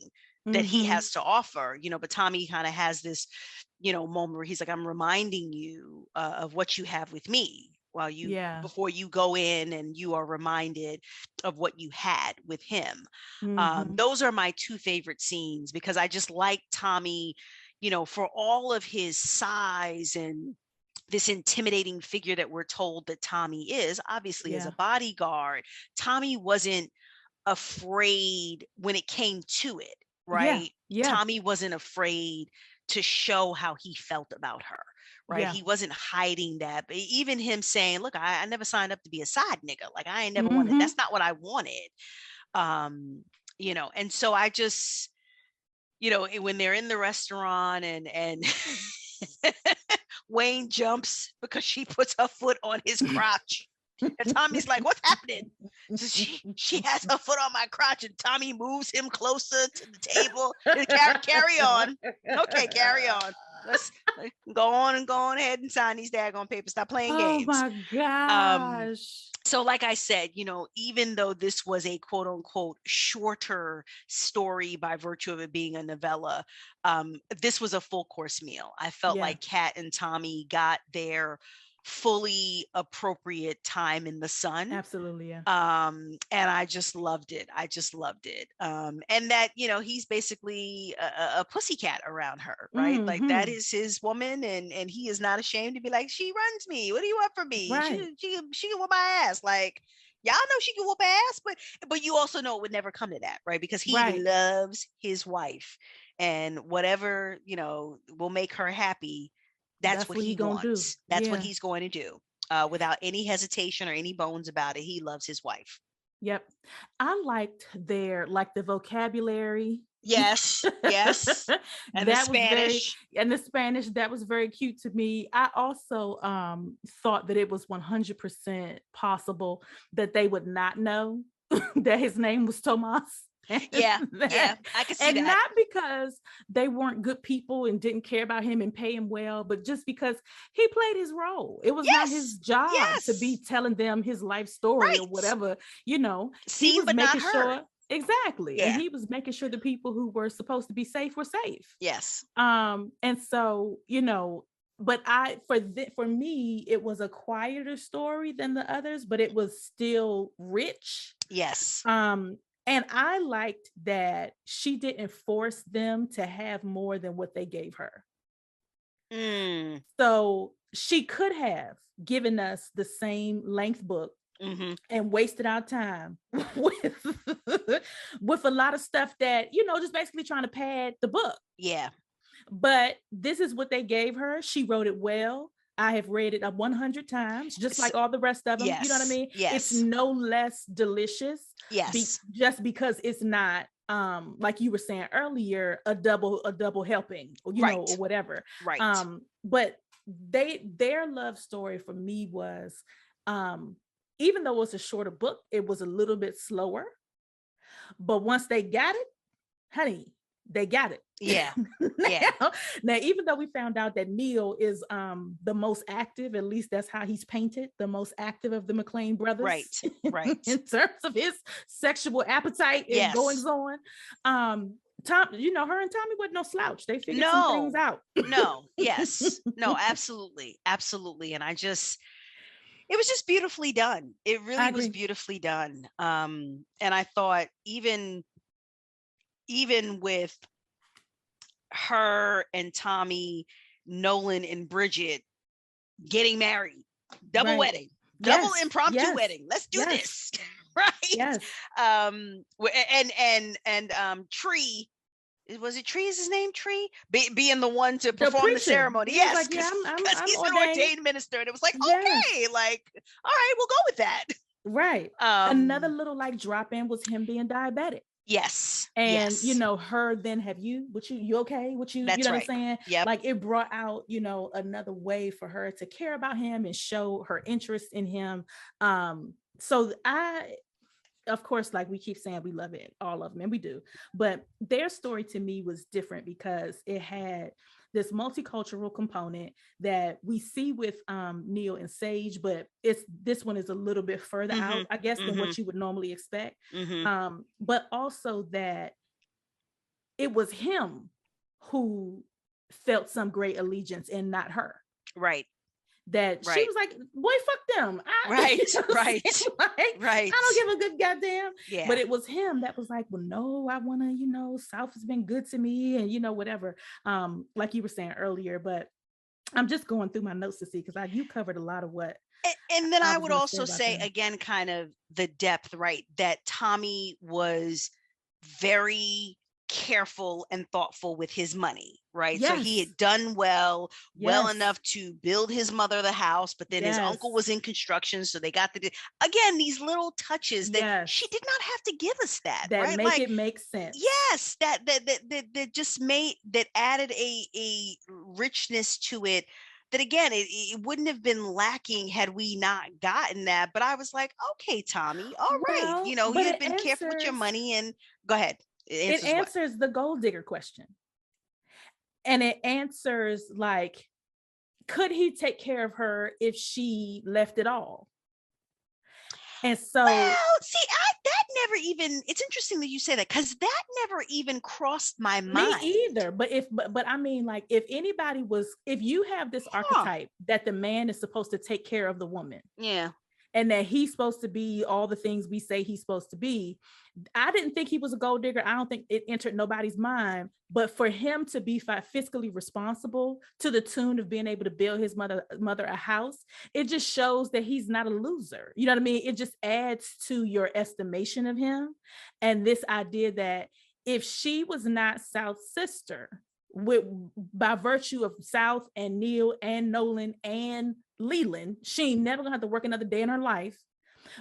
that he Mm-hmm. has to offer, but Tommy kind of has this moment where he's like, I'm reminding you of what you have with me, while you Yeah. before you go in, and you are reminded of what you had with him. Mm-hmm. Those are my two favorite scenes, because I just like Tommy, for all of his size and this intimidating figure that we're told that Tommy is. Obviously, as Yeah. a bodyguard, Tommy wasn't afraid when it came to it, Yeah. right? Yeah. Tommy wasn't afraid to show how he felt about her, right? Yeah. He wasn't hiding that. But even him saying, look, I never signed up to be a side nigga. Like, I ain't never wanted, Mm-hmm. that's not what I wanted. And so I just, when they're in the restaurant, and Wayne jumps because she puts her foot on his crotch. And Tommy's like, what's happening? So she has her foot on my crotch, and Tommy moves him closer to the table. Carry on. Okay, carry on. Let's go on ahead and sign these daggone papers. Stop playing Oh games. my gosh. So like I said, even though this was a quote unquote shorter story by virtue of it being a novella, this was a full course meal. I felt Yeah. like Kat and Tommy got their fully appropriate time in the sun. Absolutely. Yeah. And I just loved it. And that, he's basically a pussycat around her, right? Like, that Mm-hmm. is his woman, and he is not ashamed to be like, she runs me. What do you want from me? Right. She can whoop my ass. Like, y'all know she can whoop ass, but you also know it would never come to that, right? Because he Right. loves his wife, and whatever, will make her happy, that's what What he he gonna do. wants. That's what Yeah. he's going to do. Without any hesitation or any bones about it. He loves his wife. Yep. I liked the vocabulary. Yes, yes. And the That was very, Spanish. and the Spanish, that was very cute to me. I also thought that it was 100% possible that they would not know that his name was Tomas. Yeah, yeah, I could see And that. not because they weren't good people and didn't care about him and pay him well, but just because he played his role. It was not his Yes, job to be yes. telling them his life story or Right. whatever. He Seen was but not making heard. sure. Exactly. And Yeah. he was making sure the people who were supposed to be safe were safe. Yes. And so, but for me, it was a quieter story than the others, but it was still rich. Yes. And I liked that she didn't force them to have more than what they gave her. So she could have given us the same length book and wasted our time with a lot of stuff that, just basically trying to pad the book. Yeah. But this is what they gave her. She wrote it well. I have read it 100 times, just like all the rest of them. Yes. You know what I mean? Yes. It's no less delicious. Yes. Just because it's not, like you were saying earlier, a double helping, or or whatever. Right. But their love story for me was, even though it was a shorter book, it was a little bit slower. But once they got it, honey, they got it. Yeah. Now, even though we found out that Neil is the most active, at least that's how he's painted, the most active of the McClain brothers. Right. In terms of his sexual appetite and goings on. Tom, her and Tommy wasn't no slouch. They figured some things out. No, yes. No, absolutely. Absolutely. And it was just beautifully done. It really was beautifully done. And I thought even with her and Tommy, Nolan and Bridget getting married, double wedding, double impromptu wedding. Let's do this. Right. Yes. And Tree, was it Tree? Is his name Tree? Being the one to perform the ceremony. Yes. Because he's an ordained minister. And it was like, okay, like, all right, we'll go with that. Right. Another little drop in was him being diabetic. Yes. And her then you okay? You know what I'm saying? Yeah. Like, it brought out, another way for her to care about him and show her interest in him. So of course, like we keep saying, we love it, all of them, and we do. But their story to me was different because it had this multicultural component that we see with Neil and Sage, but this one is a little bit further out, I guess, than what you would normally expect. But also that it was him who felt some great allegiance and not her. Right. That she was like, boy, fuck them. Right. Like, I don't give a good goddamn. Yeah. But it was him that was like, well, no, I want to, South has been good to me and, whatever. Like you were saying earlier, but I'm just going through my notes to see, because you covered a lot of what. And then I would also say again, kind of the depth, right? That Tommy was very careful and thoughtful with his money, right? Yes. So he had done well enough to build his mother the house, but then his uncle was in construction, so they got again these little touches that she did not have to give us that right? Make it make sense. Yes, that just added a richness to it. That again, it wouldn't have been lacking had we not gotten that. But I was like, okay, Tommy, all right, you've been careful with your money, and go ahead. It answers the gold digger question. And it answers, like, could he take care of her if she left it all? And so, well, see, that never even, it's interesting that you say that, because that never even crossed my mind. Me either. But I mean, like, if you have this archetype that the man is supposed to take care of the woman. Yeah. And that he's supposed to be all the things we say he's supposed to be. I didn't think he was a gold digger. I don't think it entered nobody's mind. But for him to be fiscally responsible to the tune of being able to build his mother a house, it just shows that he's not a loser. You know what I mean? It just adds to your estimation of him. And this idea that if she was not South's sister, by virtue of South and Neil and Nolan and Leland, she ain't never gonna have to work another day in her life.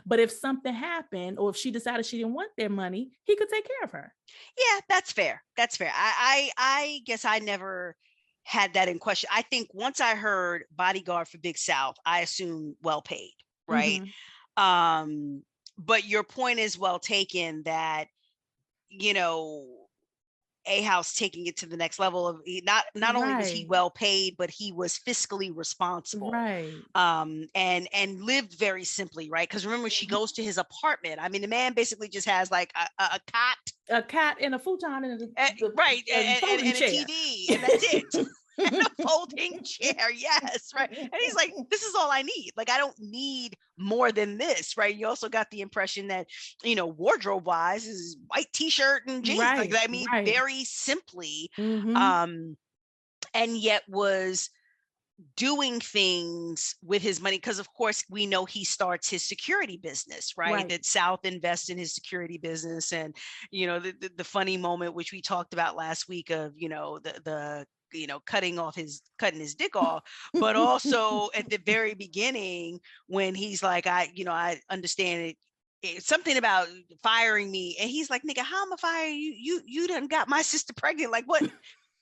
But if something happened, or if she decided she didn't want their money, he could take care of her. Yeah, that's fair. That's fair. I guess I never had that in question. I think once I heard bodyguard for Big South, I assumed well paid, right? But your point is well taken that, A House taking it to the next level of not only was he well paid, but he was fiscally responsible, right? And lived very simply, right? Because remember, she goes to his apartment. I mean, the man basically just has like a cot and a futon and a TV, and that's it. And a folding chair, yes, right. And he's like, this is all I need. Like, I don't need more than this, right? You also got the impression that, wardrobe wise, is white t-shirt and jeans. Right, like, I mean, very simply, and yet was doing things with his money, because of course we know he starts his security business, right? That South invests in his security business, and the funny moment which we talked about last week of the cutting his dick off, but also at the very beginning when he's like, I understand it. It's something about firing me, and he's like, nigga, how am I fire you? You done got my sister pregnant. Like, what?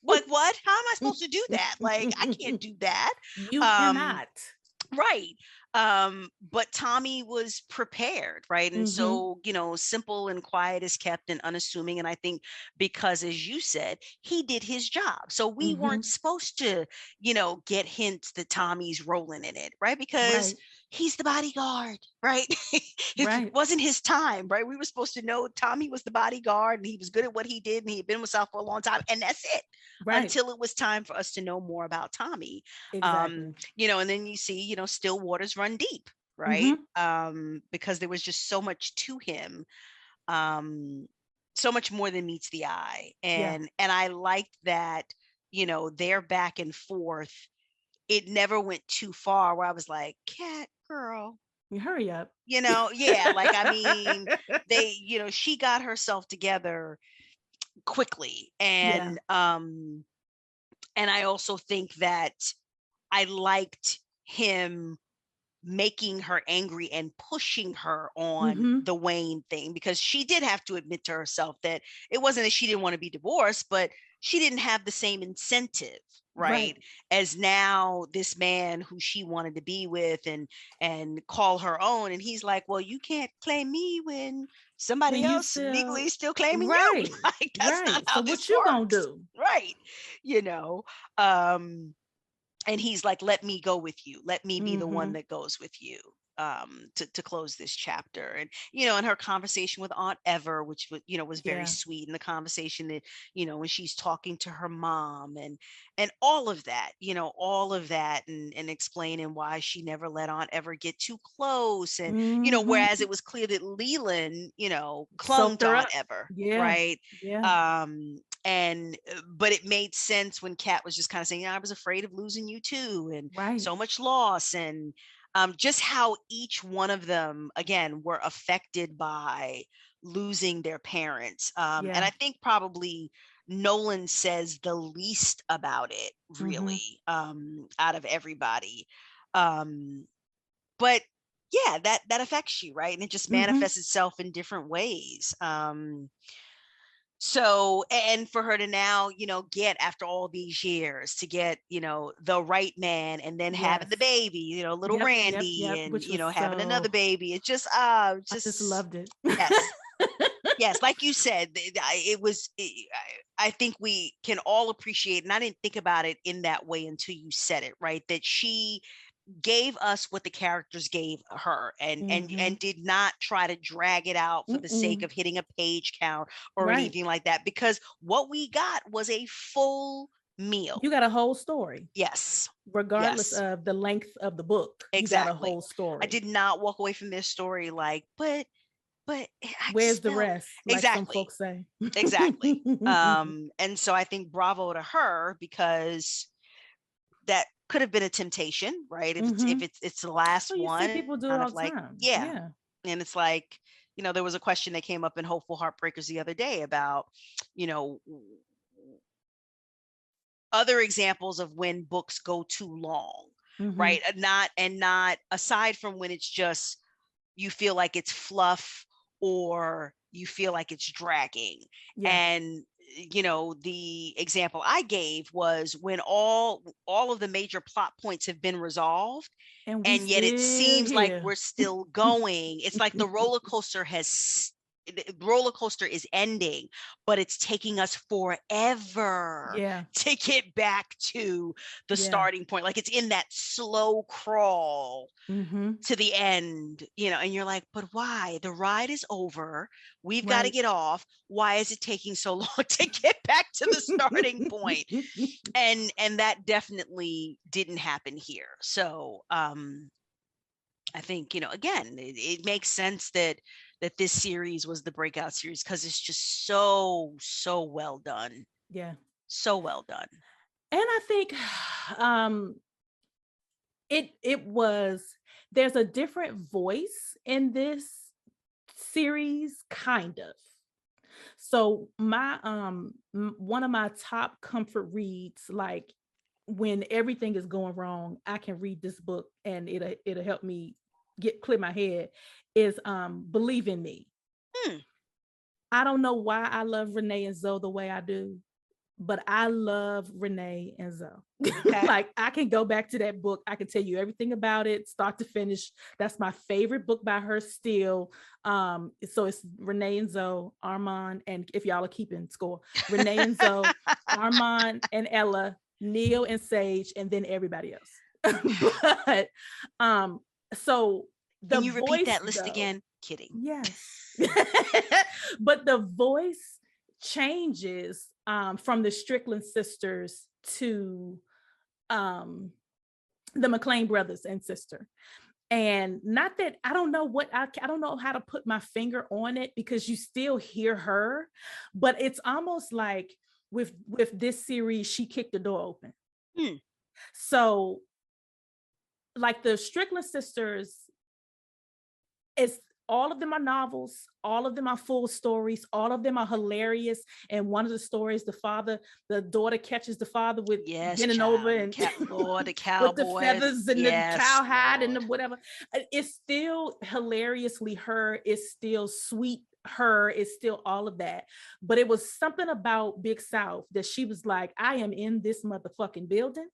What? How am I supposed to do that? Like, I can't do that. You cannot. Right. But Tommy was prepared, right? And so, simple and quiet is kept and unassuming. And I think because, as you said, he did his job. So we weren't supposed to, get hints that Tommy's rolling in it, right? Because he's the bodyguard, right? It wasn't his time, right? We were supposed to know Tommy was the bodyguard and he was good at what he did and he had been with South for a long time. And that's it. Until it was time for us to know more about Tommy. Exactly. And then you see, still waters run deep, right? Because there was just so much to him. So much more than meets the eye. And I liked that, their back and forth, it never went too far where I was like, cat girl, hurry up. Like, I mean, they, she got herself together quickly. And I also think that I liked him making her angry and pushing her on the Wayne thing, because she did have to admit to herself that it wasn't that she didn't want to be divorced, but she didn't have the same incentive, right? As now this man who she wanted to be with and call her own. And he's like, well, you can't claim me when When somebody you else still legally is still claiming you. right, Like, that's not right. So how this what you gonna works. do? Right. You know, um, and he's like, let me go with you, let me be the one Mm-hmm. that goes with you, to close this chapter. And and her conversation with Aunt Ever, which was was very Yeah. sweet, and the conversation that when she's talking to her mom, and all of that, and explaining why she never let Aunt Ever get too close. And Mm-hmm. whereas it was clear that Leland clung Soaked to her Aunt up. Ever, Yeah. right? Yeah. And but it made sense when Kat was just kind of saying, I was afraid of losing you too, and Right. so much loss. And just how each one of them again were affected by losing their parents. And Yeah. I think probably Nolan says the least about it, Mm-hmm. really, out of everybody. um but yeah, that affects you, right? And it just Mm-hmm. manifests itself in different ways. So, and for her to now, get, after all these years, to get, the right man, and then having Yes. the baby, little Yep. Yep. Randy, Yep. and Which was having another so baby. It's just I just just loved it. yes. Yes, like you said, it was. I think we can all appreciate, and I didn't think about it in that way until you said it, right? That she gave us what the characters gave her, and Mm-hmm. did not try to drag it out for the sake Mm-mm. of hitting a page count or Right. anything like that, because what we got was a full meal. You got a whole story. Yes. Regardless Yes, of the length of the book, you got a exactly. whole I story. did not walk away from this story like, but I Where's just the felt rest? Like some exactly. folks say. Exactly. And so I think bravo to her, because that could have been a temptation, right? If it's Mm-hmm. it's the last Well, you see one, people do it kind all of the like, time. yeah. Yeah. And it's like, there was a question that came up in Hopeful Heartbreakers the other day about, you know, other examples of when books go too long, Mm-hmm. right? Not aside from when it's just you feel like it's fluff, or you feel like it's dragging. Yeah. And the example I gave was when all of the major plot points have been resolved, And we and yet it still seems like here. we're still going. It's like the roller coaster is ending, but it's taking us forever Yeah. to get back to the Yeah. starting point. Like, it's in that slow crawl Mm-hmm. to the end, and you're like, but why? The ride is over. We've got to Right. get off. Why is it taking so long to get back to the starting point? And that definitely didn't happen here. So I think, again, it makes sense that this series was the breakout series, because it's just so well done. Yeah. So well done. And I think um it was there's a different voice in this series, kind of. So my one of my top comfort reads, like when everything is going wrong, I can read this book and it'll help me get clear my head, is Believe in Me. Hmm. I don't know why I love Renee and Zoe the way I do, but I love Renee and Zoe. Okay. Like, I can go back to that book. I can tell you everything about it, start to finish. That's my favorite book by her still. So it's Renee and Zoe, Armand, and if y'all are keeping score, Renee and Zoe, Armand and Ella, Neil and Sage, and then everybody else. But so the Can you repeat voice that list though, again? Kidding. yes. But the voice changes from the Strickland sisters to the McClain brothers and sister. And not that I don't know I don't know how to put my finger on it, because you still hear her, but it's almost like with this series, she kicked the door open. Hmm. So like the Strickland sisters, it's all of them are novels, all of them are full stories, all of them are hilarious. And one of the stories, the daughter catches the father with Yes, bending over child. and Lord, the with the cowboys. feathers and the Yes, cowhide and the Lord. whatever. It's still hilariously her, it's still sweet her, it's still all of that. But it was something about Big South that she was like, I am in this motherfucking building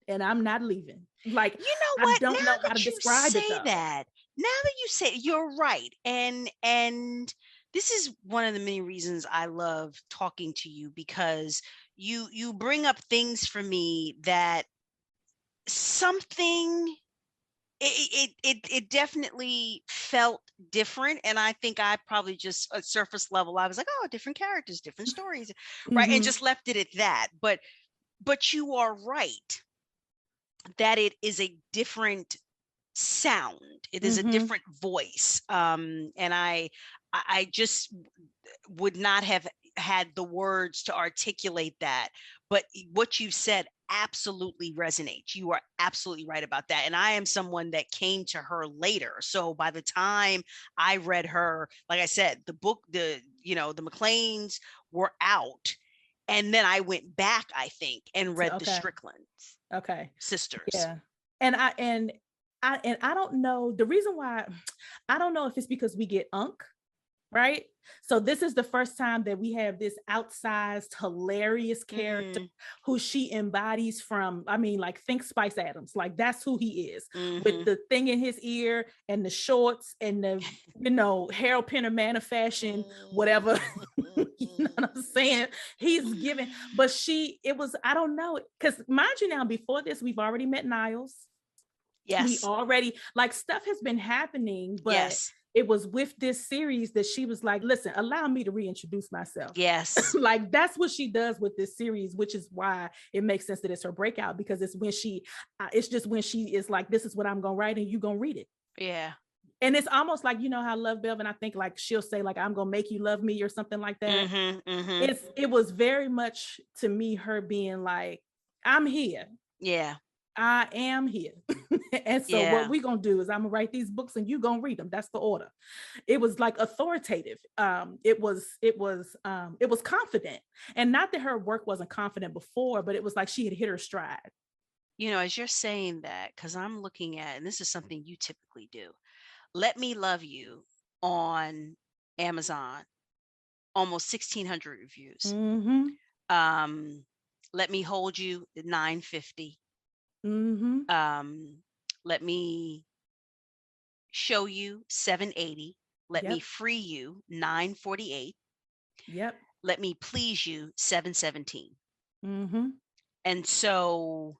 and I'm not leaving. Like, You know I what? don't Now know how to that you describe it say though. that, now that you say, you're right. And This is one of the many reasons I love talking to you, because you bring up things for me that something it definitely felt different. And I think I probably just, at surface level, I was like, oh, different characters, different stories, right? And just left it at that. But you are right that it is a different sound. It is a different voice. And I just would not have had the words to articulate that. But what you said absolutely resonates. You are absolutely right about that. And I am someone that came to her later. So by the time I read her, like I said, the book, the McClains were out. And then I went back, I think, and read the Stricklands. Sisters. Yeah. And I don't know the reason why. I don't know if it's because we get Unc, right? So this is the first time that we have this outsized, hilarious character who she embodies from, I mean, like, think Spice Adams. Like, that's who he is, with the thing in his ear and the shorts and the, Harold Pinter Man of Fashion, whatever. You know what I'm saying? He's giving, but I don't know. Because mind you now, before this, we've already met Niles. Yes. We already, like, stuff has been happening, but it was with this series that she was like, listen, allow me to reintroduce myself. Yes. Like, that's what she does with this series, which is why it makes sense that it's her breakout, because it's when it's just when she is like, this is what I'm going to write and you going to read it. Yeah. And it's almost like, how Love Belvin, I think, like, she'll say, like, I'm going to make you love me or something like that. It was very much, to me, her being like, I'm here. Yeah. I am here. And so what we're going to do is I'm going to write these books and you're going to read them. That's the order. It was like authoritative. It was confident. And not that her work wasn't confident before, but it was like she had hit her stride. As you're saying that, because I'm looking at, and this is something you typically do, Let Me Love You on Amazon, almost 1,600 reviews. Let Me Hold You, 950. Let Me Show You, 780. Let Me Free You, 948. Let Me Please You, 717. And so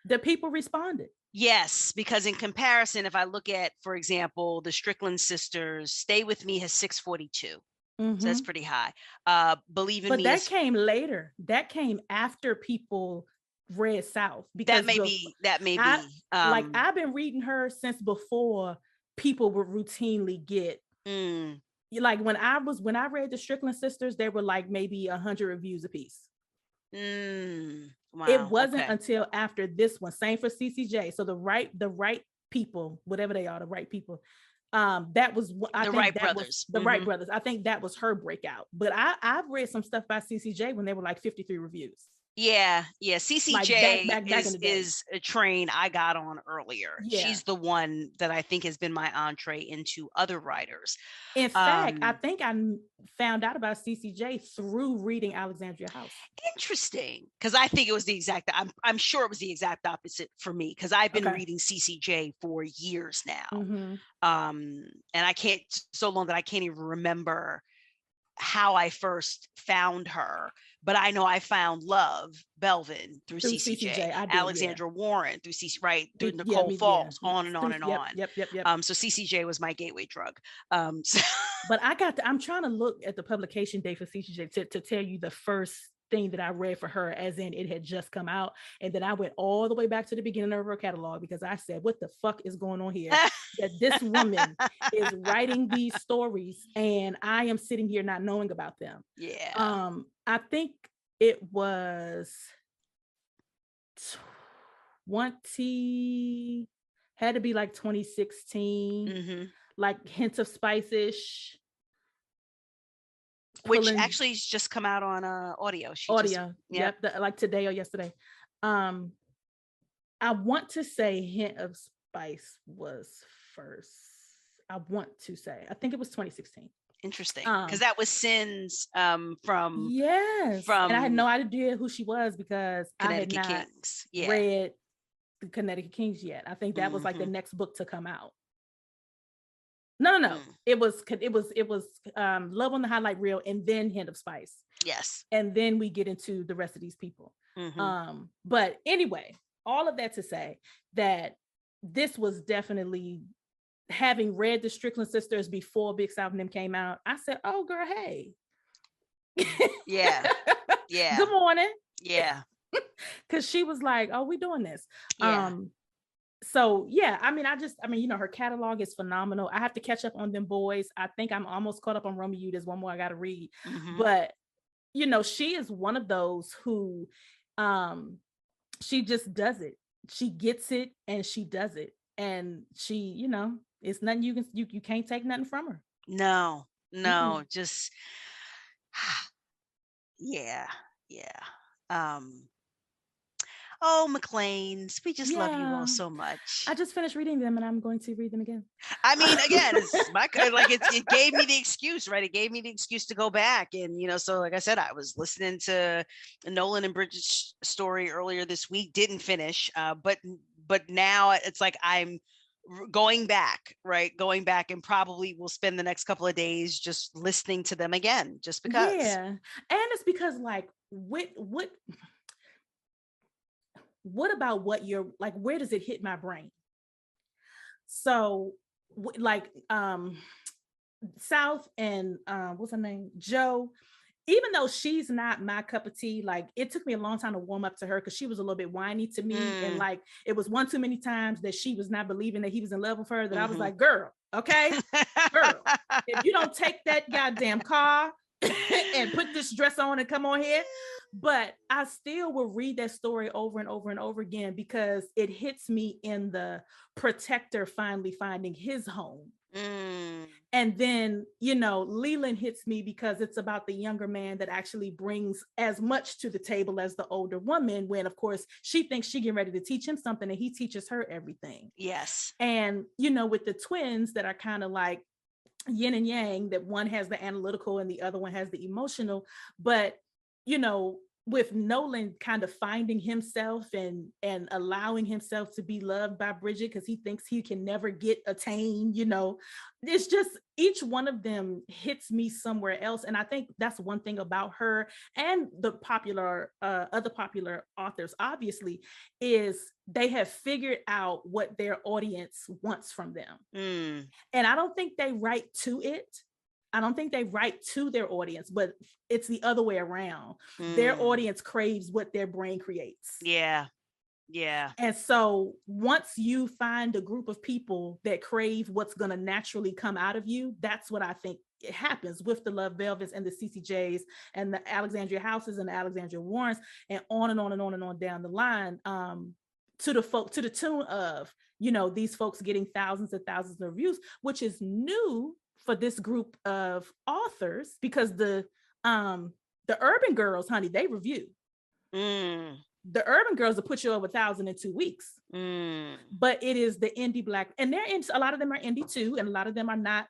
the people responded. Yes, because in comparison, if I look at, for example, the Strickland sisters, Stay With Me has 642. So that's pretty high. Believe in Me. But that came later. That came after people read South. Because that may be. Like, I've been reading her since before people would routinely get. Like, when I read the Strickland sisters, there were like maybe 100 reviews a piece. Wow, it wasn't until after this one. Same for CCJ. So the right people, whatever they are, the right people. That was the Wright brothers. The Wright brothers. I think that was her breakout. But I've read some stuff by CCJ when they were like 53 reviews. Yeah. CCJ like is a train I got on earlier. Yeah. She's the one that I think has been my entree into other writers. In fact, I think I found out about CCJ through reading Alexandria House. Interesting, because I think it was the exact. I'm sure it was the exact opposite for me, because I've been reading CCJ for years now, and I can't so long that I can't even remember how I first found her. But I know I found Love Belvin through CCJ. Alexandra Warren through through Nicole Falls, on and on and on. Yep. So CCJ was my gateway drug. But I'm trying to look at the publication date for CCJ to tell you the first thing that I read for her, as in it had just come out. And then I went all the way back to the beginning of her catalog, because I said, what the fuck is going on here? That this woman is writing these stories and I am sitting here not knowing about them. Yeah. I think it was had to be like 2016, like Hint of Spice-ish. Which actually has just come out on audio. Like today or yesterday. I want to say Hint of Spice was first. I think it was 2016. Interesting, because that was Sin's from and I had no idea who she was, because Connecticut I had not Kings. read the Connecticut Kings yet. I think that was like the next book to come out. No. It was Love on the Highlight Reel and then Hint of Spice. Yes. And then we get into the rest of these people. But anyway, all of that to say that this was definitely, having read the Strickland Sisters before Big South and them came out, I said, oh girl, hey. Yeah. Good morning. Yeah. Cause she was like, oh, we doing this. Yeah. So yeah, I mean, her catalog is phenomenal. I have to catch up on them boys. I think I'm almost caught up on Romeo. There's one more I got to read, but she is one of those who, she just does it. She gets it and she does it. And she, it's nothing you can't take nothing from her. No, just, yeah. Oh, McClains, we just love you all so much. I just finished reading them and I'm going to read them again. I mean, again, it gave me the excuse, right? It gave me the excuse to go back. And, so like I said, I was listening to Nolan and Bridget's story earlier this week, didn't finish, but now it's like I'm going back, right? Going back, and probably will spend the next couple of days just listening to them again, just because. Yeah. And it's because like, what about what you're like, where does it hit my brain? So like South and what's her name, Joe, even though she's not my cup of tea, like it took me a long time to warm up to her because she was a little bit whiny to me, and like it was one too many times that she was not believing that he was in love with her, that I was like, girl, okay, girl, if you don't take that goddamn car and put this dress on and come on here. But I still will read that story over and over and over again because it hits me in the protector finally finding his home. And then, Leland hits me because it's about the younger man that actually brings as much to the table as the older woman, when of course she thinks she's getting ready to teach him something and he teaches her everything. Yes. And, with the twins that are kind of like yin and yang, that one has the analytical and the other one has the emotional, but with Nolan kind of finding himself and allowing himself to be loved by Bridget because he thinks he can never get attained, it's just each one of them hits me somewhere else. And I think that's one thing about her and the other popular authors, obviously, is they have figured out what their audience wants from them. And I don't think they write to it. I don't think they write to their audience, but it's the other way around. Their audience craves what their brain creates. Yeah. And so once you find a group of people that crave what's going to naturally come out of you, that's what I think it happens with the Love Velvets and the CCJs and the Alexandria Houses and the Alexandria Warrens and on and on and on and on down the line, to the tune of, these folks getting thousands and thousands of reviews, which is new for this group of authors, because the urban girls, honey, they review. The urban girls will put you over 1,000 in 2 weeks. But it is the indie Black, and a lot of them are indie too, and a lot of them are not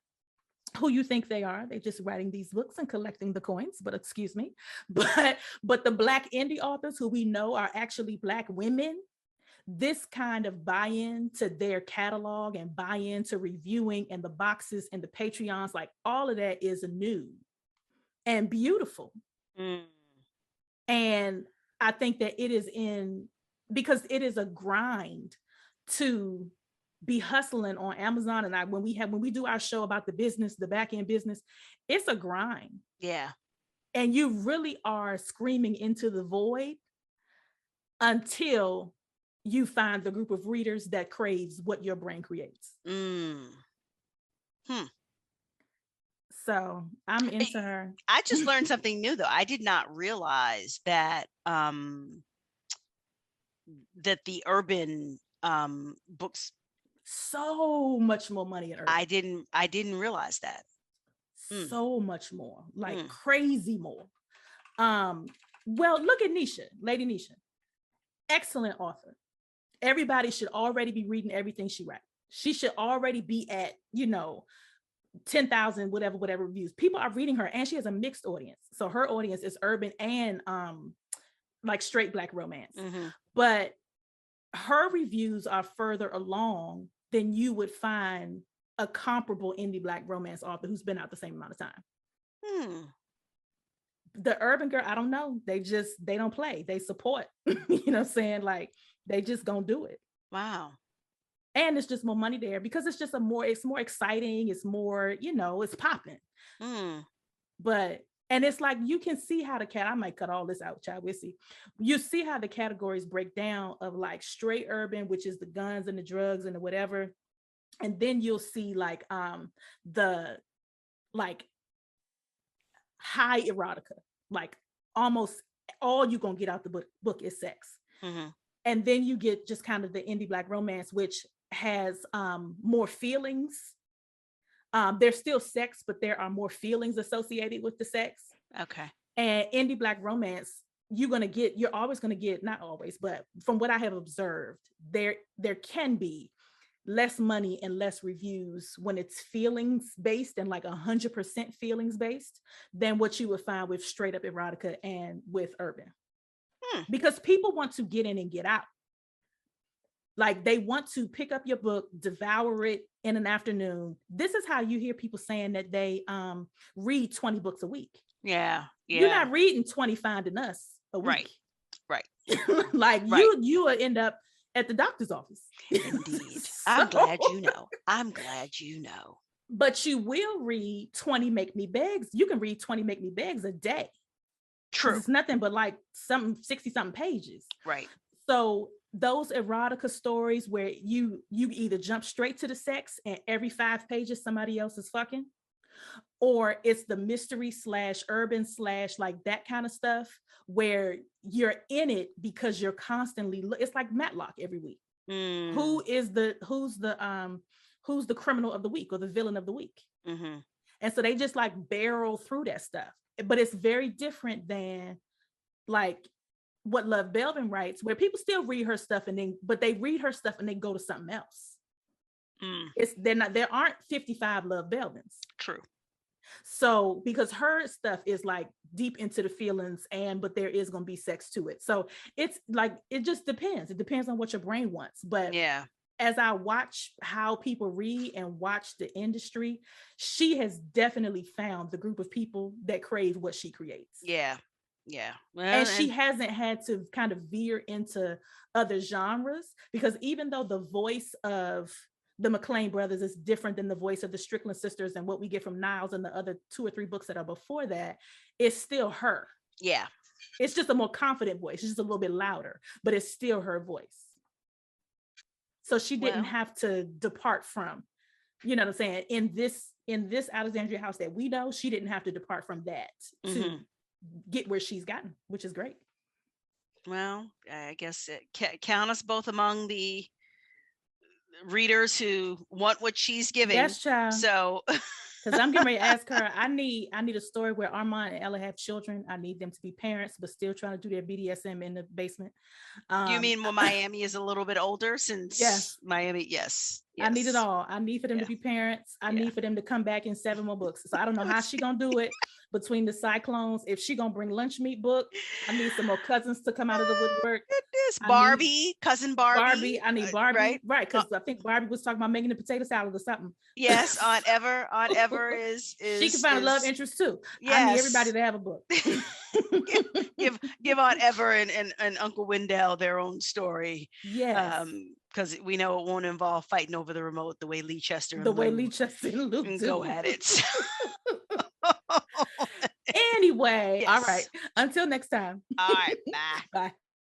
who you think they are. They're just writing these books and collecting the coins, but excuse me. But the Black indie authors who we know are actually Black women, this kind of buy-in to their catalog and buy-in to reviewing and the boxes and the Patreons, like all of that is new and beautiful. And I think that it is because it is a grind to be hustling on Amazon. And when we do our show about the business, the back end business, it's a grind. Yeah. And you really are screaming into the void until you find the group of readers that craves what your brain creates. So I'm into her. I just learned something new though. I did not realize that that the urban books, so much more money in urban. I didn't realize that. So much more, like crazy more. Well, look at Nisha, Lady Nisha. Excellent author. Everybody should already be reading everything she writes. She should already be at, 10,000, whatever reviews. People are reading her, and she has a mixed audience. So her audience is urban and like straight Black romance. But her reviews are further along than you would find a comparable indie Black romance author who's been out the same amount of time. The urban girl, I don't know. They don't play. They support. You know what I'm saying? Like, they just gonna do it. Wow. And it's just more money there because it's more exciting. It's more, it's popping. But, and it's like, you can see how I might cut all this out, child. We'll see. You see how the categories break down of like straight urban, which is the guns and the drugs and the whatever. And then you'll see like the like high erotica, like almost all you're gonna get out the book is sex. And then you get just kind of the indie Black romance, which has more feelings. There's still sex, but there are more feelings associated with the sex. Okay. And indie Black romance, you're always gonna get, not always, but from what I have observed, there can be less money and less reviews when it's feelings based and like 100% feelings based than what you would find with straight up erotica and with urban. Because people want to get in and get out. Like, they want to pick up your book, devour it in an afternoon. This is how you hear people saying that they read 20 books a week. Yeah. You're not reading 20 Finding Us a week. Right. Like, you will end up at the doctor's office. Indeed. I'm glad you know. But you will read 20 Make Me Begs. You can read 20 Make Me Begs a day. True. It's nothing but like 60-something pages. Right. So those erotica stories where you either jump straight to the sex and every 5 pages somebody else is fucking, or it's the mystery / urban / like that kind of stuff where you're in it because you're constantly, it's like Matlock every week. Who's the criminal of the week or the villain of the week? And so they just like barrel through that stuff. But it's very different than like what Love Belvin writes, where people still read her stuff but they read her stuff and they go to something else. There aren't 55 Love Belvins. True. So because her stuff is like deep into the feelings but there is going to be sex to it. So it's like, it just depends. It depends on what your brain wants. But yeah, as I watch how people read and watch the industry, she has definitely found the group of people that crave what she creates. Yeah. Well, and she hasn't had to kind of veer into other genres, because even though the voice of the McClain brothers is different than the voice of the Strickland sisters and what we get from Niles and the other 2 or 3 books that are before that, it's still her. Yeah. It's just a more confident voice. It's just a little bit louder, but it's still her voice. So she didn't have to depart from, you know what I'm saying? In this Alexandria house that we know, she didn't have to depart from that to get where she's gotten, which is great. Well, I guess count us both among the readers who want what she's giving. Yes, child. So because I'm getting ready to ask her, I need a story where Armand and Ella have children. I need them to be parents, but still trying to do their BDSM in the basement. You mean when Miami is a little bit older, since Miami? Yes. I need it all. I need for them to be parents. I need for them to come back in 7 more books. So I don't know how she gonna do it between the cyclones. If she gonna bring lunch meat book, I need some more cousins to come out of the woodwork. Cousin Barbie. I need Barbie, right? Because I think Barbie was talking about making the potato salad or something. Yes, Aunt Ever is she can find a love interest too. Yes. I need everybody to have a book. give Aunt Ever and Uncle Wendell their own story. Yes. Because we know it won't involve fighting over the remote the way Leicester and Luke and go at it. Anyway, all right. Until next time. All right. Bye. Bye.